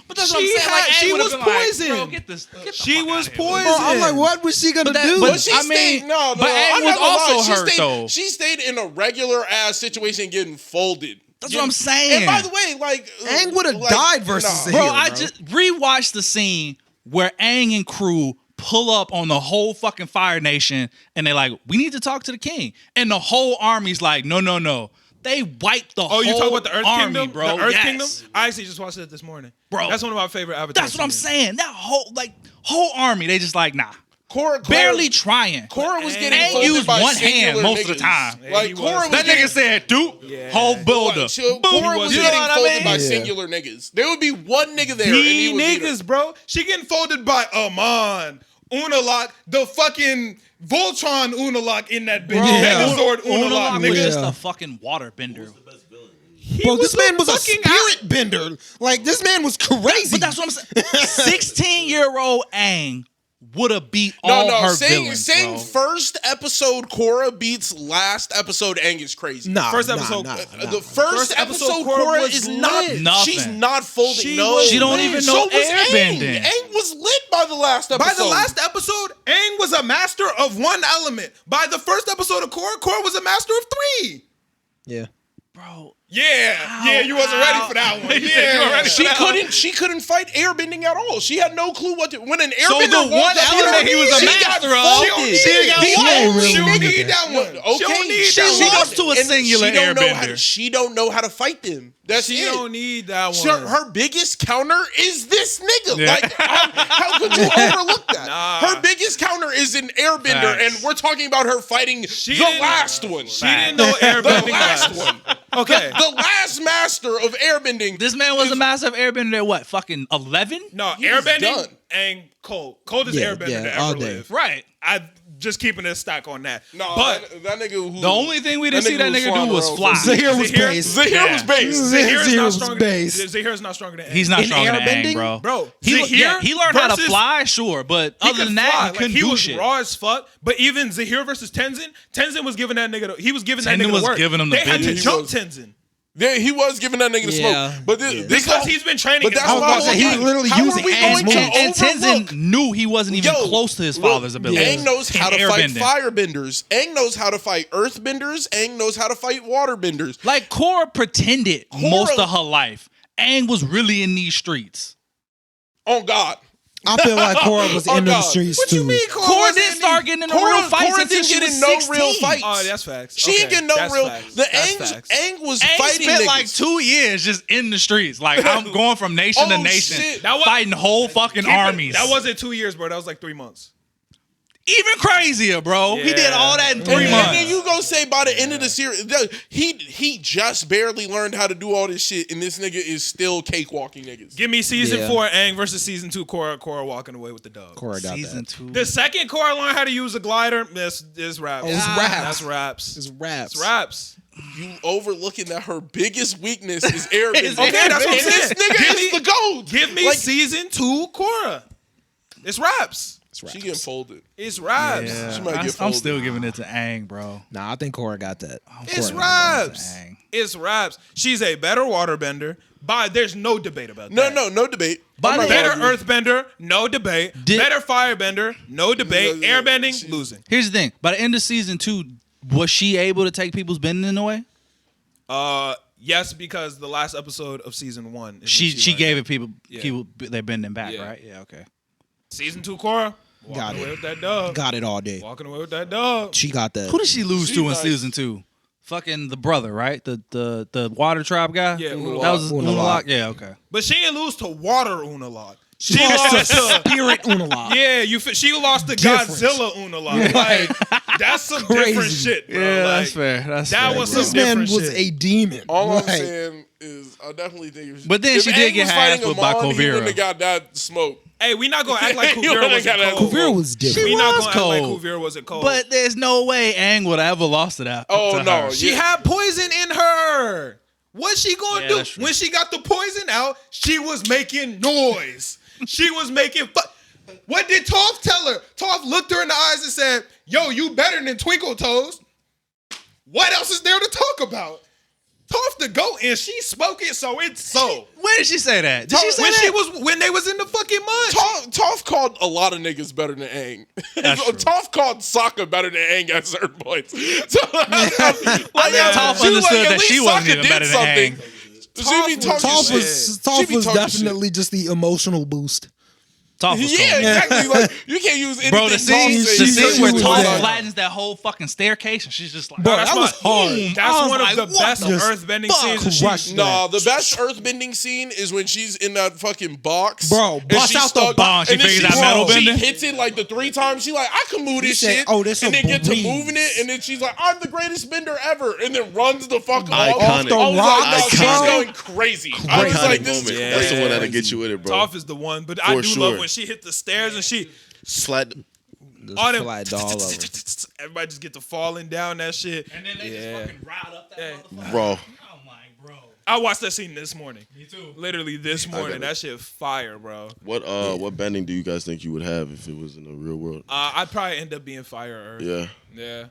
But that's what I'm She saying. Like, had- Aang she would've was been like, poisoned. Bro, get this. Get the She fuck was outta here. poisoned. Bro, I'm like, what was she gonna do? But But she I stayed. mean, No, but Aang I'm was not gonna lie. also She hurt, stayed, though. She stayed in a regular ass situation, getting folded. That's what I'm saying. And by the way, like Aang would have died versus nah. Zahir, Bro, I just rewatched the scene where Aang and crew pull up on the whole fucking Fire Nation and they're like, we need to talk to the king. And the whole army's like, no. They wiped the whole Oh, you talking about the Earth army, Kingdom? bro. The Earth Yes. Kingdom? I actually just watched it this morning. Bro. That's one of my favorite avatars. That's what I'm saying. That whole army, they just like, nah. Korra Barely trying. Korra was getting Aang folded used by one hand singular most of the niggas. time. Yeah, Like he was. Korra was That getting, nigga said, dude, whole builder. Korra was You know getting what I folded mean? by Yeah. singular niggas. There would be one nigga there, and he The would beat her. niggas, bro. She getting folded by Amon, Unalak, the fucking Voltron Unalak in that bitch. Yeah. Megazord Unalak, Unalak was nigga. just Yeah. a fucking water bender. Bro, was this man a was a fucking spirit bender. Like, this man was crazy. But that's what I'm saying. 16-year-old Aang would have beat all her villains, saying bro. first episode Korra beats last episode Aang is crazy. Nah, First nah, episode- nah, nah. The first episode Korra was is lit. not. Nothing. She's not folding. She no, was She don't lit. even So know was Aang. airbending. Aang was lit by the last episode. By the last episode, Aang was a master of one element. By the first episode of Korra, Korra was a master of three. Yeah. Bro, Yeah, you wasn't ready for that one. You said you weren't ready for She couldn't fight airbending at all. She had no clue what to. When an So airbender the one walked up element here, he was a she master got of, folded. she ain't got The one. only She don't nigga- need that one. Okay, She don't need She that one. lost to a and singular she don't know how airbender. to, she don't know how to fight them. That's She it. don't need that So one. her biggest counter is this nigga. Yeah. Like, how could you overlook that? Nah. Her biggest counter is an airbender, Facts. and we're talking about her fighting the didn't- last one. She didn't know The airbending last was. one. Okay. The last master of airbending. this man was a master of airbender at what? Fucking 11? No, He was airbending done. and coldest Yeah, airbender yeah, to all ever day. live. Right. I just keeping a stack on that. No, but that nigga who. The only thing we didn't see that was nigga flying do was around fly. Zahir was Zahir- based. Zahir was based. Zahir is Zahir not was stronger. based. Zahir is not stronger than Aang. He's not In stronger than airbending? Aang, bro. Bro, He Zahir learned how to versus- fly, sure, but He other could than that, fly. he couldn't he do was shit. raw as fuck. But even Zahir versus Tenzin was giving that nigga. He was giving that Tenzin nigga was the work. giving him the They had to business. jump He Tenzin Yeah, he was giving that nigga the Yeah. smoke. But this, Yeah. this because whole- he's been training. But his that's whole why I was He life. like, literally how using are we Aang's going moves. to And overlook? Tenzin knew he wasn't even Yo, close to his look, father's ability. Aang knows how to In fight airbending. firebenders. Aang knows how to fight earthbenders. Aang knows how to fight waterbenders. Like Korra pretended most of her life. Aang was really in these streets. Oh God, I feel like Korra was Oh, in the God. streets What too. you mean, Korra didn't start getting in a real fight Korra until didn't she get was in no 16. real fights. Oh, that's facts. She ain't getting no that's real. facts. The That's Aang facts. was Aang fighting spent niggas. like 2 years just in the streets. Like, I'm going from nation to Oh, nation, shit. That was- fighting whole fucking Keep it- armies. That wasn't 2 years, bro. That was like 3 months. even crazier, bro. He did all that in 3 And months. then you gonna say by the end of the series, he just barely learned how to do all this shit, and this nigga is still cakewalking niggas. Give me season Yeah. 4 Aang versus season 2 Korra. Korra walking away with the dub. Korra got Season that. 2. The second Korra learned how to use a glider. This raps. It's raps. That's raps. It's raps. It's raps. You overlooking that her biggest weakness is airbending. Okay, that's what I'm And this saying. nigga Give is me- the GOAT. Give me Like, season 2 Korra. It's raps. It's raps. she getting folded. It's raps. Yeah, She might get I'm folded. still giving it to Aang, bro. Nah, I think Korra got that. It's Korra got raps. Aang. It's raps. She's a better waterbender. There's no debate about No, that. no debate. By I'm the not Better arguing. earthbender, no debate. Did- Better firebender, no debate. No, no, Airbending, she- losing. Here's the thing. By the end of season 2, was she able to take people's bending away? Yes, because the last episode of season 1. is when She learned gave that. it people Yeah. their bending back, Yeah. right? Yeah, okay. Season 2 Korra. Got Walking it. away with that dub. Got it all day. Walking away with that dub. She got that. Who did she lose She to in nice. season 2? Fucking the brother, right? The water tribe guy? Yeah, Unalaq. That was Unalaq. Unalaq? Yeah, okay. But she didn't lose to water Unalaq. She lost lost to to Spirit Unalaq. yeah, she lost to Different. Godzilla Unalaq. Like that's some Crazy. different shit, bro. Yeah, Like, that's fair. That's that fair, was bro. This man different was shit. a demon. All I'm Like, saying is, I definitely think. But then if she did Aang get was her fighting ass whipped by Amon, he Kuvira. wouldn't have got that smoke. Hey, we not gonna act like You Kuvira would've wasn't got that cold. Kuvira was different. We not was gonna act like cold. Kuvira wasn't cold. But there's no way Aang would have ever lost to that. Oh, to no. her. she had poison in her. What's she gonna Yeah, do? that's true. When she got the poison out, she was making noise. She was making What did Toph tell her? Toph looked her in the eyes and said, "Yo, you better than Twinkle Toes." What else is there to talk about? Toph the GOAT, and she spoke it, so it's so. When did she say that? Did she say when that? when they was in the fucking mud. Toph called a lot of niggas better than Aang. That's true. Toph called Sokka better than Aang at certain points. So, I think Toph she was understood at that she least wasn't Sokka even did better than something. Aang. She be talking Toph shit. was, She Toph be was talking definitely just the emotional boost. Toph was Yeah, cold. exactly. Like you can't use anything. Bro, the Toph scene, says. the she scene where was Toph there. flattens that whole fucking staircase and she's just like, Bro, that's that was my- hard. boom. That's I was one like, of the what best the earthbending fuck? scenes. that Crushed she- Nah, the best earthbending scene is when she's in that fucking box. Bro, and bust she's out the stuck, box, she and then figures out metal she bending. hits it like the 3 times. She like, I can move this said, shit. "Oh, this and a then get to breeze." moving it, and then she's like, I'm the greatest bender ever, and then runs the fuck Iconic. off. Off the I was rock, like, no, she's bro. going crazy. I was Iconic like, this moment. is That's the one that'll crazy. get you with it, bro. Toph is the one, but I For do sure. love when she hit the stairs and she Flat. all them flat all over. everybody just get to falling down that shit. And then they just fucking riled up that motherfucker. Bro. I'm like, bro. I watched that scene this morning. Me too. Literally this morning. it. That shit fire, bro. What bending do you guys think you would have if it was in the real world? I'd probably end up being fire or earth. Yeah. Yeah.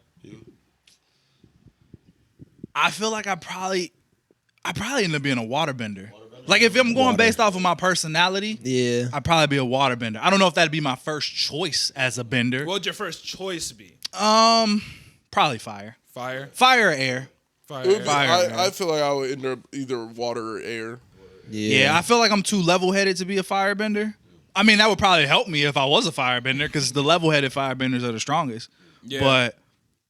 I feel like I probably end up being a waterbender. Like if I'm going based off of my personality, Yeah. I'd probably be a waterbender. I don't know if that'd be my first choice as a bender. What would your first choice be? Probably fire. Fire? Fire or air. Fire. It would be- Fire, I feel like I would end up either water or air. Yeah, I feel like I'm too level-headed to be a firebender. I mean, that would probably help me if I was a firebender because the level-headed firebenders are the strongest. Yeah. But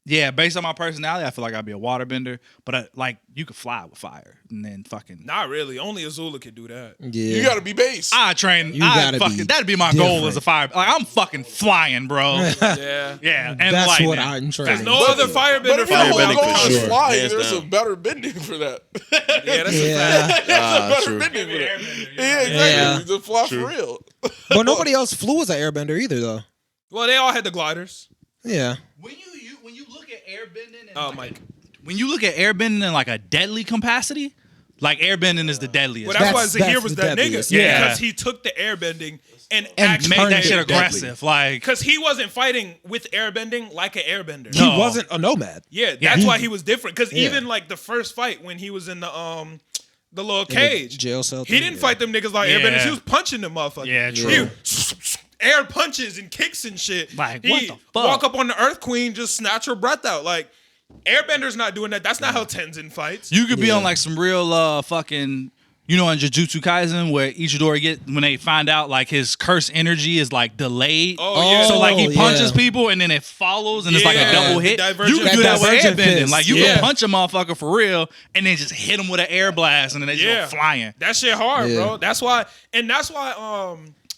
yeah, based on my personality, I feel like I'd be a waterbender. But like, you could fly with fire and then fucking. Not really. Only Azula could do that. Yeah. You gotta be base. I train. You gotta be That'd be my goal different. as a fire. Like I'm fucking flying, bro. Yeah. Yeah, and That's lightning. what I'm There's trying. no other But firebender if your whole Firebending goal for is sure. flying, Hands there's down. a better bending for that. Yeah, that's a Yeah. fact. Better True. bending for that. Airbender, Yeah, exactly. Yeah. You just fly for real. But nobody else flew as an airbender either, though. Well, they all had the gliders. Yeah. When you look at airbending, and Oh, Mike. when you look at airbending in like a deadly capacity, like airbending is the deadliest. Well, that's why That's Zahir was the that nigga. deadliest. Yeah. Because he took the airbending and And actually made turned that it shit deadly. aggressive. Like Because he wasn't fighting with airbending like an airbender. He No. wasn't a nomad. Yeah, that's he- why he was different. Because Yeah. even like the first fight when he was in the little cage, jail cell he thing, didn't yeah. fight them niggas like Yeah. airbenders. He was punching them motherfuckers. Yeah, true. He- air punches and kicks and shit. Like, he what the fuck? walk up on the Earth Queen, just snatch her breath out. Like Airbender's not doing that. That's not how Tenzin fights. you could be on like some real fucking. You know, in Jujutsu Kaisen, where Ichidori when they find out like his curse energy is like delayed. Oh, yeah. So like he Oh, punches yeah. people and then it follows and it's like a Yeah. double hit. Divergent You can do that with fist. airbending. Fist. Like you Yeah. can punch a motherfucker for real and then just hit him with an air blast and then they just Yeah. go flying. That shit hard, Yeah. bro. That's why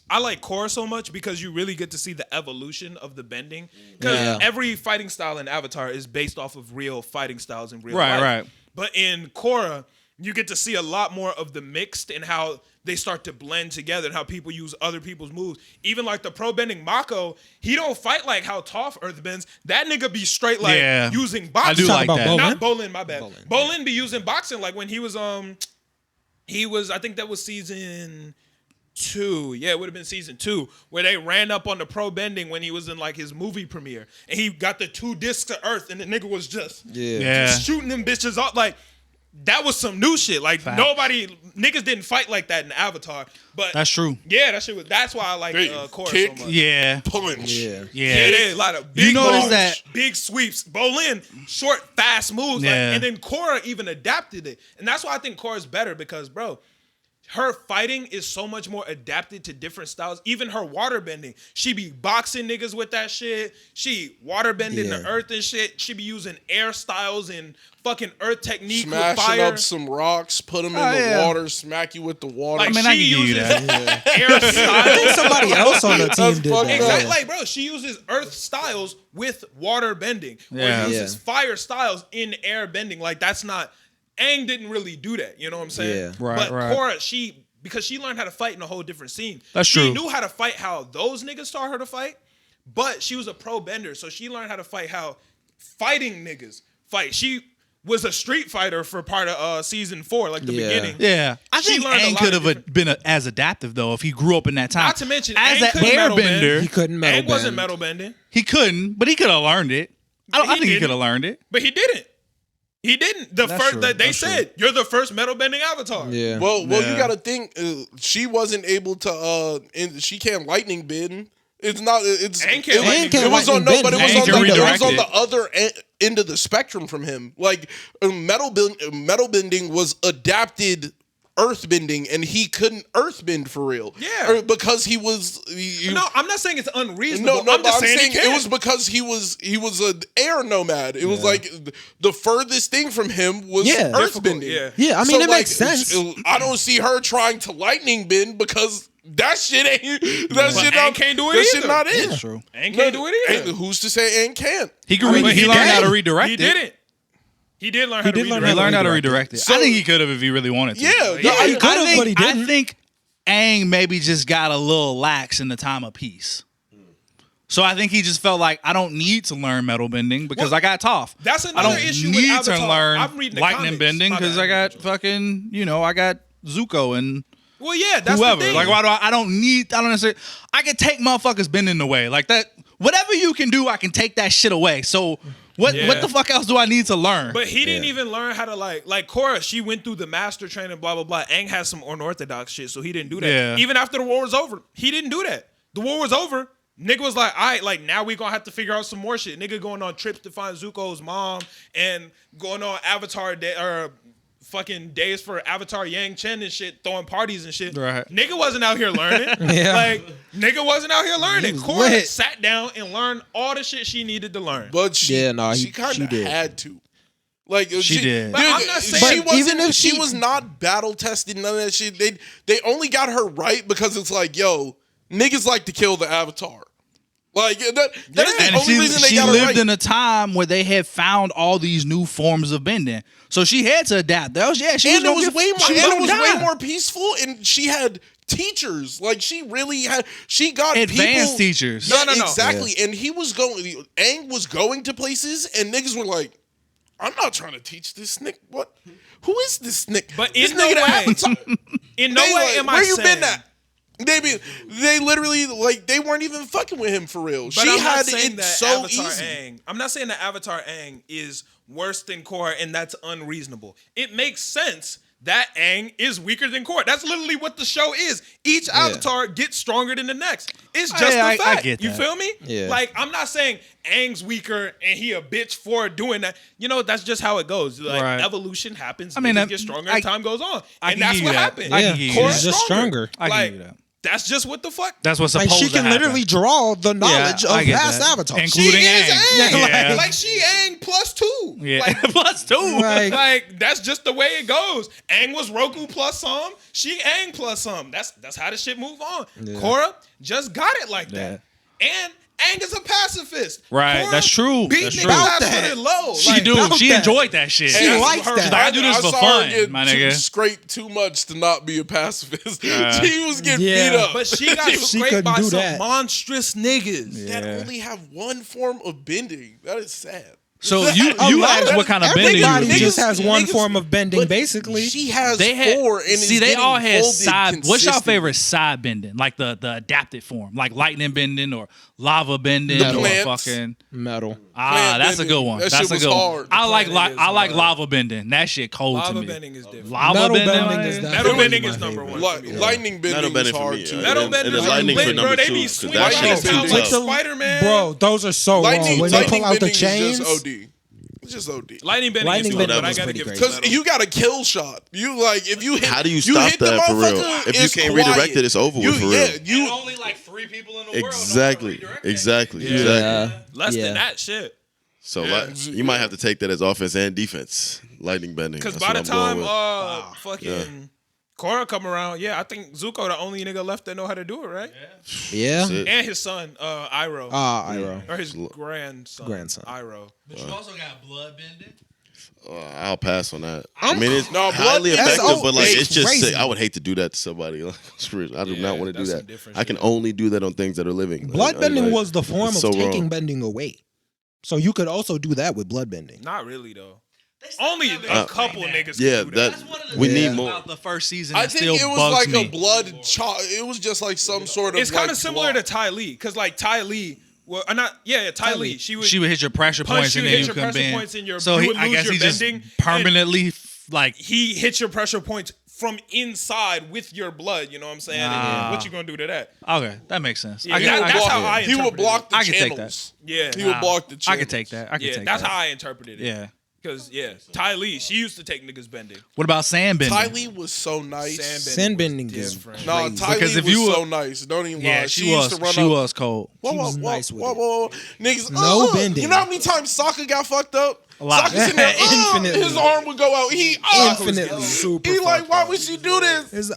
I like Korra so much because you really get to see the evolution of the bending. Because every fighting style in Avatar is based off of real fighting styles in real life. Right. But in Korra, you get to see a lot more of the mixed and how they start to blend together and how people use other people's moves. Even like the pro bending Mako, he don't fight like how Toph Earth bends. That nigga be straight like using boxing. I do like that. Not Bolin, my bad. Bolin be using boxing like when he was I think that was season 2. Yeah, it would have been season 2 where they ran up on the pro bending when he was in like his movie premiere and he got the 2 discs to Earth and the nigga was just shooting them bitches off like. That was some new shit. Like niggas didn't fight like that in Avatar. But that's true. Yeah, that's why I like Korra so much. Yeah. Punch. Yeah. There's a lot of big that big sweeps. Bolin, short, fast moves. Yeah. Like, and then Korra even adapted it. And that's why I think Korra's better because, bro, her fighting is so much more adapted to different styles. Even her water bending. She be boxing niggas with that shit. She water bending the earth and shit. She be using air styles and fucking earth technique with fire. Smashing up some rocks, put them in the water, smack you with the water. Like, I can give you that. Air styles. I think somebody else on the team did that. Exactly, like, bro, she uses earth styles with water bending. Or uses fire styles in air bending. Like, that's not... Aang didn't really do that, you know what I'm saying? Yeah. But Korra, because she learned how to fight in a whole different scene. That's true. She knew how to fight how those niggas taught her to fight, but she was a pro bender, so she learned how to fight how fighting niggas fight. She was a street fighter for part of season 4, like the beginning. Yeah. I think Aang could have been as adaptive, though, if he grew up in that time. Not to mention, as Aang an airbender, he couldn't metal Aang bend. wasn't metal bending. He couldn't, but he could have learned it. I think he could have learned it. But he didn't. He didn't. They said you're the first metal bending Avatar. Yeah. Well, you got to think she wasn't able to. She can't lightning bend. It's not. It's. Aang can't lightning It was on no, but it was on the it. other end of the spectrum from him. Like metal bending was adapted earth bending, and he couldn't earth bend for real. Yeah, because he was. No, I'm not saying it's unreasonable. No, I'm just saying it was because he was an air nomad. It was like the furthest thing from him was earth bending. Yeah, I mean, it makes sense. I don't see her trying to lightning bend because that shit ain't. Aang can't do it that either. Shit not it. That's true. Aang can't do it either. Who's to say Aang can't? He learned how to redirect it. He didn't. He did learn how to redirect it. He learned how to redirect it. I think he could have if he really wanted to. Yeah, he could have, but he didn't. I think Aang maybe just got a little lax in the time of peace. So I think he just felt like, I don't need to learn metal bending because I got Toph. That's I another don't issue need with to Avatar. learn I'm reading the lightning comics. bending My because bad. I got fucking, I got Zuko and Well, yeah, that's whoever. the thing. Like, why do I don't necessarily. I can take motherfuckers bending the way. Like that. Whatever you can do, I can take that shit away. So what the fuck else do I need to learn? But he didn't even learn how to like Korra, she went through the master training, blah, blah, blah. Aang has some unorthodox shit, so he didn't do that. Yeah. Even after the war was over, he didn't do that. The war was over. Nigga was like, all right, like now we gonna have to figure out some more shit. Nigga going on trips to find Zuko's mom and going on Avatar Day or fucking days for Avatar Yang Chen and shit, throwing parties and shit. Right. Nigga wasn't out here learning. Nigga wasn't out here learning. Korra sat down and learned all the shit she needed to learn. But she she kind of had to. Like she did. But I'm not saying she wasn't, even if she was not battle tested, none of that shit. They only got her right because it's like, yo, niggas like to kill the Avatar. Like that is the only reason they got her right. She lived in a time where they had found all these new forms of bending, so she had to adapt. It was way more peaceful, and she had teachers. Like she got advanced people, teachers. No, exactly. Yeah. And Aang was going to places, and niggas were like, "I'm not trying to teach this nigga. What? Who is this nigga? But this in no way, in no way am I where you saying, been at?" They literally like they weren't even fucking with him for real. But she I'm had not saying it that so Avatar easy. Aang. I'm not saying that Avatar Aang is worse than Korra and that's unreasonable. It makes sense that Aang is weaker than Korra. That's literally what the show is. Each Avatar gets stronger than the next. It's just a fact. I get that. You feel me? Yeah. Like I'm not saying Aang's weaker and he a bitch for doing that. That's just how it goes. Like evolution happens. I mean, get stronger as time goes on, and that's what happened. Yeah, Korra's he's just stronger. I can give you that. That's just what the fuck. That's what's Like supposed she can to happen. literally draw the knowledge I of get past that. avatars. Including She is Aang. Aang. Yeah. Like she Aang plus 2. Yeah, Like, plus 2. Like, like that's just the way it goes. Aang was Roku plus some. She Aang plus some. That's how the shit move on. Korra just got it like that. And Aang is a pacifist. Right, Korra that's true. Beat That's niggas true. ass About with it low. She Like, do. about She that. enjoyed that shit. She likes her- that. She's like, I do this for saw her fun, get my nigga. scraped too much to not be a pacifist. She was getting Yeah. beat up. But she got She scraped couldn't by do some that. monstrous niggas. that only have one form of bending. That is sad. So you lot asked of- what kind of bending you Everybody would just use. has one niggas- form of bending, but basically. She has They had, four, and see, is they getting all had folded side. What's your consistently. favorite side bending? Like the adapted form, like lightning bending or lava bending The or plants. fucking. Metal. Plant That's a bending. good one. That That's shit a was good one. hard. I like plant is I like hard. lava bending. That shit cold to Lava me. bending is different. Lava Metal bending, bending man? is Metal definitely bending my is number favorite. one. for me. Lightning Metal bending bending is for hard me. too. Metal and benders the are lightning for lit, number bro. They 2. be 'cause swinging that lightning shit is bending too is- tough. Spider-Man. Bro, those are so wrong. When they pull out the bending chains. is just OD. It's just OD. Lightning bending Lightning is bending good, but I was gotta pretty give it great. to Because Metal. you got a kill shot. You like if you hit. How do you you stop hit the that for real? motherfucker, If you it's can't quiet. redirect it, it's over with for real. Yeah, you. only like 3 people in the Exactly. Exactly. Yeah. Exactly. Less Yeah. than that shit. So you might have to take that as offense and defense. Lightning bending. Because That's by what the I'm going time with. fucking Korra come around, I think Zuko the only nigga left that know how to do it, right? Yeah. That's it. And his son, Iroh. Iroh. Or his grandson. Iroh. But you also got blood bending. I'll pass on that. I'm- I mean, it's No, highly blood- effective, that's but like it's it's just crazy. sick. I would hate to do that to somebody. Screw it. I do Yeah, not want to do that's some that. different I can shit. only do that on things that are living. Blood bending like, was the form it's of so taking wrong. bending away. So you could also do that with blood bending. Not really, though. Only a couple niggas Yeah, can do that. That's one of the we things need more. about the first season I that think still it was bugs like me. a blood. It was just like some sort of. It's kind like of similar to block. Ty Lee. Because, like, Ty Lee, well, Ty Lee. She would hit your pressure punch points you, and hit then you your can pressure bend. points and your- So you he, would I lose guess your he just bending, permanently like he hits your pressure points from inside with your blood. You know what I'm saying? And what you gonna do to that? okay, that makes sense. Yeah, I that- can, that's I, how I He would interpreted block the I can take channels. Yeah, He would block the channels. I can take that. I can yeah, take that's that. how I interpreted it. Yeah. Because Ty Lee, she used to take niggas bending. What about sand bending? Ty Lee was so nice. Sand bending is different. No, crazy. Ty Because Lee if was you were- so nice. Don't even Yeah, lie. she used to was. run She up. was cold. Whoa, She whoa, was whoa, nice with whoa, it. whoa, niggas. No bending. You know how many times Sokka got fucked up? A lot. Sokka sitting there, Infinitely. his arm would go out. Infinitely. Super He like, fucked why up. would she do this?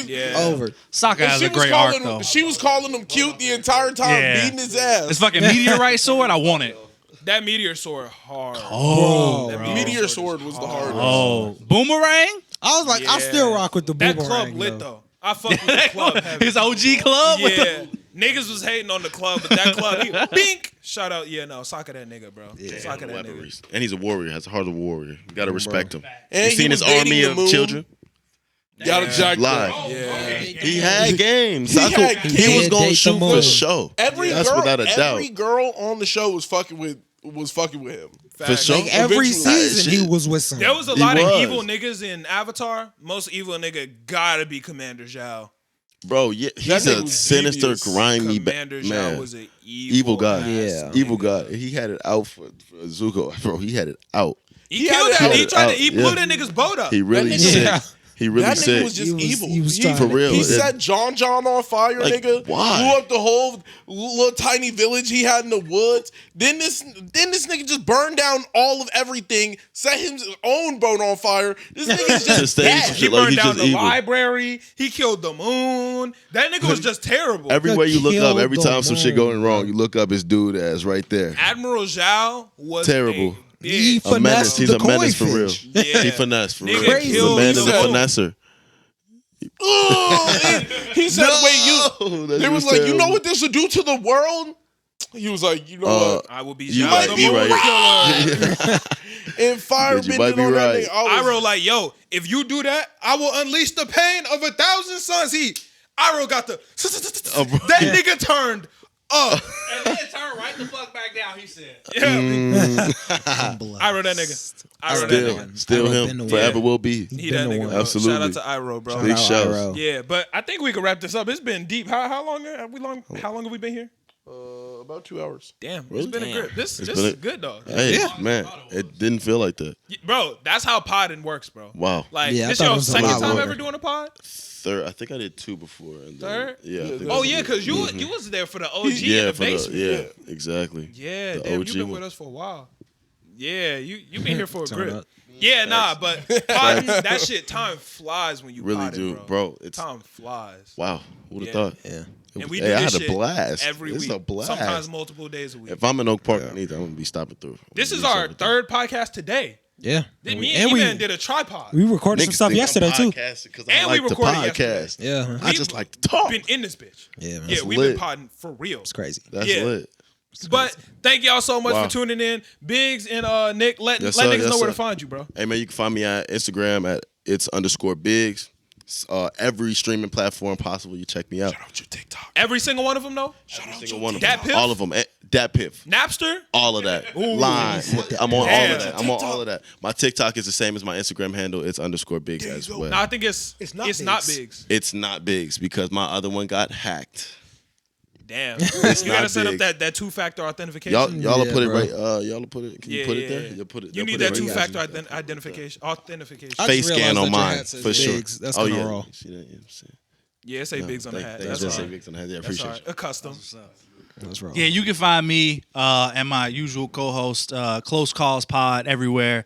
Yeah. Over. Sokka And has she a was great calling arc though. him. She was calling him cute the entire time, Yeah. beating his ass. This fucking meteorite sword, I want it. That meteor sword hard. Oh, That bro. Meteor sword was the hardest. Oh, boomerang. I was like, I still rock with the That boomerang. club lit though. though. I fuck with the club heavy. His OG club. with the- Yeah. Niggas was hating on the club, but that club, bink. Shout out, Soccer that nigga, bro. Soccer that nigga. Weaponries. And he's a warrior. Has the heart of a warrior. You gotta respect him. And You he seen was his army dating the of moon. children? Gotta jack Live. that. Yeah. He had games. He Sokka- had he games. was gonna Date the shoot for moon. show. Every That's girl, without a doubt. every girl on the show was fucking with him. For sure. Like every Eventually. season, he was with some. There was a He lot of was. evil niggas in Avatar. Most evil nigga gotta be Commander Zhao. Bro, yeah, he's nigga a was sinister, devious. grimy Commander Zhao man. was an Evil guy. ass Yeah. Evil nigga. guy. He had it out for Zuko. Bro, he had it out. He had killed it that. out. He tried to. He Yeah. blew that nigga's boat up. He really nigga- sick. Yeah. He really That sick. nigga was just evil. He was trying For real. He It- set John on fire, Like, nigga. why? Blew up the whole little tiny village he had in the woods. Then this nigga just burned down all of everything, set his own boat on fire. This nigga's To just stage bad. some He shit like burned he's down just the evil. library. He killed the moon. That nigga was just terrible. Everywhere you look up, Killed every the time some shit moon, going wrong, you look up his dude as right there. Admiral Zhao was Terrible. A He bitch. A menace. finessed He's the a menace for koi real. fish. Yeah. He finesse for Nigga real. He's a killed man is a Zuko. finesser. He said, "Wait, No, that They was was like, you know terrible. what this would do to the world?" He was like, "You know what?" I will be You Zhao might the be moon right. killer. And fire You might bending be on that right. nigga. I was- Iroh like, yo, if you do that, I will unleash the pain of 1,000 suns. Iroh got the that nigga turned up. And then turn right the fuck back down. He said. Yeah. Iroh that nigga. Iroh that nigga. Still Iroh him. been the Forever one. will be. He been that the nigga, one. bro. Absolutely. Shout out to Iroh, bro. Big Shout shout. out, Iroh. Yeah, but I think we can wrap this up. It's been deep. How long have we How long have we been here? About 2 hours. Damn, it's been a grip. This been is a- good though. Hey, man, it didn't feel like that. Bro, that's how podding works, bro. Wow. Like Yeah, I this thought it your was a second lot time longer. ever doing a pod? third. I think I did 2 before. And then, Third? Yeah. I think Oh that's yeah, it. because you was there for the OG Yeah, in the for basement. exactly. Yeah, The damn, OG you've been one. with us for a while. Yeah, you been here for a Turn grip. up. Yeah, nah, but potting, that shit, time flies when you Really potting, do, bro. It's time flies. wow. Who'd have Yeah. thought? Yeah. And we Hey, do I this had a shit blast. every It's week. a blast. Sometimes multiple days a week. If I'm in Oak Park, I need to. I'm gonna be stopping through. This is our third podcast today. Yeah. Me and E-Man did a tripod. We recorded some stuff yesterday too. And we recorded podcast. Yeah. I just like to talk. Been in this bitch. Yeah, man. Yeah, That's we've been lit. potting for real. It's crazy. That's Yeah. lit. But thank y'all so much Wow. for tuning in. Biggs and Nick, let Yes, niggas sir. know Yes, where to sir. find you, bro. Hey man, you can find me at Instagram at its_bigs. Every streaming platform possible. You check me out. Shout out your TikTok. Every single one of them, though? Every single one of Dat them. Piff? All of them. Dat Piff. Napster? All of that. Line. I'm on all Damn. of that. I'm on all of that. My TikTok is the same as my Instagram handle. It's _bigs as well. No, I think it's not Biggs. Biggs. It's not bigs because my other one got hacked. Damn. It's You gotta not set up Biggs. that two-factor authentication. Y'all will Yeah, put it bro. right. Y'all will put it. Can you put it there? You'll put it. You they'll need put that it right two-factor there. identification. Authentication. I Face just scan realized on that your mine hat says for sure. Biggs. That's oh kinda yeah. raw. See that? Yeah, I'm saying. Yeah, say Biggs on the hat. Thanks, That's just all say right. Biggs on the hat. Yeah, I That's appreciate all you. right. A custom. That's raw. Yeah, you can find me and my usual co-host, Close Calls Pod, everywhere.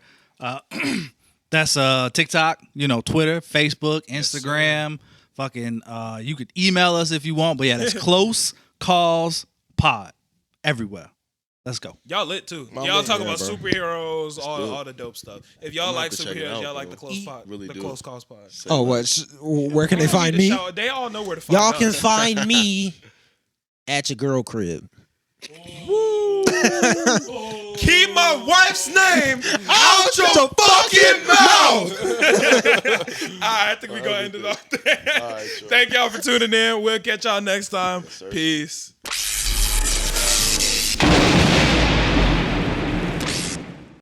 That's TikTok, Twitter, Facebook, Instagram. Fucking, you could email us if you want, but yeah, that's Close Calls Pod, everywhere. Let's go. Y'all lit too. My Y'all man, talking yeah, about bro. superheroes, good. all the dope stuff. If y'all I'm gonna like have to check it superheroes, out, y'all like bro. the close pod, Really the do. close calls pod. Oh, what? Where can they find me? They all know where to find Y'all us. can find me at your girl crib. Keep my wife's name out your fucking mouth. I think we're gonna end it off there. All right, sure. Thank y'all for tuning in. We'll catch y'all next time. sir. Peace.